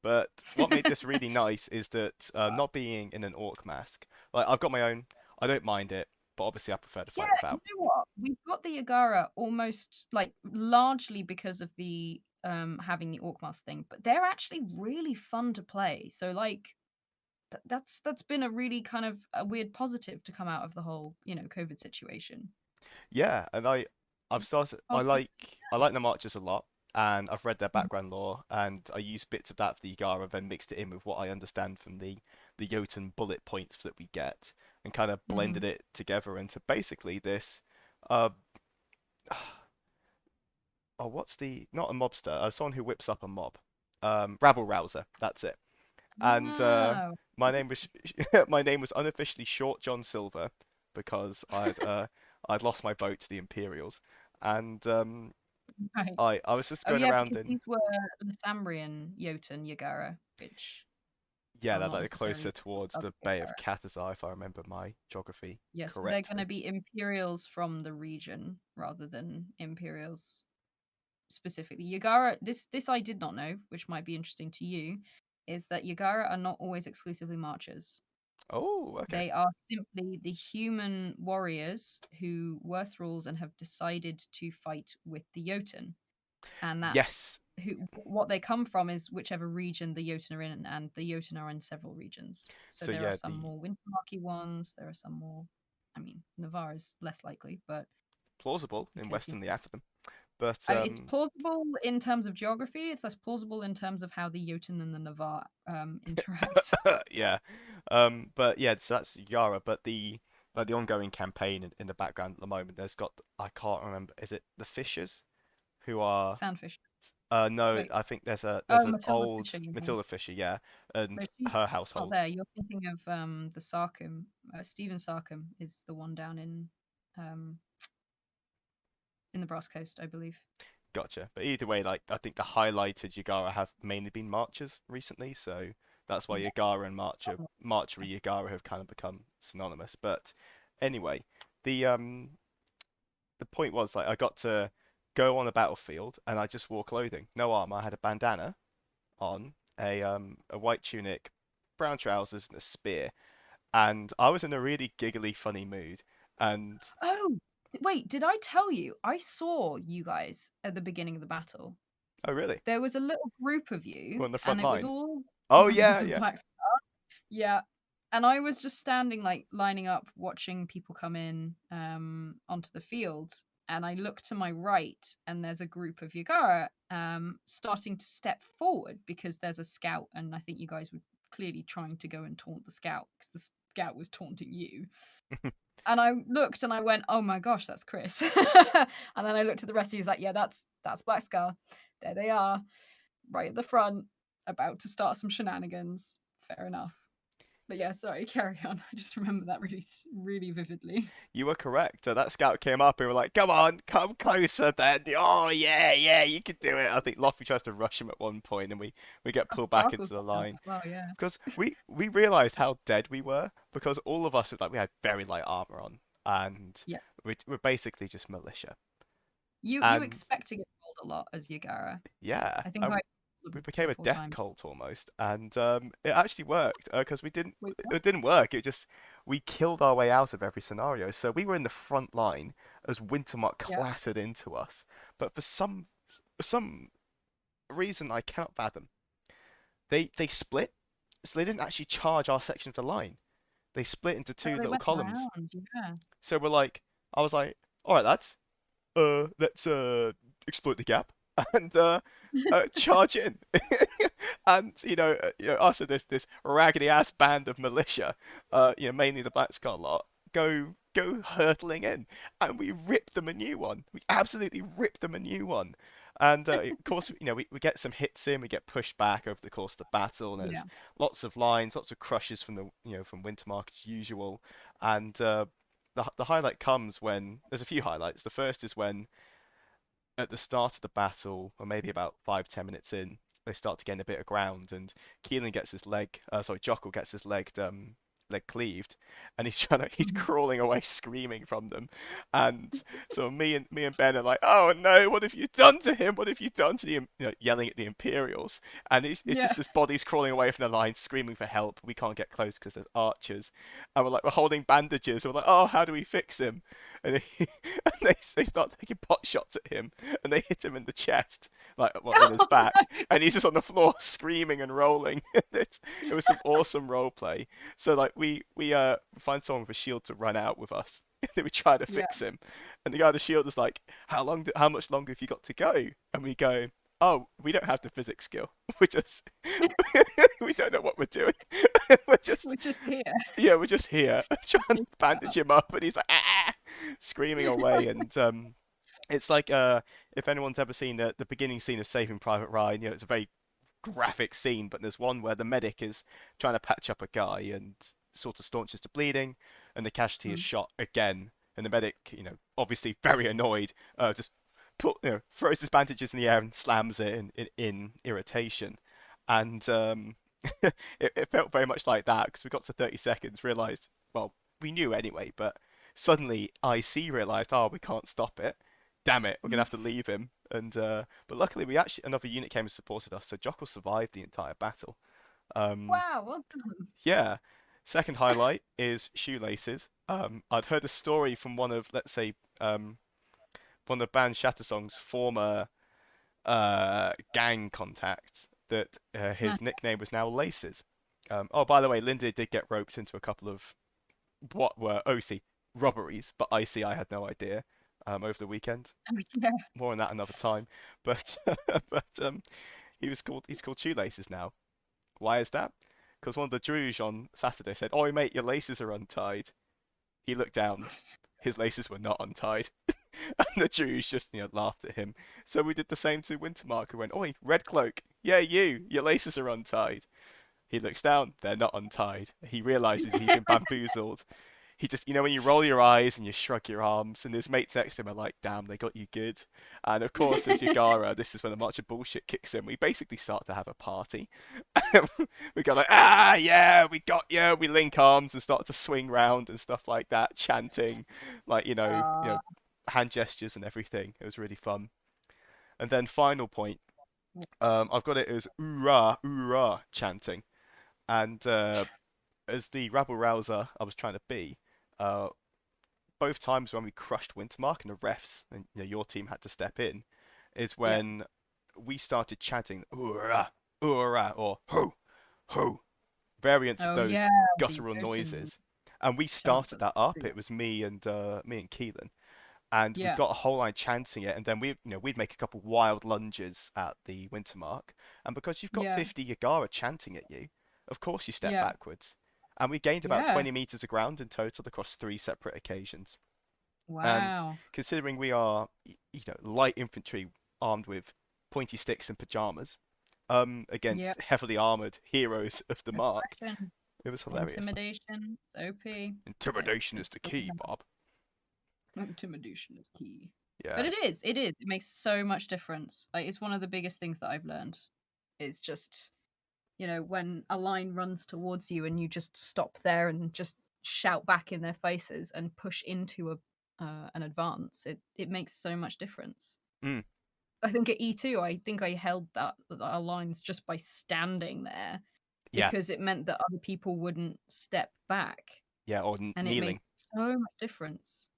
But what made this really nice is that not being in an orc mask, like I've got my own, I don't mind it, but obviously I prefer to Yeah, fight you without. know what? We've got the Yagara almost like largely because of the having the Orc thing, but they're actually really fun to play. So like that's been a really kind of a weird positive to come out of the whole, COVID situation. Yeah, and I've started. Positive. I like the Marchers a lot, and I've read their background lore, and I use bits of that for the Yagara, then mixed it in with what I understand from the Jotun bullet points that we get, and kind of Mm-hmm. blended it together into basically this. Uh, what's the not a mobster? Someone who whips up a mob. Rabble rouser. That's it. and Oh, my name was my name was unofficially Short John Silver because I'd lost my boat to the Imperials, and right. I was just Oh going yeah, around because in these were Lasambrian Jotun Yagara, which yeah, are that not like necessarily closer towards other the Bay of Yagara. Catazar, if I remember my geography Yes, so they're going to correctly. be Imperials from the region rather than Imperials specifically. Yagara, this I did not know, which might be interesting to you, is that Yagara are not always exclusively marchers. Oh, okay. They are simply the human warriors who were thralls and have decided to fight with the Jotun, and that Yes. who what they come from is whichever region the Jotun are in, and the Jotun are in several regions. So So there are yeah, some the more Wintermarky ones. There are some more. I mean, Navarre is less likely, but plausible in because Western the Atherton, but I mean, it's plausible in terms of geography. It's less plausible in terms of how the Jotun and the Navarre interact. yeah, but yeah, so that's Yara. But the like the ongoing campaign in the background at the moment, there's got I can't remember. Is it the Fishers who are? Sandfish. No, Wait. I think Oh, there's an Matilda old Fisher, you mean? Matilda Fisher, yeah, and No, she's her not household. there. You're thinking of the Sarcom. Stephen Sarcom is the one down um in the Brass Coast, I believe. Gotcha. But either way, like I think the highlighted Yagara have mainly been marchers recently, so that's why Yeah. Yagara and Marchery Yagara have kind of become synonymous. But anyway, the point was like I got to go on a battlefield and I just wore clothing, no armor. I had a bandana on, a white tunic, brown trousers, and a spear. And I was in a really giggly, funny mood. And Oh, wait, did I tell you? I saw you guys at the beginning of the battle. oh really? There was a little group of We're you, on the and front it was line. all Oh members yeah, of yeah. Black Star. Yeah. And I was just standing, like, lining up, watching people come in onto the field. And I look to my right, and there's a group of Yagara starting to step forward because there's a scout. And I think you guys were clearly trying to go and taunt the scout because the scout was taunting you. And I looked and I went, "Oh my gosh, that's Chris." And then I looked at the rest of you, was like, "Yeah, that's Black Scar. There they are, right at the front, about to start some shenanigans." Fair enough. But yeah, sorry, carry on. I just remember that really vividly. You were correct. That scout came up and we were like, "Come on, come closer, then." Oh yeah, yeah, you can do it. I think Luffy tries to rush him at one point, and we get Oh, pulled back into Sparkle's the popping up line as well, yeah. because we realized how dead we were because all of us like we had very light armor on, and Yeah. we're basically just militia. You And expect to get rolled a lot as Yagara. yeah, I think I we rolled three became or a four death times. cult almost, and it actually worked because we didn't. Wait, what? It didn't work. It just we killed our way out of every scenario. So we were in the front line as Wintermark Yeah. clattered into us, but for some reason I cannot fathom, they split. So they didn't actually charge our section of the line. They split into Oh, two they little went columns. around, yeah. So I was like, all right, lads, let's exploit the gap and charge in. And us and this raggedy ass band of militia, mainly the Black Scar lot, go hurtling in, and we rip them a new one. We absolutely rip them a new one. And of course, we get some hits in, we get pushed back over the course of the battle, and Yeah. there's lots of lines, lots of crushes from from Wintermark as usual. And the highlight comes when there's a few highlights. The first is when at the start of the battle, or maybe about 5-10 minutes in, they start to gain a bit of ground, and Keelan gets his Jockle gets his leg cleaved, and he's Mhm. crawling away screaming from them, and so me and Ben are like, oh no, what have you done to him? What have you done to the yelling at the Imperials, and it's Yeah. just his body's crawling away from the line, screaming for help. We can't get close because there's archers, and we're holding bandages. We're like, oh, how do we fix him? And, and they start taking pot shots at him, and they hit him in the chest, like well, in his back, and he's just on the floor screaming and rolling. It was some awesome role play. So like we find someone with a shield to run out with us. Then we try to Yeah. fix him, and the guy with the shield is like, how much longer have you got to go? And we go, oh, we don't have the physics skill. We just we don't know what we're doing. We're We're just just here. yeah, we're just here trying to Make it bandage up. him up, and he's like screaming away, and it's like if anyone's ever seen the beginning scene of Saving Private Ryan, it's a very graphic scene, but there's one where the medic is trying to patch up a guy and sort of staunches the bleeding, and the casualty is Mm. shot again, and the medic, obviously very annoyed, just throws his bandages in the air and slams it in irritation, and it felt very much like that because we got to 30 seconds, realized, well, we knew anyway, but suddenly IC realized, oh, we can't stop it. Damn it, we're gonna have to leave him. And but luckily, we actually another unit came and supported us, so Jockle survived the entire battle. Um, Wow, well done. yeah. Second highlight is shoelaces. I'd heard a story from one of, let's say, one of band Shattersong's former gang contacts that Huh. his nickname was now Laces. Oh, by the way, Linda did get roped into a couple of what were OC robberies, but IC I had no idea over the weekend. Oh, yeah. More on that another time. But but he's called Shoelaces now. Why is that? Because one of the Druge on Saturday said, "Oh mate, your laces are untied." He looked down. His laces were not untied. And the Jews just, laughed at him. So we did the same to Wintermark, who went, "Oi, Red Cloak, yeah, your laces are untied." He looks down, they're not untied. He realizes he's been bamboozled. He just, when you roll your eyes and you shrug your arms, and his mates next to him are like, "Damn, they got you good." And of course, as Yagara, this is when the march of bullshit kicks in. We basically start to have a party. We go like, "Ah, yeah, we got you." We link arms and start to swing round and stuff like that, chanting, like Uh, hand gestures and everything. It was really fun. And then final point, I've got it as "oorah, oorah" chanting, and as the rabble rouser I was trying to be, uh, both times when we crushed Wintermark and the refs and your team had to step in, is yeah. when we started chanting "oorah, oorah" or "ho, ho," variants of Oh, those yeah. The guttural Jotun noises. And we chants started at that the up. street. It was me and Keelan, and we Yeah. got a whole line chanting it. And then we'd make a couple wild lunges at the Wintermark. And because you've got Yeah. 50 Yagara chanting at you, of course you step Yeah. backwards. And we gained about Yeah. 20 meters of ground in total across three separate occasions. And Wow. considering we are, light infantry armed with pointy sticks and pajamas, Yeah. against heavily armored heroes of the mark, Aggression, it was hilarious. intimidation. It's OP. Intimidation is It's the fully key, Bob. intimidation is key. But Yeah. it is. It is. It makes so much difference. Like it's one of the biggest things that I've learned. It's just, when a line runs towards you and you just stop there and just shout back in their faces and push into a an advance, it makes so much difference. Mm, I think at E2, I think I held our lines just by standing there yeah. because it meant that other people wouldn't step back, Yeah. Or and it made kneeling. so much difference.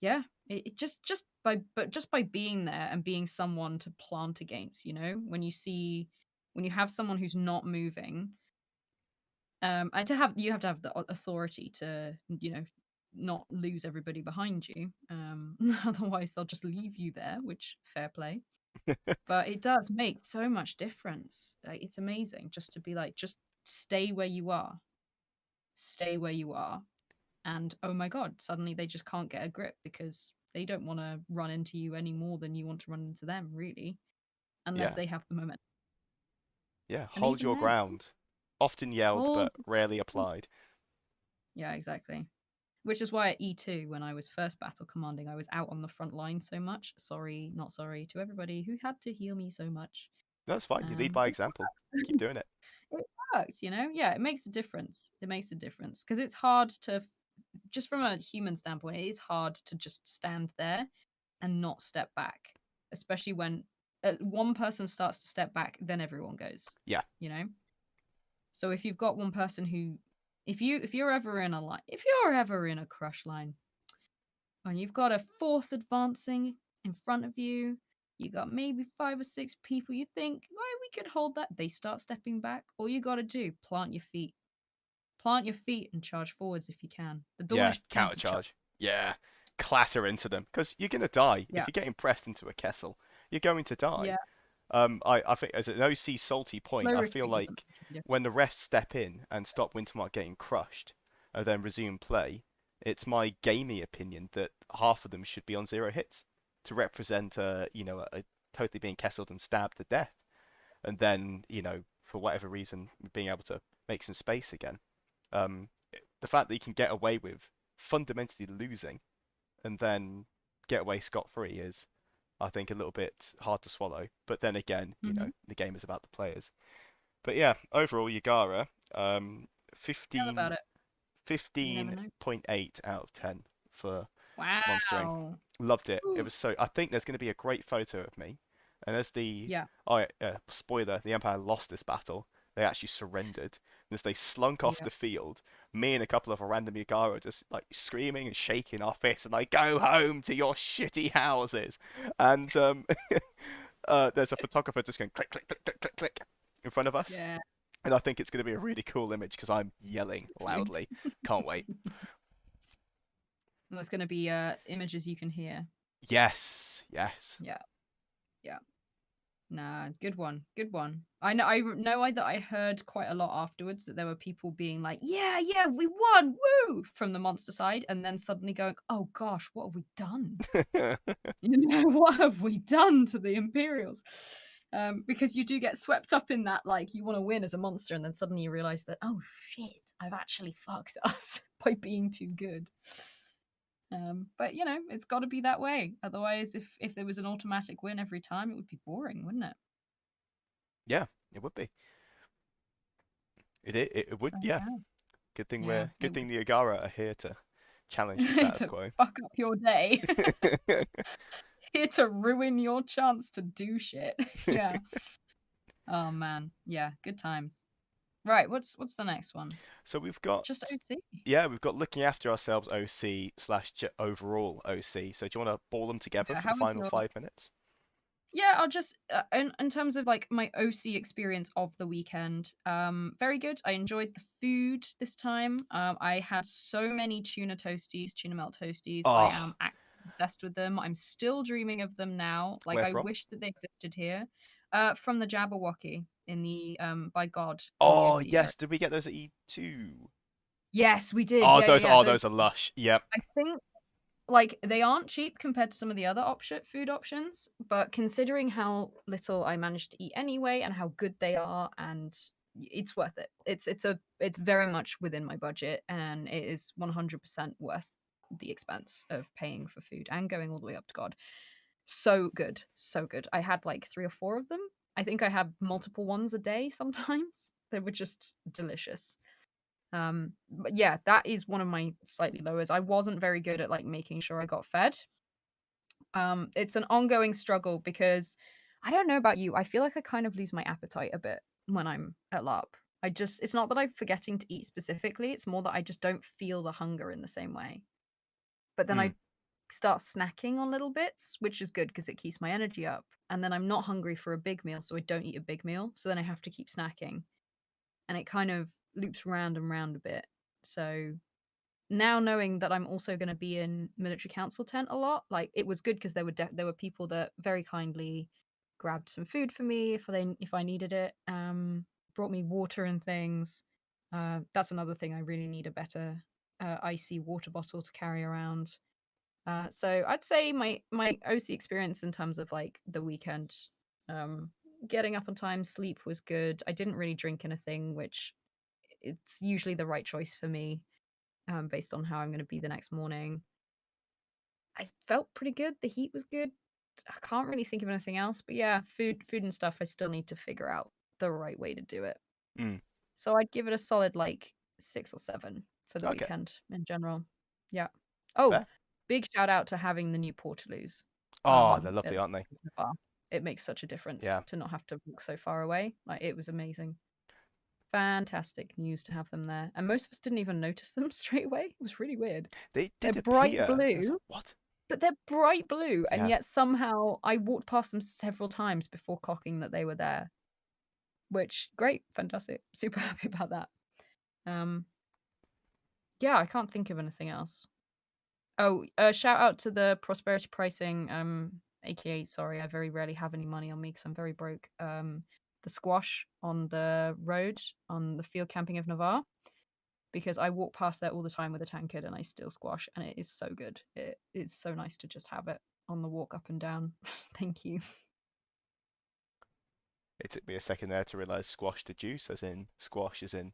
Yeah, it just by being there and being someone to plant against, when you have someone who's not moving, and you have to have the authority to, not lose everybody behind you. Otherwise they'll just leave you there, which fair play. But it does make so much difference. Like, it's amazing just to be like, just stay where you are, stay where you are, and oh my god, suddenly they just can't get a grip because they don't want to run into you any more than you want to run into them, really, unless Yeah. they have the moment. Yeah. And Hold even your then, ground. Often yelled, hold. but rarely applied. Yeah, exactly. Which is why at E2, when I was first battle commanding, I was out on the front line so much. Sorry, not sorry to everybody who had to heal me so much. No, it's fine. You lead by It example. Keep works. doing it. It works, Yeah, it makes a difference. It makes a difference because it's hard to, just from a human standpoint, it is hard to just stand there and not step back, especially when one person starts to step back, then everyone goes. Yeah. You know. So if you've got one person who, if you're ever in a line, if you're ever in a crush line, and you've got a force advancing in front of you, you got maybe 5 or 6 people. You think, "Why we could hold that?" They start stepping back. All you got to do, plant your feet, and charge forwards if you can. The door Yeah. is going to charge. Countercharge. Yeah. Clatter into them. Because you're going to die. If Yeah, you're getting pressed into a kessel, you're going to die. yeah. I think as an OC salty point, Slow I feel retreat doesn't like make any when the difference. refs step in and stop Wintermark getting crushed and then resume play, it's my gamey opinion that half of them should be on 0 hits to represent, a totally being kesseled and stabbed to death. and then for whatever reason being able to make some space again. The fact that you can get away with fundamentally losing and then get away scot-free is, I think, a little bit hard to swallow. But then again, Hmm. the game is about the players. But yeah, overall, Yagara, Tell 15, about it. You never know. 15.8 out of 10 for monstering. Wow. Loved it. It Ooh. was so. I think there's going to be a great photo of me, and as the Yeah. oh yeah, spoiler, the Empire lost this battle. They actually surrendered. And as they slunk off Yeah. the field, me and a couple of random Yagara just like screaming and shaking our fists and like, go home to your shitty houses. And there's a photographer just going click click click click click click in front of us. Yeah. And I think it's going to be a really cool image because I'm yelling You. loudly. Can't wait. There's going to be images you can hear. Yes, yes. Yeah. Yeah. Nah, good one. Good one. I know that I heard quite a lot afterwards that there were people being like, "Yeah, yeah, we won. Woo!" from the monster side and then suddenly going, "Oh gosh, what have we done?" What have we done to the Imperials? Because you do get swept up in that, like you want to win as a monster, and then suddenly you realize that, oh shit, I've actually fucked us by being too good. But it's got to be that way. Otherwise, if there was an automatic win every time, it would be boring, wouldn't it? Yeah, it would be. It would. So Yeah. yeah, yeah, Good it thing would the Agara are here to challenge the status to quo. fuck up your day, here to ruin your chance to do shit. Yeah. Oh man, yeah, good times. Right, what's the next one? So we've got Just OC. we've got looking after ourselves OC slash overall OC. So do you want to ball them together Yeah, for the how was final your? 5 minutes? Yeah, I'll just in terms of like my OC experience of the weekend. Very good. I enjoyed the food this time. I had so many tuna toasties, tuna melt toasties. I am Oh, obsessed with them. I'm still dreaming of them now. Like where I from? wish that they existed here. From the Jabberwocky in the by God in the Oh OC area. yes, did we get those at E2? Yes, we did. Oh, Yeah, yeah, yeah. Those those are lush. Yep. I think like they aren't cheap compared to some of the other option food options, but considering how little I managed to eat anyway and how good they are, and it's worth it. It's very much within my budget, and it is 100% worth the expense of paying for food and going all the way up to God. So good, so good. I had like 3 or 4 of them. I think I had multiple ones a day sometimes. They were just delicious. But yeah, that is one of my slightly lowers. I wasn't very good at like making sure I got fed. It's an ongoing struggle because I don't know about you. I feel like I kind of lose my appetite a bit when I'm at LARP. It's not that I'm forgetting to eat specifically, it's more that I just don't feel the hunger in the same way. But then Mm, I start snacking on little bits, which is good because it keeps my energy up. And then I'm not hungry for a big meal, so I don't eat a big meal. So then I have to keep snacking. And it kind of loops round and round a bit. So now knowing that I'm also going to be in military council tent a lot, like it was good because there were people that very kindly grabbed some food for me if I needed it. Brought me water and things. That's another thing. I really need a better icy water bottle to carry around. So I'd say my OC experience in terms of like the weekend, um, getting up on time, sleep was good. I didn't really drink anything, which it's usually the right choice for me, based on how I'm going to be the next morning. I felt pretty good. The heat was good. I can't really think of anything else, but yeah, food and stuff. I still need to figure out the right way to do it. mm. So I'd give it a solid like 6 or 7 for the Okay. weekend in general. Yeah. Oh, Fair. big shout out to having the new portaloos. Oh, they're At lovely, aren't they? the bar. It makes such a difference Yeah. to not have to walk so far away. Like it was amazing. Fantastic news to have them there. And most of us didn't even notice them straight away. It was really weird. They They're did bright appear. I was blue, like, what? but they're bright blue, and Yeah. yet somehow I walked past them several times before clocking that they were there. Which great, fantastic, super happy about that. Um, yeah, I can't think of anything else. Oh, shout out to the prosperity pricing, aka sorry, I very rarely have any money on me because I'm very broke. The squash on the road on the field camping of Navarre, because I walk past there all the time with a tankard and I still squash, and it is so good. It is so nice to just have it on the walk up and down. Thank you. It took me a second there to realize squash to juice, as in squash, as in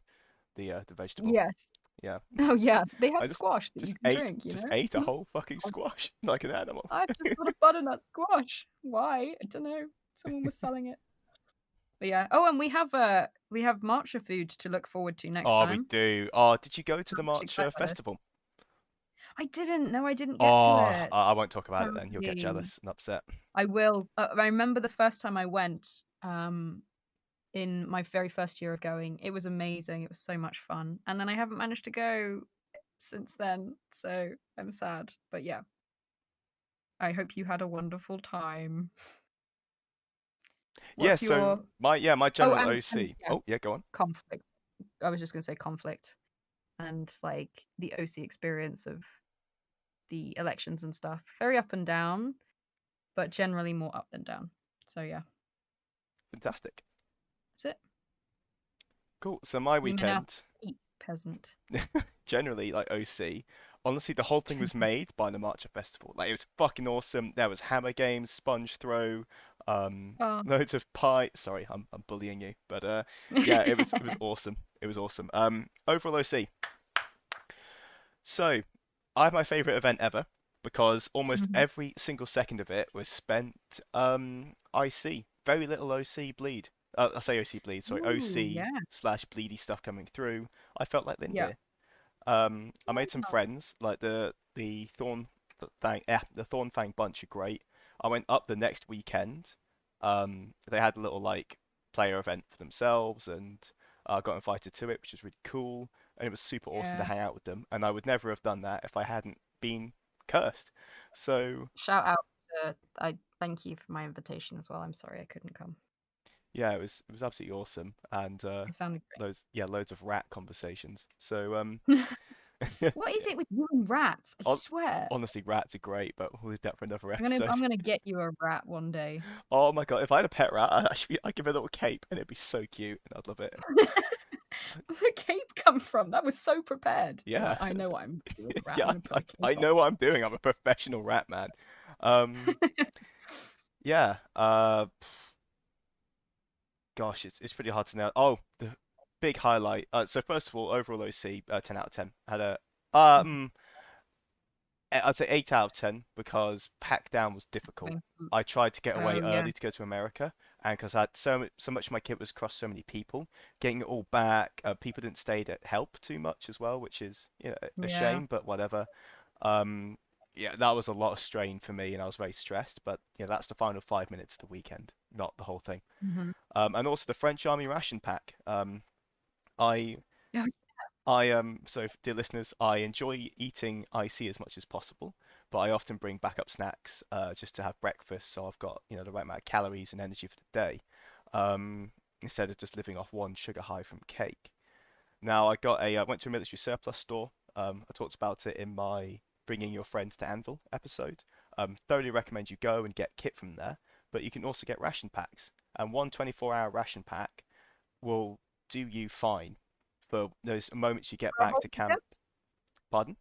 the vegetable. Yes. Yeah, Oh yeah, they I have squash that you just can ate drink, you just know? ate a whole fucking Oh, squash like an animal. I just got a butternut squash. Why? I don't know. Someone was selling it. But yeah. Oh, and we have matcha food to look forward to next Oh, we time. do. Oh, did you go to the I'm actually March excited about this. festival? I didn't. No, I didn't get to Oh, it. I won't talk about it then. You'll get Sadly. jealous and upset. I will. I remember the first time I went, in my very first year of going. It was amazing. It was so much fun. And then I haven't managed to go since then, so I'm sad. But yeah, I hope you had a wonderful time. Yeah, What's so your my Oh, general and OC. yeah, Oh, yeah, go on. conflict. I was just gonna say conflict and like the OC experience of the elections and stuff. Very up and down, but generally more up than down. So yeah, Fantastic. that's it. Cool. So my You may now weekend, eat peasant. generally like OC. Honestly, the whole thing was made by the March Festival. Like it was fucking awesome. There was hammer games, sponge throw, Oh. loads of pie. Sorry, I'm bullying you, but yeah, it was awesome. It was awesome. Overall OC. So I have my favorite event ever because almost Mhm. every single second of it was spent IC. Very little OC bleed. I say OC bleed, sorry, Ooh, OC yeah. slash bleedy stuff coming through. I felt like Yeah. Lindir. I made some Oh, friends, like the Thorn Fang, yeah, the Thorn Fang bunch are great. I went up the next weekend. They had a little like player event for themselves, and I got invited to it, which was really cool, and it was super awesome to yeah. hang out with them. And I would never have done that if I hadn't been cursed. So Shout out to I thank you for my invitation as well. I'm sorry I couldn't come. yeah, it was absolutely awesome, and It sounded loads of rat conversations. So great. What is yeah, it with you and rats? I swear. honestly, rats are great, but we'll leave that for another I'm episode. gonna get you a rat one day. Oh my God, if I had a pet rat, I'd give it a little cape and it'd be so cute and I'd love it. Where the cape come from? That was so prepared. Yeah. But I know what I'm gonna do with the rat. I'm Yeah, gonna put a I cape on know what I'm doing. I'm a professional rat man. Um, it. yeah. Gosh, it's pretty hard to know. Oh, the big highlight. So first of all, overall OC, 10 out of 10. Had a I'd say 8 out of 10 because pack down was difficult. I tried to get away Oh yeah. early to go to America, and because I had so much of my kit was across so many people, getting it all back, people didn't stay to help too much as well, which is a Yeah. shame, but whatever. Um, yeah, that was a lot of strain for me, and I was very stressed. But that's the final 5 minutes of the weekend, not the whole thing. Mhm. And also the French Army ration pack. I Oh, so dear listeners, I enjoy eating IC as much as possible, but I often bring backup snacks just to have breakfast, so I've got the right amount of calories and energy for the day, instead of just living off one sugar high from cake. Now I went to a military surplus store. I talked about it in my bringing your friends to Anvil episode. Thoroughly recommend you go and get kit from there, but you can also get ration packs, and one 24-hour ration pack will do you fine for those moments you get for a back whole to weekend? camp. Pardon?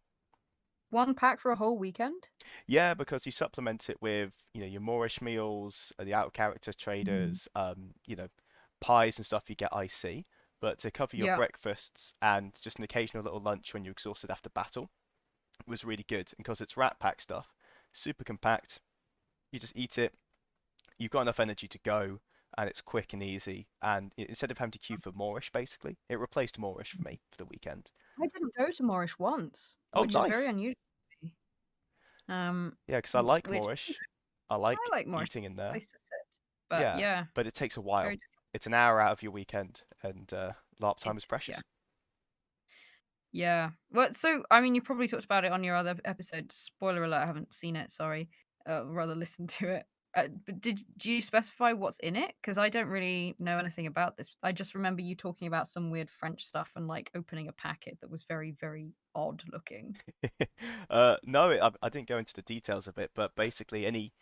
One pack for a whole weekend? Yeah, because you supplement it with, your Moorish meals, the out of character Mhm. traders, pies and stuff you get IC. But to cover your Yeah. breakfasts and just an occasional little lunch when you're exhausted after battle was really good. And because it's rat pack stuff, super compact, you just eat it, you've got enough energy to go, and it's quick and easy. And instead of having to queue for Moorish, basically, it replaced Moorish for me for the weekend. I didn't go to Moorish once, Oh, which is very nice. unusual for me. Um, Yeah, because I like which Moorish. I I like like Moorish. eating It's in a there. place to sit. But Yeah, yeah, but it takes a very while. It's an hour out of your weekend, and LARP it time is is, yeah. precious. Yeah. Well, so I mean, you probably talked about it on your other episode. Spoiler alert, I haven't seen it, sorry. Rather listen to it. But do you specify what's in it? Because I don't really know anything about this. I just remember you talking about some weird French stuff and like opening a packet that was very, very odd looking. No, I didn't go into the details of it, but basically any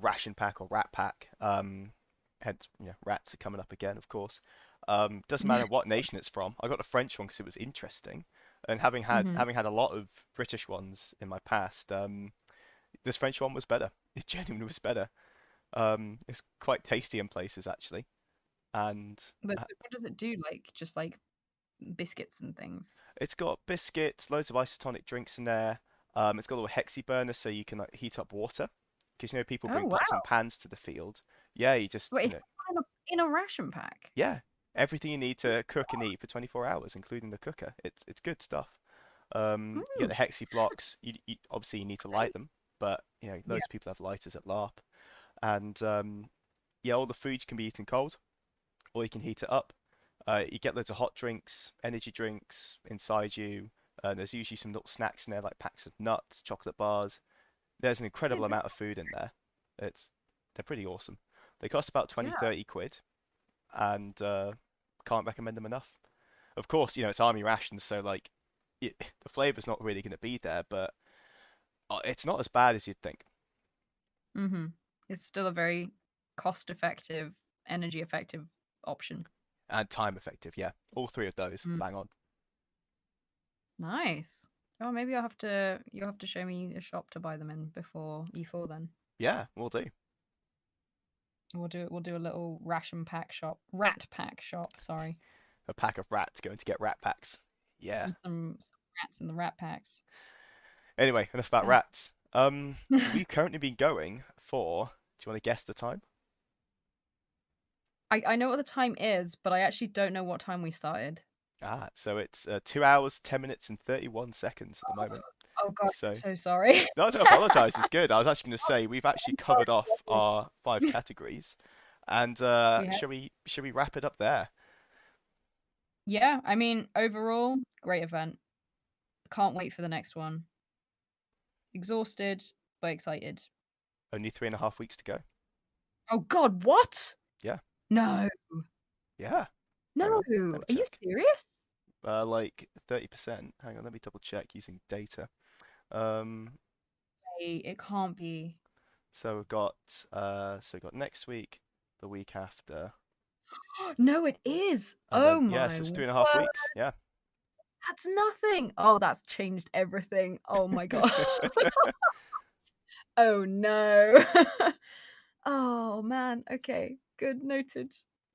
ration pack or rat pack, hence rats are coming up again, of course. Doesn't matter what nation it's from. I got the French one because it was interesting, and having had Hmm. having had a lot of British ones in my past, this French one was better. It genuinely was better. It's quite tasty in places actually. and But uh, so what does it do? Like just like biscuits and things? it's got biscuits, loads of isotonic drinks in there. It's got a little hexi burner so you can like heat up water because people Oh bring wow! pots and pans to the field. Yeah, you just Wait, it's in a ration pack. yeah, everything you need to cook and eat for 24 hours, including the cooker. It's good stuff. You get Mm, the hexi blocks. You obviously you need to light okay. them, but Yeah. loads of people have lighters at LARP, and yeah, all the food can be eaten cold, or you can heat it up. You get loads of hot drinks, energy drinks inside you. There's usually some little snacks in there, like packs of nuts, chocolate bars. There's an Yeah. incredible amount of food in there. It's They're pretty awesome. They cost about 20, Yeah. 30 quid, and can't recommend them enough. Of course, it's army rations, so like the flavor's not really going to be there, but it's not as bad as you'd think, Mm-hmm. It's still a very cost-effective, energy-effective option. and time effective. Yeah, all three of those, Mm. bang on. Nice. Oh, maybe you'll have to show me a shop to buy them in before E4 then. Yeah, we'll do. We'll do a little rat pack shop, sorry. A pack of rats going to get rat packs. Yeah. And some rats in the rat packs. Anyway, enough about Sounds rats. We've currently been going for. Do you want to guess the time? I know what the time is, but I actually don't know what time we started. So it's 2 hours, 10 minutes, and 31 seconds at the moment. Oh god, I'm So so sorry. no, don't apologise. It's good. I was actually going to say we've actually I'm sorry. covered off our 5 categories, and We have shall we wrap it up there? Yeah, I mean, overall, great event. Can't wait for the next one. Exhausted, but excited. Only 3.5 weeks to go. Oh god, what? Yeah, No. yeah. Hang No. on, let me Are you check. serious? Like 30%. Hang on, let me double check using data. Um, Wait, it can't be. so we've got next week, the week after, No, it is. and Oh then yeah, my so it's word. 2.5 weeks. Yeah. That's nothing. Oh, that's changed everything. Oh my god. Oh no. Oh man. Okay. Good. Noted.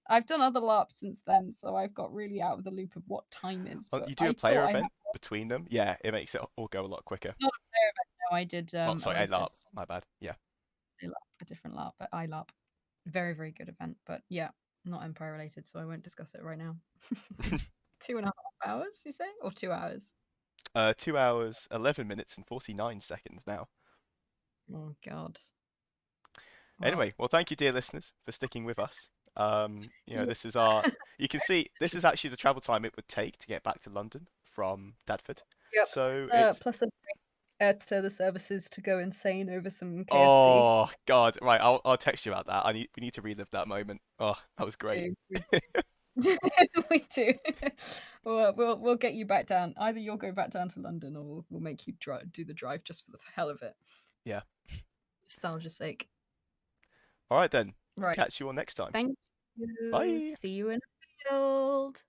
I've done other LARPs since then, so I've got really out of the loop of what time is, Oh, but you do a I player thought I had event between them. Yeah, it makes it all go a lot quicker. not a player event, no, I did Well, sorry, a LARP. Oasis. My bad. Yeah. A LARP, a different LARP, but iLARP. Very, very good event. But yeah, not Empire related, so I won't discuss it right now. 2.5 hours, you say? Or 2 hours? 2 hours, 11 minutes, and 49 seconds now. Oh god. Well, Anyway, well, thank you, dear listeners, for sticking with us. yeah. This is our. You can see this is actually the travel time it would take to get back to London from Dadford. Yeah, So it's. plus a break to the services to go insane over some KFC. Oh God! Right, I'll text you about that. We need to relive that moment. Oh, that was great. We do. We do. We'll get you back down. Either you'll go back down to London, or we'll make you do the drive just for the hell of it, Yeah. nostalgia's sake. All right then. Right. Catch you all next time. Thank you. Bye. See you in the field.